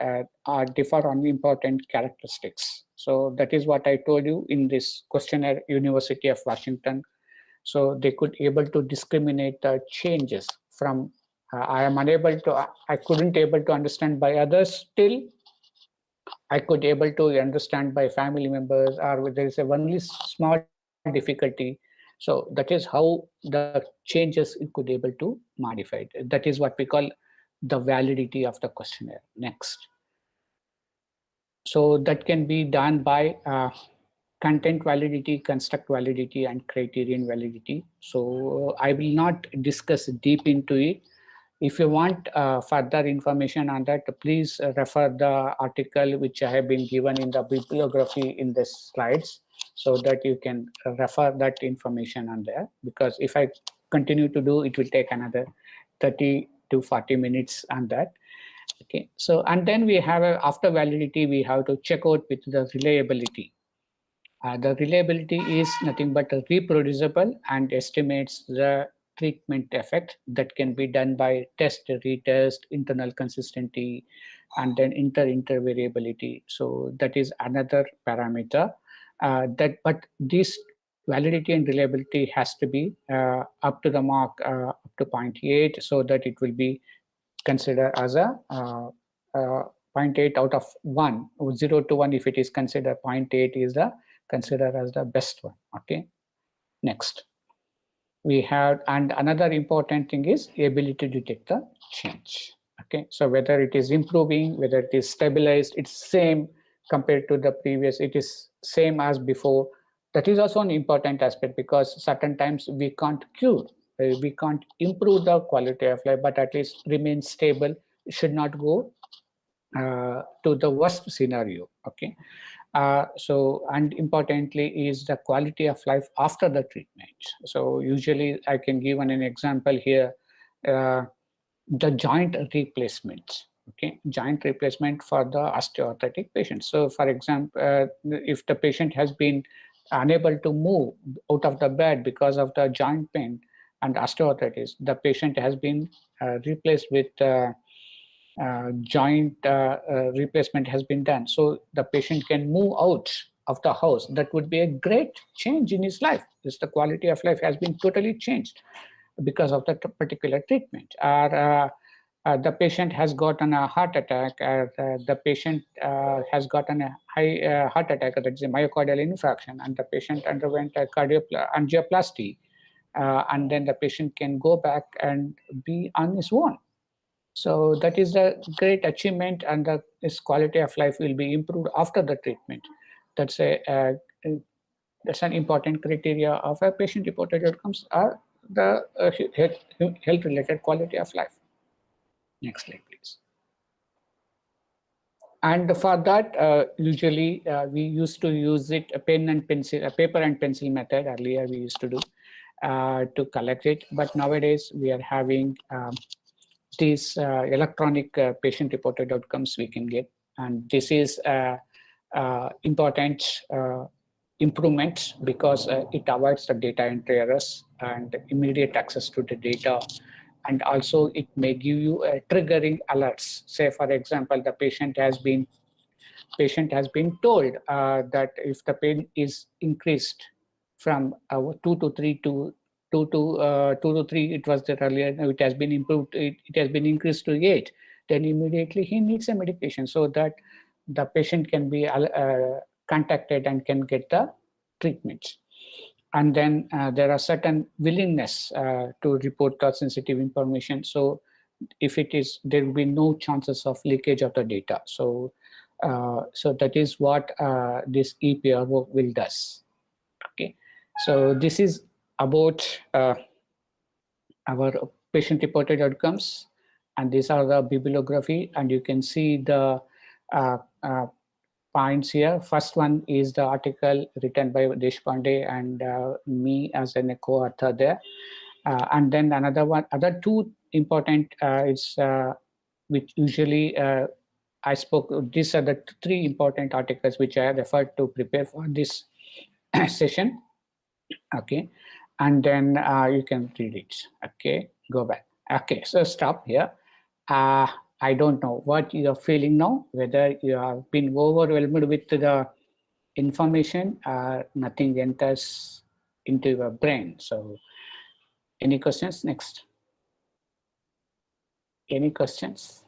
are differ on important characteristics. So that is what I told you in this questionnaire, University of Washington. So they could able to discriminate the changes from I am unable to, I couldn't able to understand by others till I could able to understand by family members, or there is a only small difficulty. So that is how the changes it could able to modify it. That is what we call the validity of the questionnaire. Next. So that can be done by content validity, construct validity, and criterion validity. So I will not discuss deep into it. If you want further information on that, please refer the article which I have been given in the bibliography in the slides, so that you can refer that information on there. Because if I continue to do, it will take another 30 to 40 minutes on that. Okay, so and then we have after validity, we have to check out with the reliability. The reliability is nothing but reproducible and estimates the treatment effect. That can be done by test, retest, internal consistency, and then intervariability. So that is another parameter. But this validity and reliability has to be up to the mark, up to 0.8, so that it will be considered as a 0.8 out of 1, 0 to 1. If it is considered 0.8 is the considered as the best one. Okay, next we have, and another important thing is ability to detect the change. Okay, so whether it is improving, whether it is stabilized, it's same compared to the previous, it is same as before. That is also an important aspect, because certain times we can't cure, we can't improve the quality of life, but at least remain stable. It should not go to the worst scenario. Okay, so and importantly is the quality of life after the treatment. So usually I can give an example here, the joint replacements. Okay, joint replacement for the osteoarthritic patient. So for example, if the patient has been unable to move out of the bed because of the joint pain and osteoarthritis, the patient has been replaced with joint replacement has been done, so the patient can move out of the house. That would be a great change in his life. The quality of life has been totally changed because of that particular treatment. Or the patient has gotten a heart attack, or the patient has gotten a high heart attack, that is a myocardial infarction, and the patient underwent a angioplasty, and then the patient can go back and be on his own. So that is the great achievement, and his quality of life will be improved after the treatment. That's that's an important criteria of a patient-reported outcomes, are the health-related quality of life. Next slide, please. And for that, usually we used to use it a paper and pencil method. Earlier we used to do to collect it, but nowadays we are having these electronic patient-reported outcomes we can get, and this is important improvement, because it avoids the data entry errors and immediate access to the data, and also it may give you triggering alerts. Say for example, the patient has been told that if the pain is increased from 2 to 3 to 2 to 3, it was there earlier, now it has been improved, it has been increased to 8, then immediately he needs a medication, so that the patient can be contacted and can get the treatment. And then there are certain willingness to report the sensitive information. So if it is, there will be no chances of leakage of the data. So so that is what this ePRO will does. Okay, so this is about our patient-reported outcomes, and these are the bibliography, and you can see the points here. First one is the article written by Deshpande and me as a co-author there, and then another one, other two important is which usually I spoke. These are the three important articles which I referred to prepare for this session. Okay, and then you can read it. Okay, go back. Okay, so stop here. I don't know what you are feeling now, whether you have been overwhelmed with the information, nothing enters into your brain. So any questions? Next. Any questions?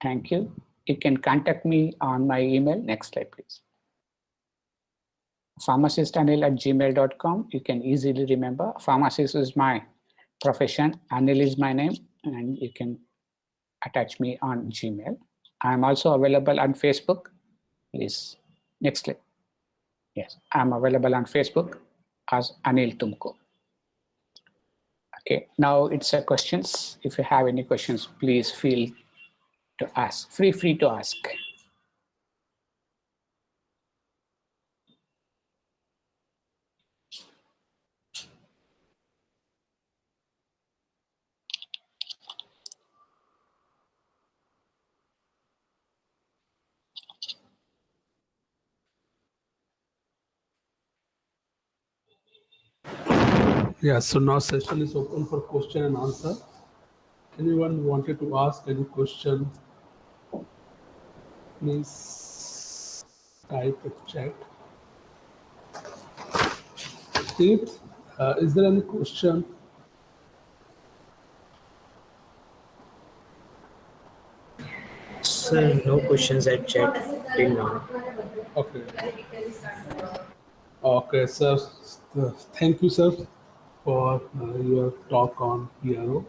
Thank you. you can contact me on my email. Next slide, please. pharmacistanil@gmail.com. You can easily remember. Pharmacist is my profession. Anil is my name, and you can attach me on Gmail. I'm also available on Facebook. Please, next slide. Yes, I'm available on Facebook as Anil Tumkur. Okay, now it's a questions. If you have any questions, please feel to ask. Free to ask. Yeah, so now session is open for question and answer. Anyone wanted to ask any question, please type a chat. Tirth, is there any question? Sir, no questions at chat till now. Okay. Okay, sir. Thank you, sir, for your talk on PRO.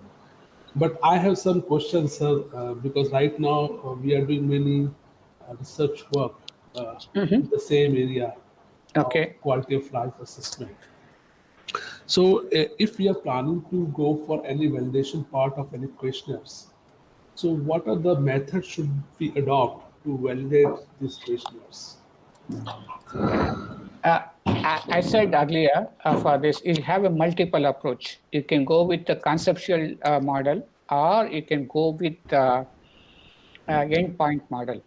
But I have some questions, sir, because right now we are doing many research work in the same area Okay. of quality of life assessment. So if we are planning to go for any validation part of any questionnaires, so what are the methods should we adopt to validate these questionnaires? I said earlier for this, you have a multiple approach. You can go with the conceptual model, or you can go with endpoint model.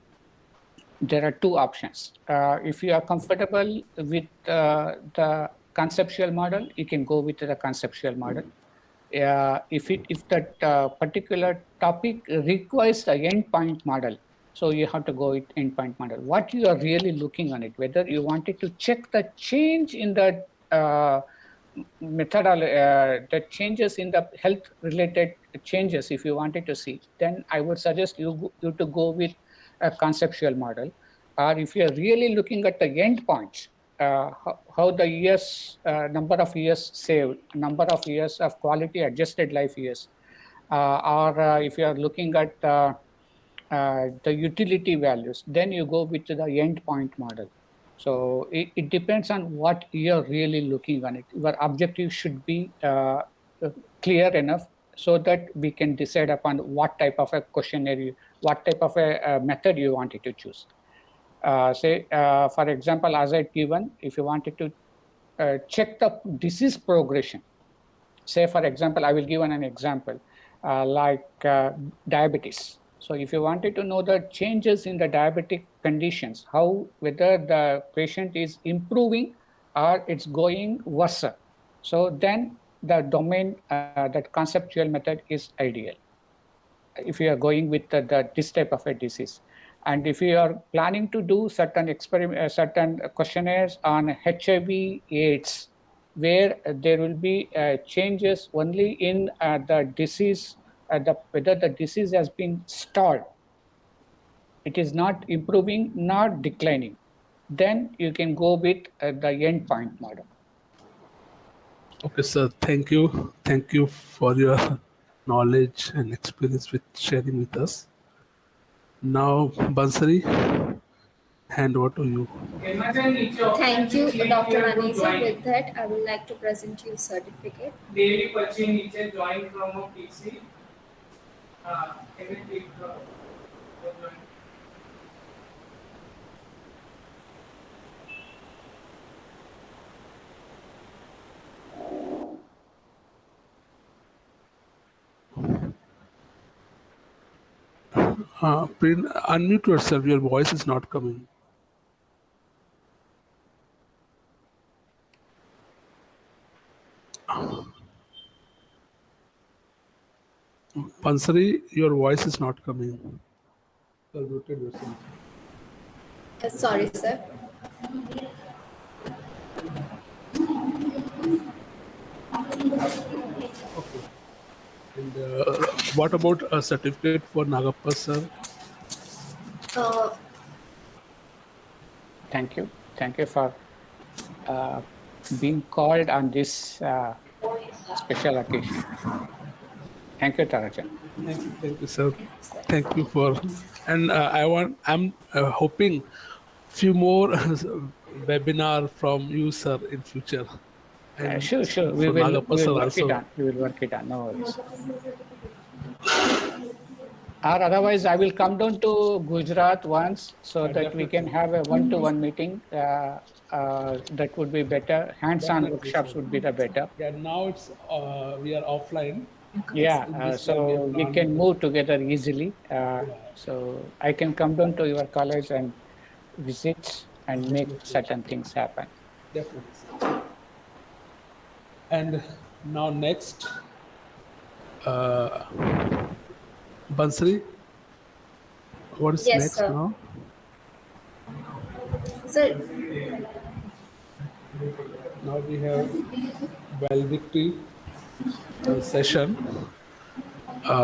There are two options. If you are comfortable with the conceptual model, you can go with the conceptual model. If that particular topic requires the endpoint model, so you have to go with endpoint model. What you are really looking on it, whether you wanted to check the change in the methodology, the changes in the health-related changes, if you wanted to see, then I would suggest you to go with a conceptual model. Or if you are really looking at the endpoints, how the years, number of years saved, number of years of quality adjusted life years, or if you are looking at the utility values, then you go with the endpoint model. So it depends on what you're really looking on it. Your objective should be clear enough so that we can decide upon what type of a questionnaire, what type of a method you wanted to choose. For example, as I'd given, if you wanted to check the disease progression, say for example, I will give an example like diabetes. So if you wanted to know the changes in the diabetic conditions, whether the patient is improving or it's going worse, so then the domain, that conceptual method is ideal if you are going with this type of a disease. And if you are planning to do certain certain questionnaires on HIV/AIDS, where there will be changes only in the disease, whether the disease has been stalled, it is not improving, not declining, then you can go with the endpoint model. Okay, sir. Thank you. Thank you for your knowledge and experience with sharing with us. Now, Bansari, hand over to you. Thank you, Dr. Anantha. With that, I would like to present you a certificate. Daily purchase join from a PC. Unmute yourself. Your voice is not coming. Bansari, your voice is not coming. Muted yourself. Sorry, sir. Okay. And what about a certificate for Nagappa, sir? Thank you. Thank you for being called on this special occasion. Thank you, Tarachand. Thank you, sir. Thank you for, and I'm hoping few more webinar from you, sir, in future. And Sure. We for will Nagappa, sir, work also. it on. We will work it on. No worries. Or otherwise, I will come down to Gujarat once so that we can have a one-to-one meeting. That would be better. Hands-on workshops would be the better. Yeah, now it's we are offline. Yeah, so we can move together easily. So I can come down to your college and visit and make certain things happen. Definitely, sir. And now next, Bansri, what is Yes, next sir. now? Sir, Now we have valedictory session.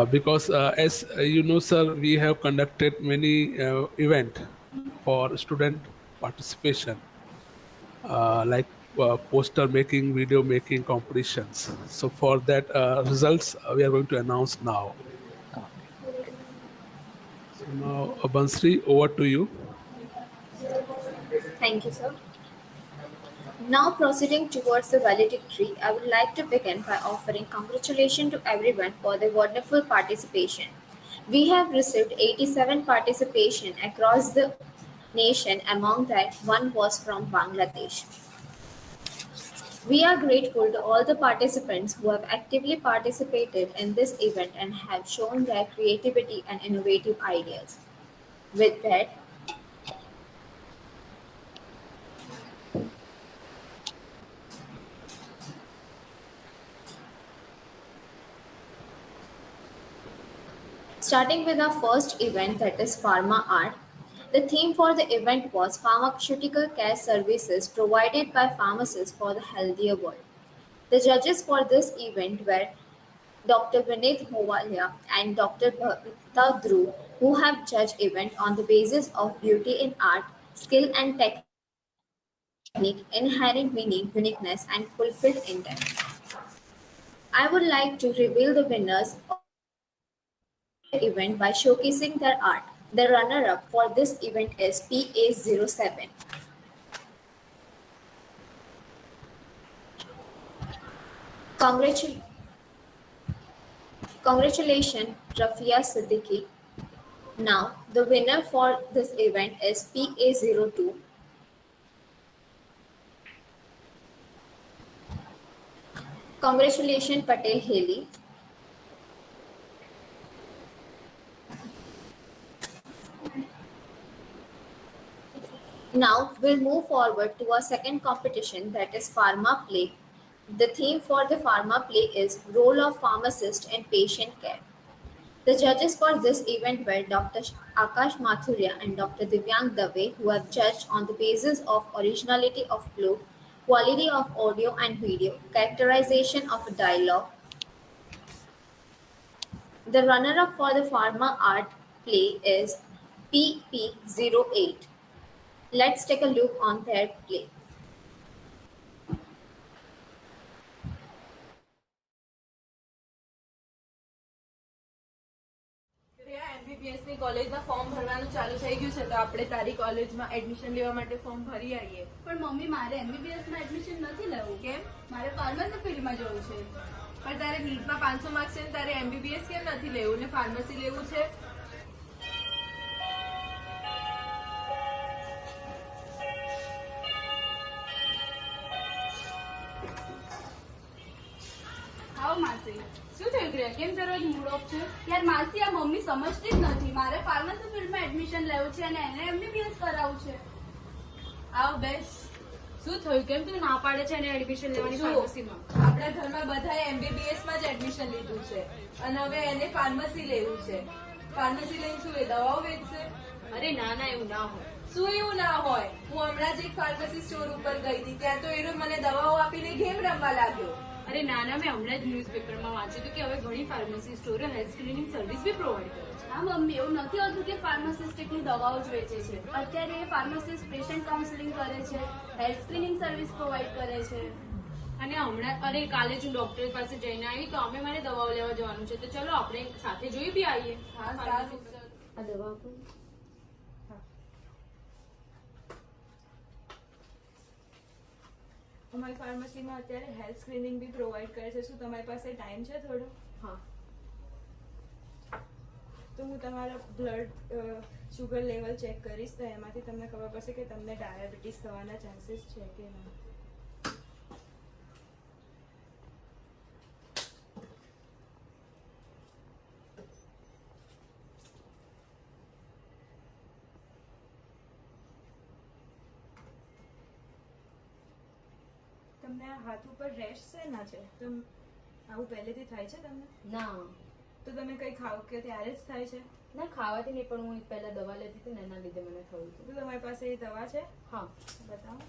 Because as you know, sir, we have conducted many event for student participation, like poster making, video making competitions. So for that results, we are going to announce now. So now, Bansri, over to you. thank you, sir. Now proceeding towards the valedictory, I would like to begin by offering congratulations to everyone for their wonderful participation. We have received 87 participation across the nation, among that one was from Bangladesh. We are grateful to all the participants who have actively participated in this event and have shown their creativity and innovative ideas. With that, starting with our first event, that is Pharma Art. The theme for the event was Pharmaceutical Care Services Provided by Pharmacists for the Healthier World. The judges for this event were Dr. Vinith Movalia and Dr. Bhavita Dhruv, who have judged event on the basis of beauty in art, skill and technique, inherent meaning, uniqueness, and fulfilled intent. I would like to reveal the winners of the event by showcasing their art. The runner-up for this event is PA07. Congratulations, Rafia Siddiqui. Now, the winner for this event is PA02. Congratulations, Patel Haley. Now, we'll move forward to our second competition, that is Pharma Play. The theme for the Pharma Play is Role of Pharmacist in Patient Care. The judges for this event were Dr. Akash Mathuria and Dr. Divyang Dave, who have judged on the basis of originality of flow, quality of audio and video, characterization of a dialogue. The runner-up for the Pharma Art Play is PP08. Let's take a look on their play. MBBS ની કોલેજમાં form ભરવાનું ચાલુ થઈ ગયું છે તો આપણે તારી કોલેજમાં એડમિશન લેવા માટે ફોર્મ ભરી આવીએ. પણ મમ્મી મારે MBBS માં એડમિશન નથી લેવું. કેમ? મારે ફાર્મસી ફિલ્ડમાં જવું છે. પણ તારે નીટમાં 500 માર્ક્સ છે ને તારે MBBS કેમ નથી લેવું ને ફાર્મસી લેવું છે? આવો માસી. શું થયું ક્રિયા? કેમ તારો આજ મૂડ ઓફ છે? યાર માસી આ મમ્મી સમજતી જ નથી. મારે ફાર્મસી ફિલ્ડમાં એડમિશન લેવું છે અને એને MBBS કરાવવું છે. આવ બેસ. શું થયું? કેમ તું ના પાડે છે એને એડમિશન લેવાની ફાર્મસીમાં? આપણા ઘરમાં બધાએ MBBS માં જ એડમિશન લીધું છે અને હવે એને ફાર્મસી લેવું છે. ફાર્મસી લઈને શું એ દવાઓ વેચશે? અરે ના ના, એવું ના હોય. શું એવું ના હોય? હું હમણાં જ એક ફાર્મસી સ્ટોર ઉપર ગઈ હતી, ત્યાં તો એનો મને દવાઓ આપીને ગેમ રમવા લાગ્યો અરે ના ના, મેં હમણાં જ ન્યૂઝપેપરમાં વાંચ્યું હતું કે હવે ઘણી ફાર્મસી સ્ટોરો હેલ્થ સ્ક્રીનિંગ સર્વિસ બી પ્રોવાઈડ કરે છે. હા મમ્મી, એવું નથી હોતું કે ફાર્માસિસ્ટ એકલી દવાઓ જ વેચે છે. અત્યારે ફાર્માસિસ્ટ પેશન્ટ કાઉન્સેલિંગ કરે છે, હેલ્થ સ્ક્રીનિંગ સર્વિસ પ્રોવાઈડ કરે છે. અને હમણાં અરે કાલે જ હું ડોક્ટર પાસે જઈને આવી તો અમે મારે દવાઓ લેવા જવાનું છે, તો ચલો આપણે સાથે જોઈ બી આવીએ. હા સારું. આ દવા આપો. અમારી ફાર્મસીમાં અત્યારે હેલ્થ સ્ક્રીનિંગ બી પ્રોવાઈડ કરે છે. શું તમારી પાસે ટાઈમ છે થોડો? હા. તો હું તમારા બ્લડ શુગર લેવલ ચેક કરીશ, તો એમાંથી તમને ખબર પડશે કે તમને ડાયાબિટીસ થવાના ચાન્સીસ છે કે ના. તમને આ હાથ ઉપર રેશ છે ના છે? તો આવું પહેલેથી થાય છે તમને? ના. તો તમે કંઈ ખાઓ કે ત્યારે જ થાય છે? ના, ખાવાથી નહીં, પણ હું પહેલા દવા લેતી હતી ને એના લીધે મને થયું હતું. તો તમારી પાસે એ દવા છે? હા. બતાવો.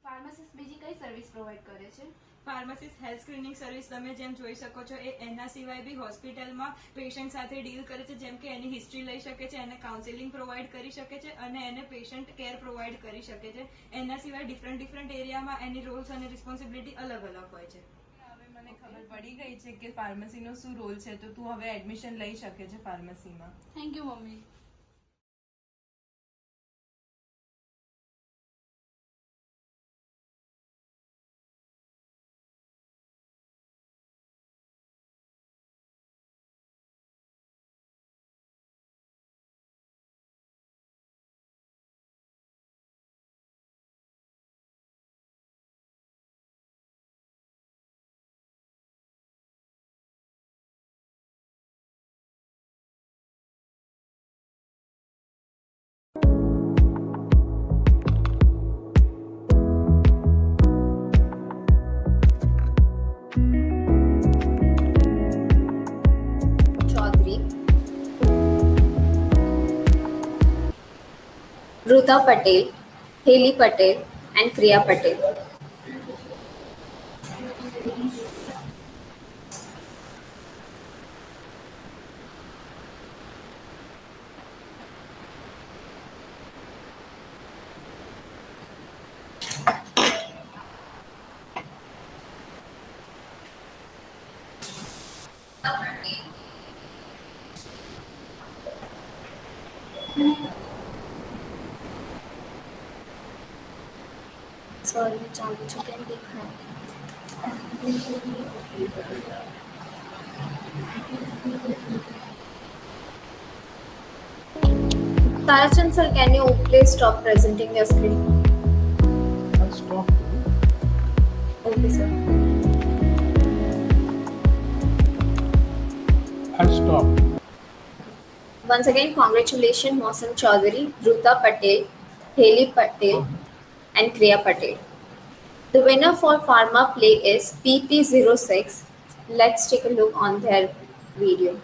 ફાર્માસિસ્ટ બીજી કઈ સર્વિસ પ્રોવાઈડ કરે છે? ફાર્માસિસ્ટ હેલ્થ સ્ક્રીનિંગ સર્વિસ તમે જેમ જોઈ શકો છો એ એના સિવાય બી હોસ્પિટલમાં પેશન્ટ સાથે ડીલ કરે છે, જેમ કે એની હિસ્ટ્રી લઈ શકે છે, એને કાઉન્સેલિંગ પ્રોવાઈડ કરી શકે છે અને એને પેશન્ટ કેર પ્રોવાઈડ કરી શકે છે. એના સિવાય ડિફરન્ટ એરિયામાં એની રોલ્સ અને રિસ્પોન્સિબિલિટી અલગ અલગ હોય છે. હવે મને ખબર પડી ગઈ છે કે ફાર્મસીનો શું રોલ છે, તો તું હવે એડમિશન લઈ શકે છે ફાર્મસીમાં. Thank you mummy. Dhruta Patel, Haley Patel, and Kriya Patel. Sorry, चालू जो कैन देखा है. Tarachand sir, can you please stop presenting your screen? I'll stop. Okay, sir. I'll stop. Once again, congratulations, Mosam Chaudhary, Dhruta Patel, Haley Patel, and Kriya Patel. The winner for Pharma Play is PP06. Let's take a look on their video.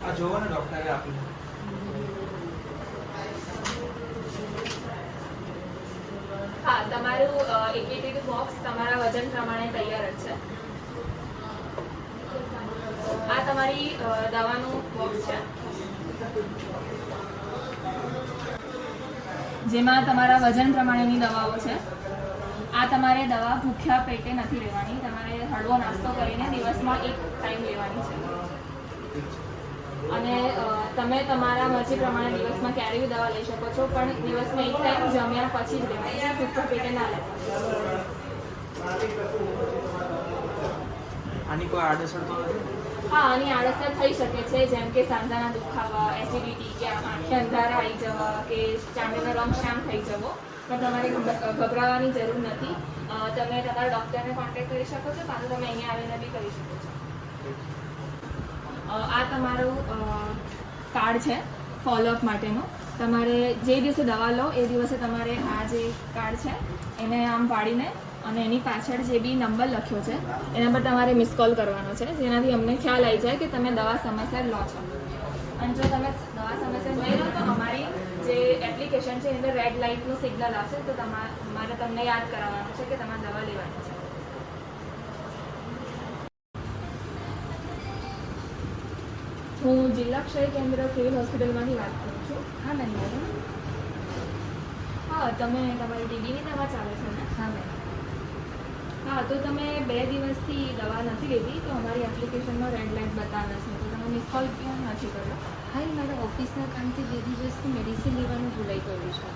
આ જોવો ને ડોક્ટરે આપ્યું. હા, તમારું એકેટી box તમારા વજન પ્રમાણે તૈયાર જ છે. આ તમારી દવાનું બોક્સ છે, જેમાં તમારા વજન પ્રમાણેની દવાઓ છે. આ તમારે દવા ભૂખ્યા પેટે નથી લેવાની, તમારે હળવો નાસ્તો કરીને દિવસમાં એક ટાઈમ લેવાની છે. અને તમે તમારા મરજી પ્રમાણે દિવસમાં ક્યારે બી દવા લઈ શકો છો, પણ દિવસમાં એક ટાઈમ જમ્યા પછી જ લેવાની, ભૂખ્યા પેટે ના લેવાની. આની કોઈ આડઅસર તો નથી? હા, આની આડઅસર થઈ શકે છે, જેમ કે સાંધાના દુખાવા, એસિડિટી, કે આંખે અંધારા આવી જવા, કે ચામડીનો રંગ શ્યામ થઈ જવો. પણ તમારે ગભરાવાની જરૂર નથી. તમે તમારા ડૉક્ટરને કોન્ટેક્ટ કરી શકો છો, કાં તો તમે અહીંયા આવીને બી કરી શકો છો. આ તમારું કાર્ડ છે ફોલોઅપ માટેનું. તમારે જે દિવસે દવા લો એ દિવસે તમારે આ જે કાર્ડ છે એને આમ પાડીને અને એની પાછળ જે બી નંબર લખ્યો છે એના પર તમારે મિસ કોલ કરવાનો છે, જેનાથી અમને ખ્યાલ આવી જાય કે તમે દવા સમયસર લો છો. અને જો તમે દવા સમયસર નહીં લો તો અમારી જે એપ્લિકેશન છે એની અંદર રેડ લાઇટનું સિગ્નલ આવશે, તો મારે તમને યાદ કરાવવાનું છે કે તમારે દવા લેવાની છે. હું જિલ્લા ક્ષય કેન્દ્ર સિવિલ હોસ્પિટલમાંથી વાત કરું છું. હા મેમ. હા, તમે તમારી ટીબીની દવા ચાલે છે ને? હા મેમ. હા, તો તમે 2 દિવસથી દવા નથી લીધી તો અમારી એપ્લિકેશનમાં રેડ લાઇટ બતાવે છે, તો તમે મિસ કોલ કેમ નથી કર્યો? હા, મારા ઓફિસના કામથી 2 દિવસથી મેડિસિન લેવાનું ભૂલાઈ ગયું છે.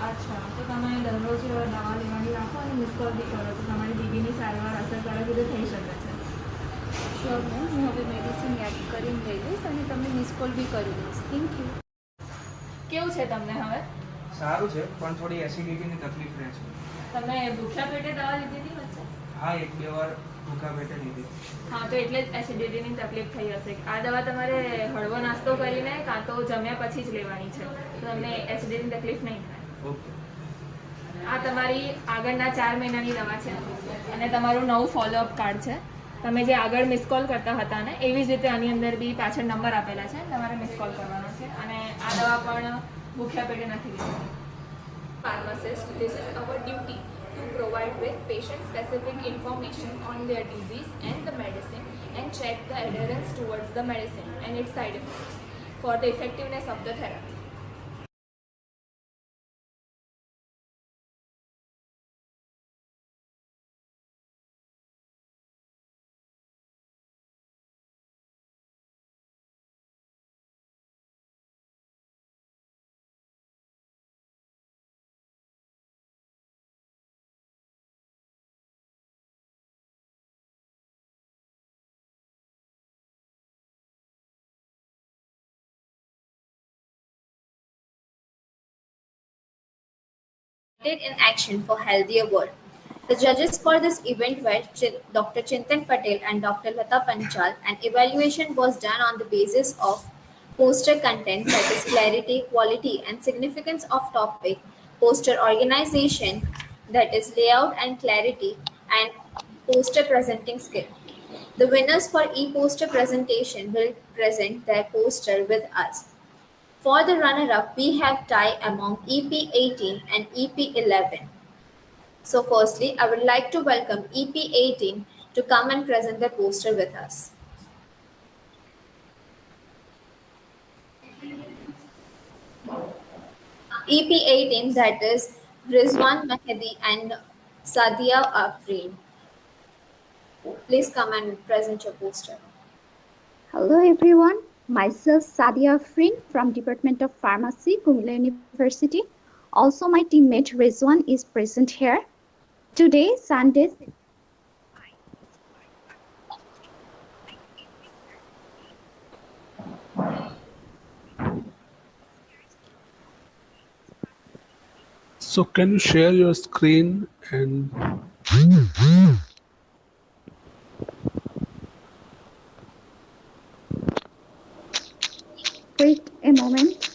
અચ્છા, તો તમે દરરોજ દવા લેવાની રાખો અને મિસ કોલ બી કરો તો તમારી ટીબીની સારવાર અસરકારક રીતે થઈ શકે છે. શ્યોર મેમ, હું હવે મેડિસિન યાદ કરીને લઈ લઈશ અને તમને મિસ કોલ બી કરી દઈશ. Thank you. કેવું છે તમને હવે? સારું છે, પણ થોડી એસિડિટીની તકલીફ રહે છે. તમે ભૂખ્યા પેટે દવા લીધી હતી વચ્ચે? હા, 1-2 વાર ભૂખ્યા પેટે લીધી. હા, તો એટલે જ એસિડિટીની તકલીફ થઈ હશે. આ દવા તમારે હળવો નાસ્તો કરીને કાં તો જમ્યા પછી જ લેવાની છે, તો તમને એસિડિટીની તકલીફ નહીં થાય. ઓકે. આ તમારી આગળના 4 મહિનાની દવા છે અને તમારું નવું ફોલોઅપ કાર્ડ છે. તમે જે આગળ મિસ કોલ કરતા હતા ને એવી જ રીતે આની અંદર બી પાછળ નંબર આપેલા છે, તમારે મિસ કોલ કરવાનો છે. અને આ દવા પણ ભૂખ્યા પેટે નથી લેવાની. Pharmacist, this is our duty to provide with patient-specific information on their disease and the medicine and check the adherence towards the medicine and its side effects for the effectiveness of the therapy. In action for healthier world. The judges for this event were Dr. Chintan Patel and Dr. Lata Panchal, and evaluation was done on the basis of poster content, that is clarity, quality, and significance of topic, poster organization, that is layout and clarity, and poster presenting skill. The winners for e-poster presentation will present their poster with us. For the runner-up, we have tie among EP18 and EP11. So firstly, I would like to welcome EP18 to come and present their poster with us. EP18, that is Rizwan Mahdi and Sadia Afreen. Please come and present your poster. Hello everyone. Myself Sadia Afreen from Department of Pharmacy, Kumila University. Also my teammate Rizwan is present here. Today, Sunday. So can you share your screen and Wait a moment.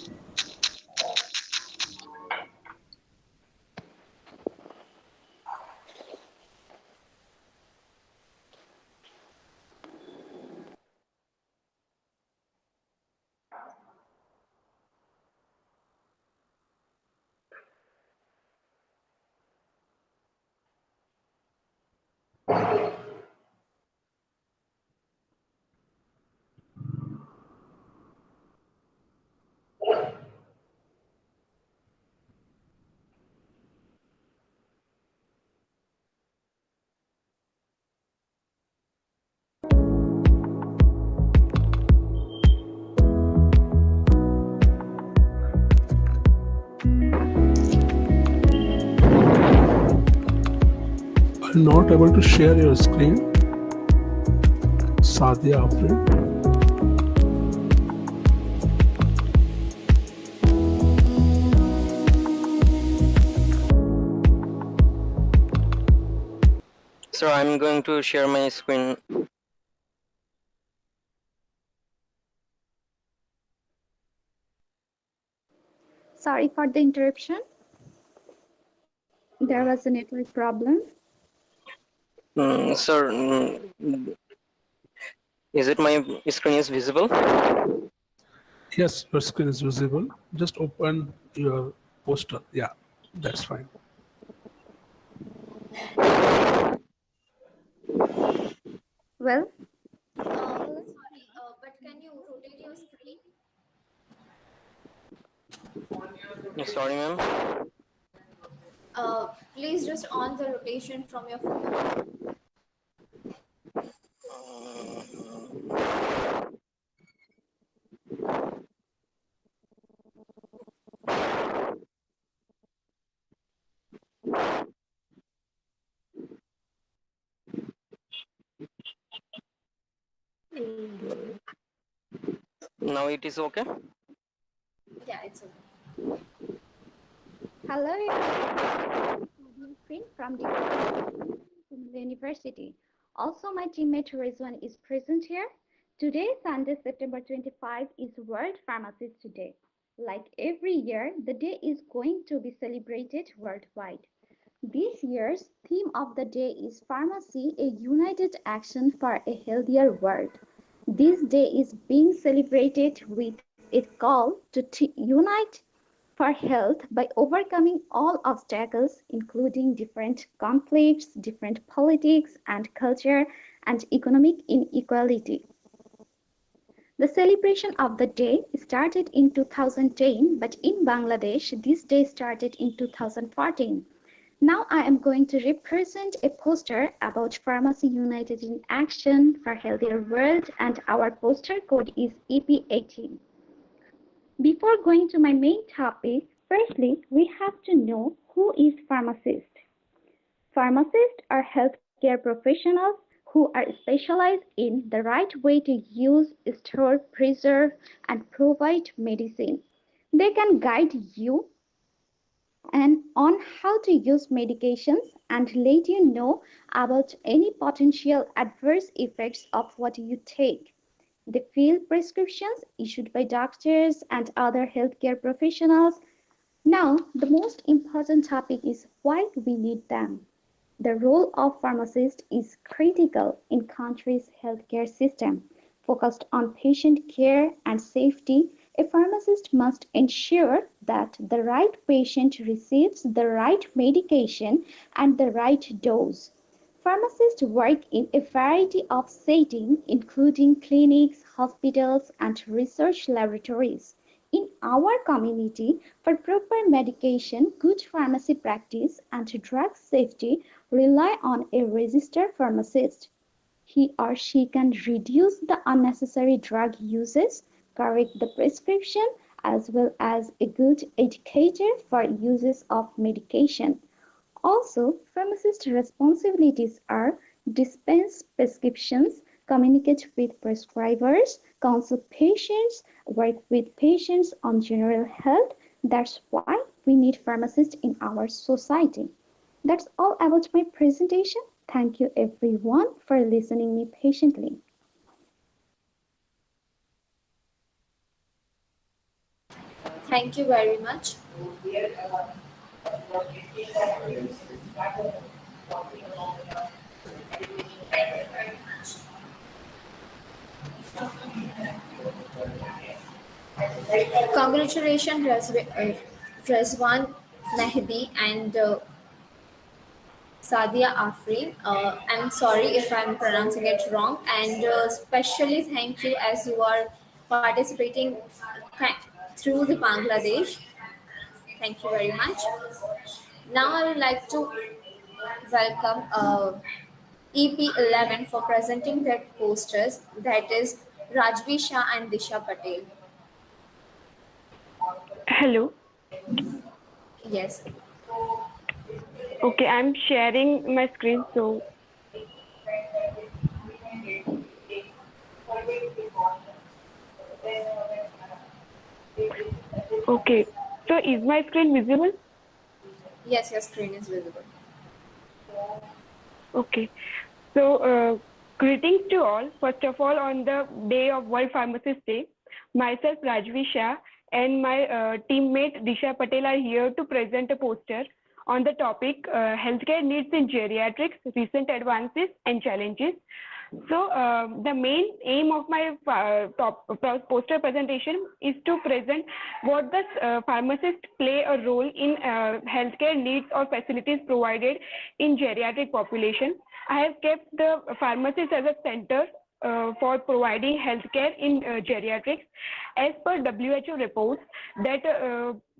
not able to share your screen? Sadia Afrin. So I'm going to share my screen. Sorry for the interruption. There was a network problem. Sir, is it my screen is visible? Yes, your screen is visible. Just open your poster. Yeah, that's fine. Well, Sorry, but can you rotate your screen? Sorry, ma'am. Please just on the rotation from your phone. Now it is okay. Yeah, it's okay. hello, everyone. From the University. Also, my teammate Rizwan is present here. Today, Sunday, September 25, is World Pharmacists Day. Like every year, the day is going to be celebrated worldwide. This year's theme of the day is Pharmacy, a United Action for a Healthier World. This day is being celebrated with a call to unite for health by overcoming all obstacles, including different conflicts, different politics and culture, and economic inequality. The celebration of the day started in 2010, but in Bangladesh, this day started in 2014. Now I am going to represent a poster about Pharmacy United in Action for Healthier World, and our poster code is EP18. Before going to my main topic, firstly, we have to know who is pharmacist. Pharmacists are healthcare professionals who are specialized in the right way to use, store, preserve, and provide medicine. They can guide you and on how to use medications and let you know about any potential adverse effects of what you take. They fill prescriptions issued by doctors and other healthcare professionals. Now, the most important topic is why we need them. The role of pharmacist is critical in country's healthcare system. Focused on patient care and safety, a pharmacist must ensure that the right patient receives the right medication and the right dose. Pharmacists work in a variety of settings, including clinics, hospitals, and research laboratories. In our community, for proper medication, good pharmacy practice, and drug safety, rely on a registered pharmacist. He or she can reduce the unnecessary drug uses, correct the prescription, as well as a good educator for uses of medication. Also, pharmacist responsibilities are dispense prescriptions, communicate with prescribers, counsel patients, work with patients on general health. That's why we need pharmacists in our society. That's all about my presentation. Thank you everyone for listening me patiently. Thank you very much. Congratulations, Razwan Mehdi and Sadia Afrin. I'm sorry if I'm pronouncing it wrong, and especially thank you as you are participating through the Bangladesh. Thank you very much. Now I would like to welcome EP11 for presenting their posters, that is Rajvi Shah and Disha Patel. Hello. Yes. Okay, I'm sharing my screen. So, Okay. So is my screen visible? Yes, your screen is visible. Okay. So greetings to all. First of all, on the day of World Pharmacist Day, myself Rajvi Shah and my teammate Disha Patel are here to present a poster on the topic healthcare needs in geriatrics, recent advances and challenges. So the main aim of my poster presentation is to present what the pharmacists play a role in healthcare needs or facilities provided in geriatric population. I have kept the pharmacist as a center for providing healthcare in geriatrics. As per WHO reports, that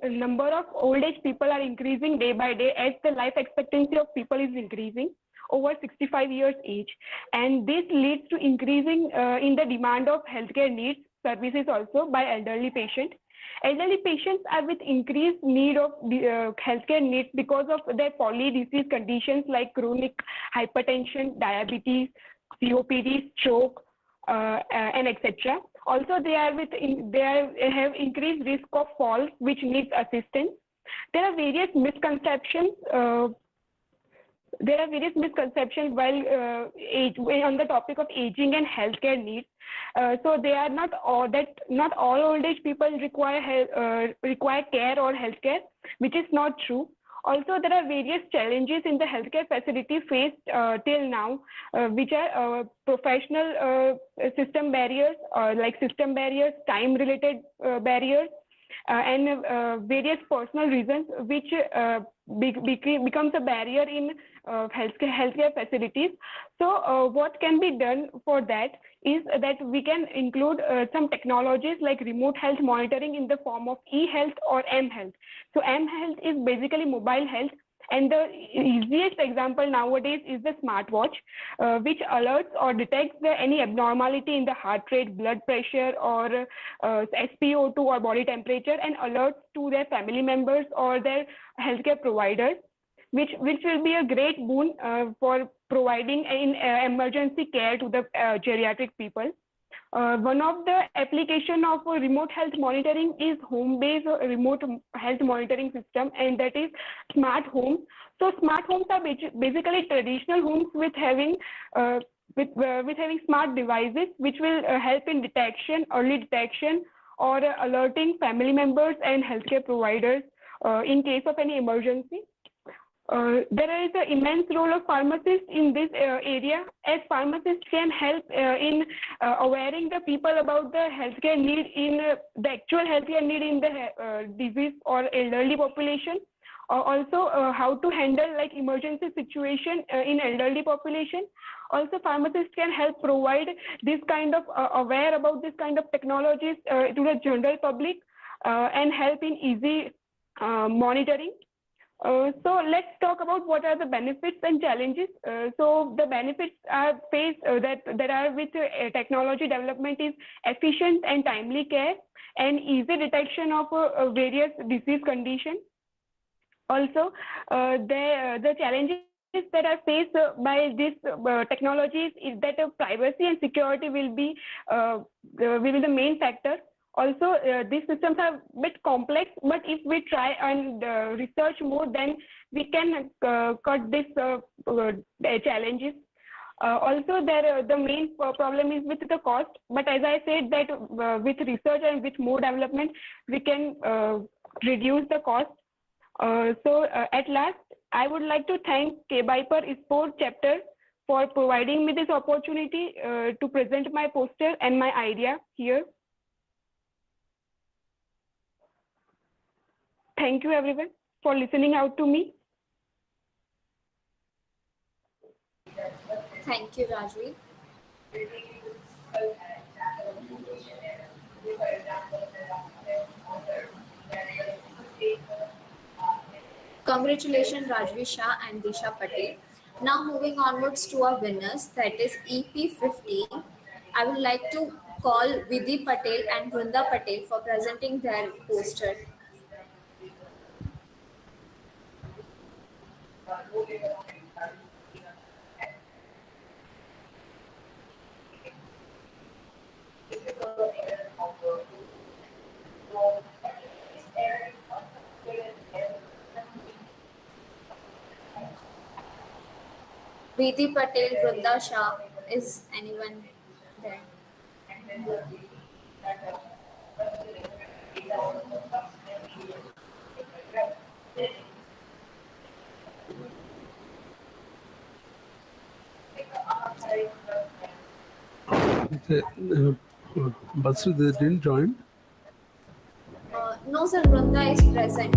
number of old age people are increasing day by day as the life expectancy of people is increasing over 65 years age, and this leads to increasing in the demand of healthcare needs services also by elderly patients. Elderly patients are with increased need of healthcare needs because of their polydisease conditions like chronic hypertension, diabetes, COPD, stroke, and etc. Also, they have increased risk of falls, which needs assistance. There are various misconceptions. While on the topic of aging and healthcare needs. So they are not all old age people require care or healthcare, which is not true. Also, there are various challenges in the healthcare facility faced till now, which are professional system barriers, time-related barriers, and various personal reasons which becomes a barrier in healthcare facilities. So what can be done for that is that we can include some technologies like remote health monitoring in the form of e-health or m-health. So m-health is basically mobile health, and the easiest example nowadays is the smartwatch, which alerts or detects any abnormality in the heart rate, blood pressure, or SpO2 or body temperature, and alerts to their family members or their healthcare providers, which will be a great boon for providing emergency care to the geriatric people. One of the application of remote health monitoring is home-based remote health monitoring system, and that is smart homes. So smart homes are basically traditional homes with having smart devices which will help in early detection, or alerting family members and healthcare providers in case of any emergency. There is an immense role of pharmacists in this area, as pharmacists can help in awareing the people about the healthcare need the actual healthcare need in the disease or elderly population. Also, how to handle like emergency situation in elderly population. Also, pharmacists can help provide this kind of aware about this kind of technologies to the general public and help in easy monitoring. So let's talk about what are the benefits and challenges. So the benefits are that are with technology development is efficient and timely care and easy detection of various disease conditions. Also, the challenges that are faced by these technologies is that privacy and security will be the main factor. Also, these systems are a bit complex, but if we try and research more, then we can cut these challenges. Also, the main problem is with the cost, but as I said that with research and with more development, we can reduce the cost. So at last, I would like to thank KBIPER ISPOR chapter for providing me this opportunity to present my poster and my idea here. Thank you everyone for listening out to me. Thank you, Rajvi. Congratulations, Rajvi Shah and Disha Patel. Now moving onwards to our winners, that is EP15. I would like to call Vidhi Patel and Vrunda Patel for presenting their poster. Vidhi Patel, Vrunda Shah. Is anyone there? Basu, they didn't join. No, sir, Vrunda is present.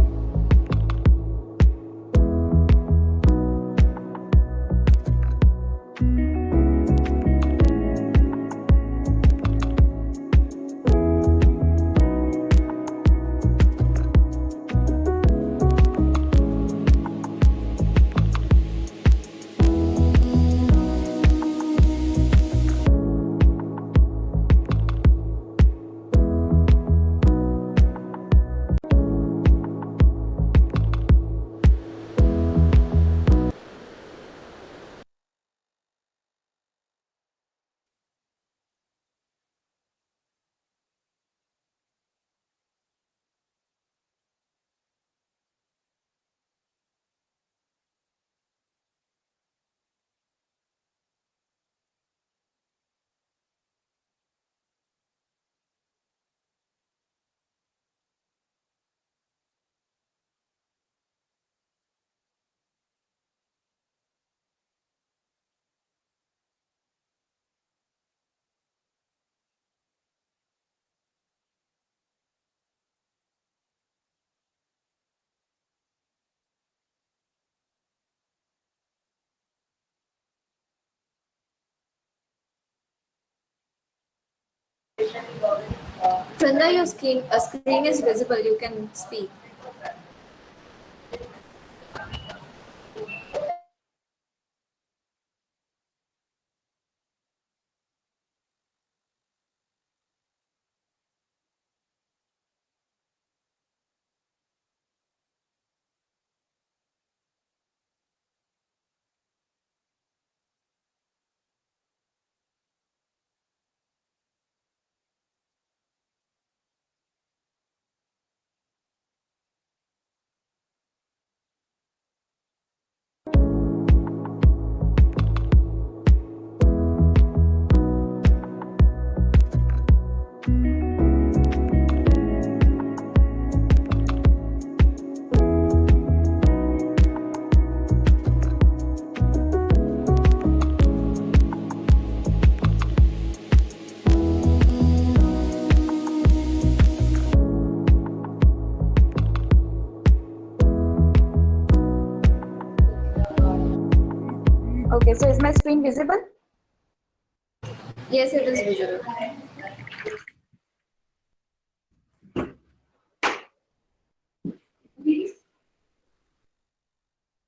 Vrunda, your screen is visible. You can speak. Okay, so is my screen visible? Yes, it is visible.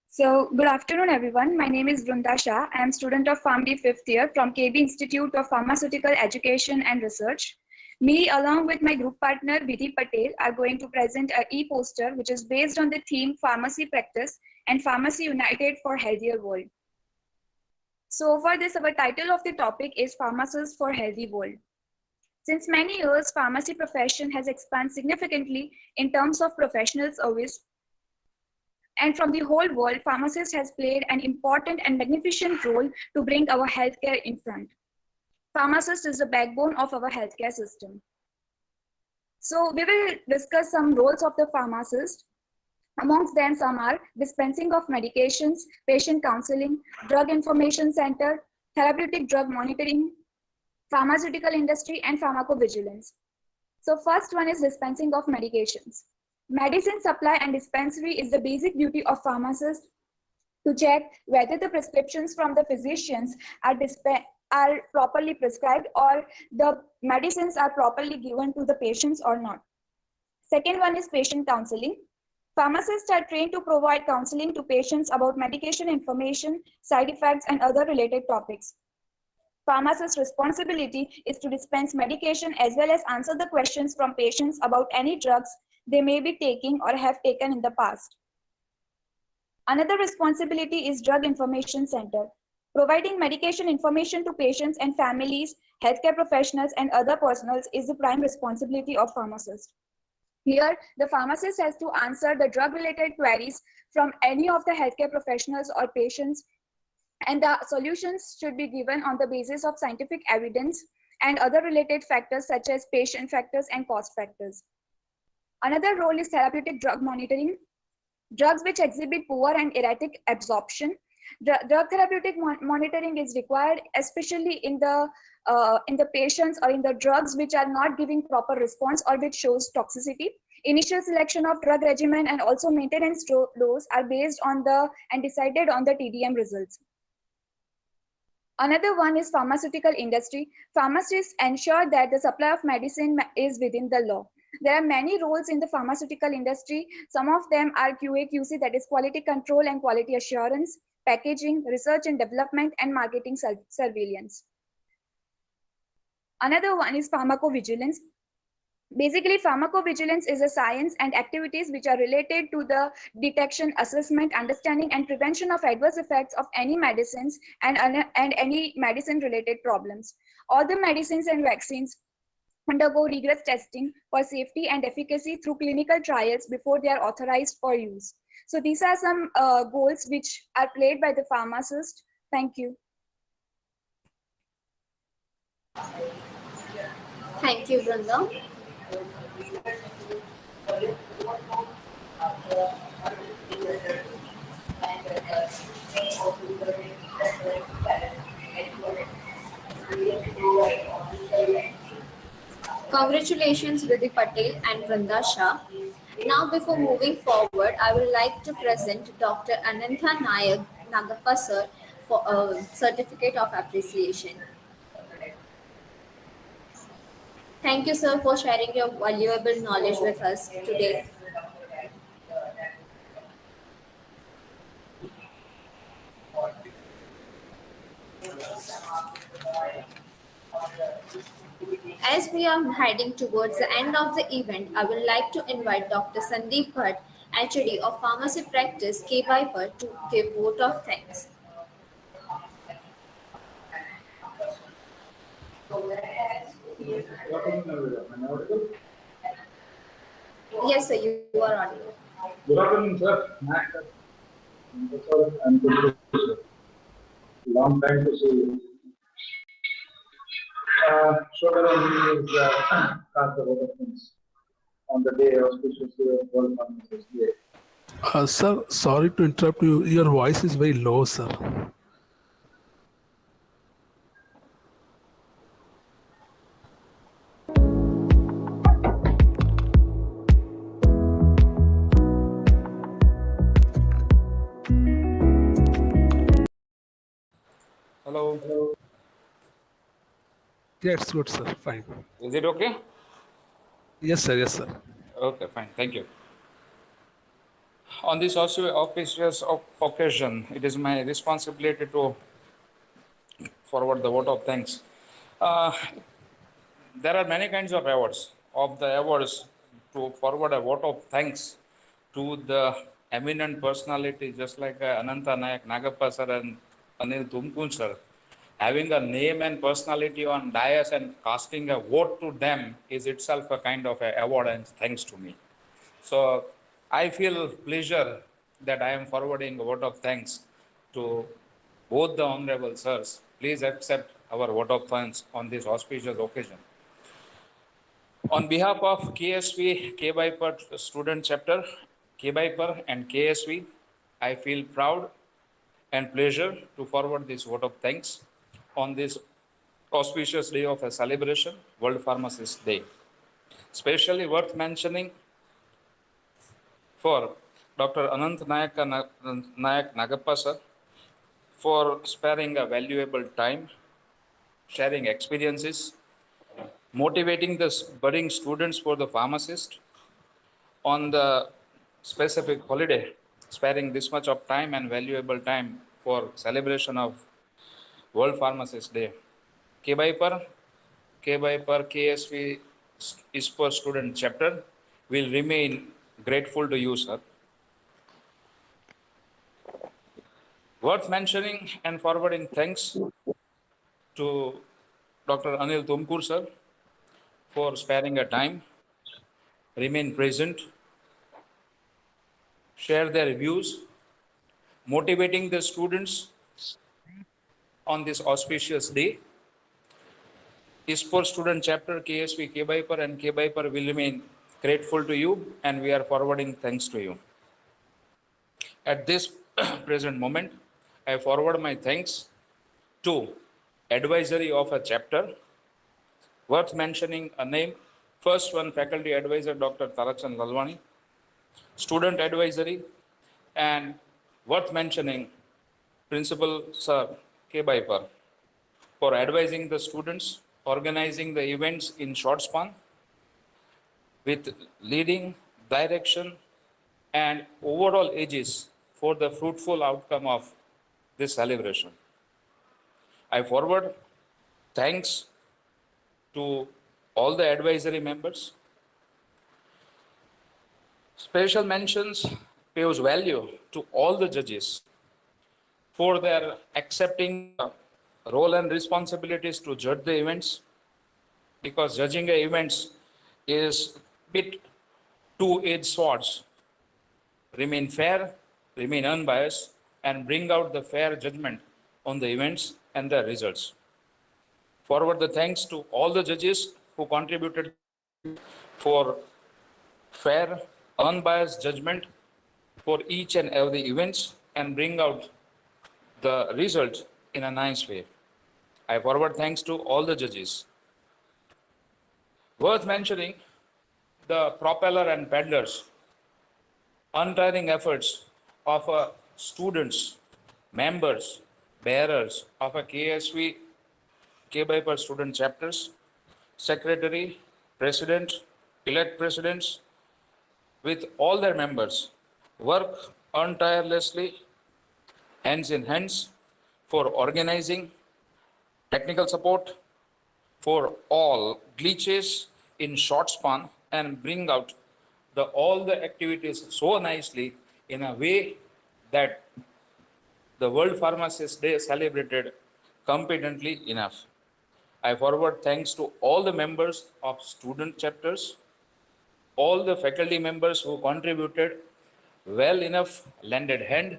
So, good afternoon, everyone. My name is Vrunda Shah. I am student of PharmD 5th year from KB Institute of Pharmaceutical Education and Research. Me, along with my group partner Vidhi Patel, are going to present an e-poster which is based on the theme Pharmacy Practice and Pharmacy United for Healthier World. So, for this, our title of the topic is Pharmacists for Healthy World. Since many years, pharmacy profession has expanded significantly in terms of professional service. And from the whole world, pharmacist has played an important and magnificent role to bring our healthcare in front. Pharmacist is the backbone of our healthcare system. So we will discuss some roles of the pharmacist. Amongst them, some are dispensing of medications, patient counseling, drug information center, therapeutic drug monitoring, pharmaceutical industry, and pharmacovigilance. So first one is dispensing of medications. Medicine supply and dispensary is the basic duty of pharmacists to check whether the prescriptions from the physicians are properly prescribed or the medicines are properly given to the patients or not. Second one is patient counseling. Pharmacists are trained to provide counseling to patients about medication information, side effects, and other related topics. Pharmacist's responsibility is to dispense medication as well as answer the questions from patients about any drugs they may be taking or have taken in the past. Another responsibility is Drug Information Center. Providing medication information to patients and families, healthcare professionals, and other personnel is the prime responsibility of pharmacists. Here, the pharmacist has to answer the drug-related queries from any of the healthcare professionals or patients and the solutions should be given on the basis of scientific evidence and other related factors such as patient factors and cost factors. Another role is therapeutic drug monitoring. Drugs which exhibit poor and erratic absorption. Drug therapeutic monitoring is required, especially in the patients or in the drugs which are not giving proper response or which shows toxicity. Initial selection of drug regimen and also maintenance dose are based on and decided on the TDM results. Another one is pharmaceutical industry. Pharmacists ensure that the supply of medicine is within the law. There are many roles in the pharmaceutical industry. Some of them are QA/QC, that is quality control and quality assurance, packaging, research and development, and marketing surveillance. Another one is pharmacovigilance. Basically, pharmacovigilance is a science and activities which are related to the detection, assessment, understanding, and prevention of adverse effects of any medicines and any medicine-related problems. All the medicines and vaccines undergo rigorous testing for safety and efficacy through clinical trials before they are authorized for use. So these are some goals which are played by the pharmacist. Thank you. Thank you, Vrunda. Congratulations, Vidhi Patel and Vrunda Shah. Now, before moving forward, I would like to present Dr. Anantha Naik Nagappa sir for a certificate of appreciation. Thank you, sir, for sharing your valuable knowledge with us today. As we are heading towards the end of the event, I would like to invite Dr. Sandeep Bhatt, HOD of Pharmacy Practice, KBIPER, to give vote of thanks. Yes, sir, you are audible. Good afternoon, sir. I'm good. Long time to see you. Shorter on is cast a lot of things on the day auspicious day of World Pharmacists Day. Sir, sorry to interrupt you. Your voice is very low, sir. Hello. Yeah, it's good, sir. Fine. Is it okay? Yes, sir. Yes, sir. Okay, fine. Thank you. On this auspicious occasion, it is my responsibility to forward the vote of thanks. There are many kinds of awards. Of the awards, to forward a vote of thanks to the eminent personality, just like Anantha Naik Nagappa sir and Anil Tumkur sir, having a name and personality on dais and casting a vote to them is itself a kind of a award and thanks to me. So I feel pleasure that I am forwarding a vote of thanks to both the honorable sirs. Please accept our vote of thanks on this auspicious occasion. On behalf of KSV, KBIPER Student Chapter, KBIPER and KSV, I feel proud and pleasure to forward this vote of thanks on this auspicious day of a celebration, World Pharmacists Day. Especially worth mentioning for Dr. Anantha Naik Nagappa sir for sparing a valuable time, sharing experiences, motivating the budding students for the pharmacist on the specific holiday, sparing this much of time and valuable time for celebration of World Pharmacist Day. KBIPER, KSV ISPOR Student Chapter will remain grateful to you, sir. Worth mentioning and forwarding thanks to Dr. Anil Tumkur, sir, for sparing a time, remain present, share their views, motivating the students, on this auspicious day. ISPOR student chapter, KSV, KBIPER and KBIPER will remain grateful to you, and we are forwarding thanks to you. At this present moment, I forward my thanks to advisory of a chapter. Worth mentioning a name. First one, faculty advisor, Dr. Tarachand Lalwani. Student advisory, and worth mentioning, Principal Sir KBIPER, for advising the students, organizing the events in short span, with leading, direction, and overall ages for the fruitful outcome of this celebration. I forward thanks to all the advisory members. Special mentions pays value to all the judges for their accepting the role and responsibilities to judge the events, because judging the events is bit two-edged swords. Remain fair, remain unbiased, and bring out the fair judgment on the events and the results. Forward the thanks to all the judges who contributed for fair, unbiased judgment for each and every events and bring out the result in a nice way. I forward thanks to all the judges. Worth mentioning, the propeller and paddlers, untiring efforts of students, members, bearers of a KSV, KBIPER student chapters, secretary, president, elect presidents, with all their members, work untirelessly, hands in hands, for organizing, technical support, for all glitches in short span, and bring out all the activities so nicely in a way that the World Pharmacists Day celebrated competently enough. I forward thanks to all the members of student chapters, all the faculty members who contributed well enough, lended hand.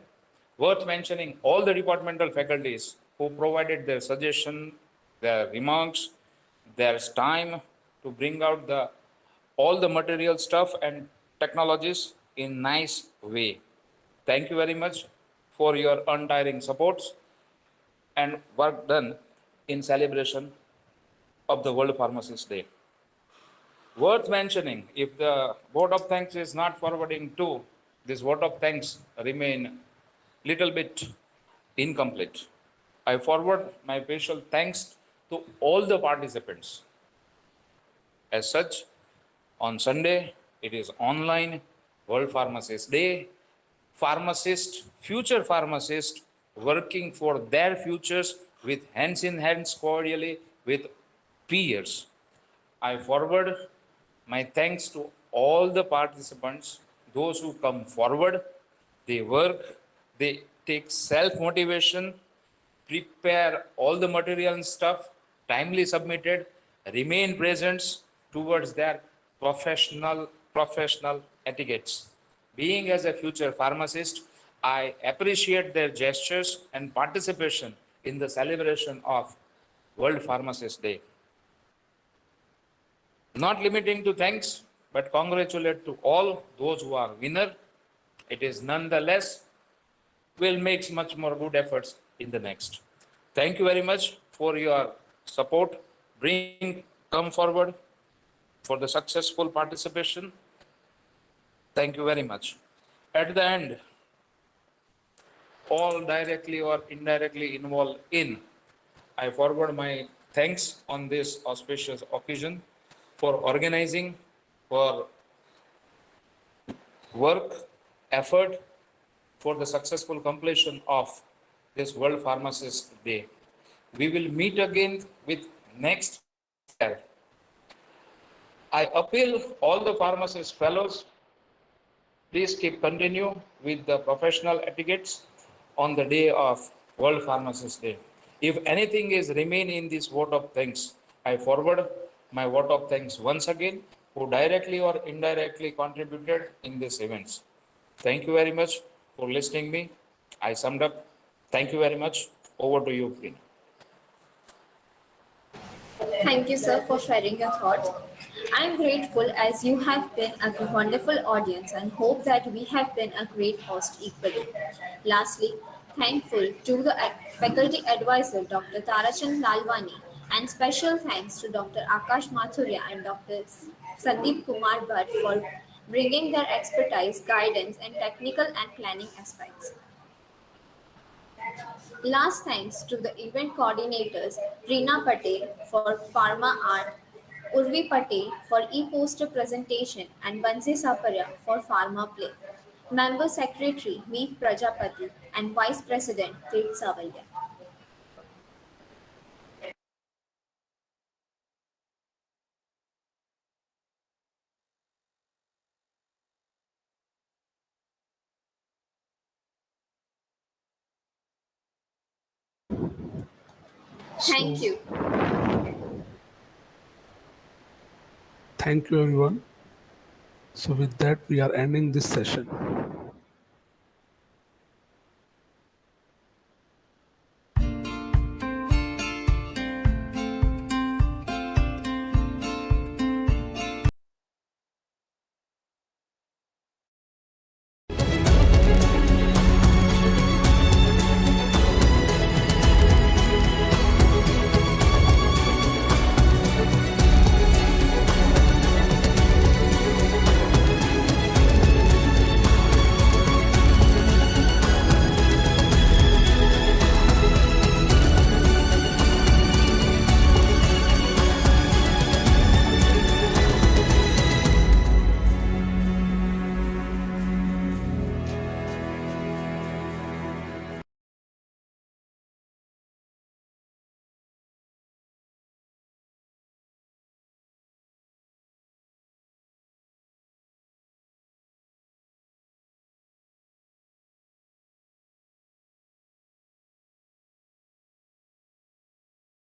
Worth mentioning, all the departmental faculties who provided their suggestion, their remarks, their time to bring out all the material stuff and technologies in nice way. Thank you very much for your untiring supports and work done in celebration of the World Pharmacists Day. Worth mentioning, if the vote of thanks is not forwarding to, this vote of thanks remain little bit incomplete. I forward my special thanks to all the participants. As such, on Sunday, it is online World Pharmacists Day. Pharmacists, future pharmacists, working for their futures with hands in hands cordially with peers. I forward my thanks to all the participants, those who come forward, they work, they take self-motivation, prepare all the material and stuff, timely submitted, remain present towards their professional etiquettes. Being as a future pharmacist, I appreciate their gestures and participation in the celebration of World Pharmacists Day. Not limiting to thanks, but congratulate to all those who are winner. It is nonetheless will make much more good efforts in the next. Thank you very much for your support. Come forward for the successful participation. Thank you very much. At the end, all directly or indirectly involved in, I forward my thanks on this auspicious occasion for organizing, for work, effort, for the successful completion of this World Pharmacist Day. We will meet again with next year. I appeal all the pharmacist fellows, please continue with the professional etiquettes on the day of World Pharmacist Day. If anything is remain in this vote of thanks, I forward my vote of thanks once again, who directly or indirectly contributed in these events. Thank you very much for listening me. I summed up. Thank you very much. Over to you, Prina. Thank you, sir, for sharing your thoughts. I'm grateful as you have been a wonderful audience and hope that we have been a great host equally. Lastly, thankful to the faculty advisor, Dr. Tarachand Lalwani, and special thanks to Dr. Akash Mathurya and Dr. Sandeep Kumar Bhatt for bringing their expertise, guidance, and technical and planning aspects. Last thanks to the event coordinators Reena Patel for Pharma Art, Urvi Patel for e-poster presentation and Bansi Saparya for Pharma Play. Member Secretary Meet Prajapati and Vice President Tirth Savaliya. Thank you. Thank you, everyone. So with that, we are ending this session.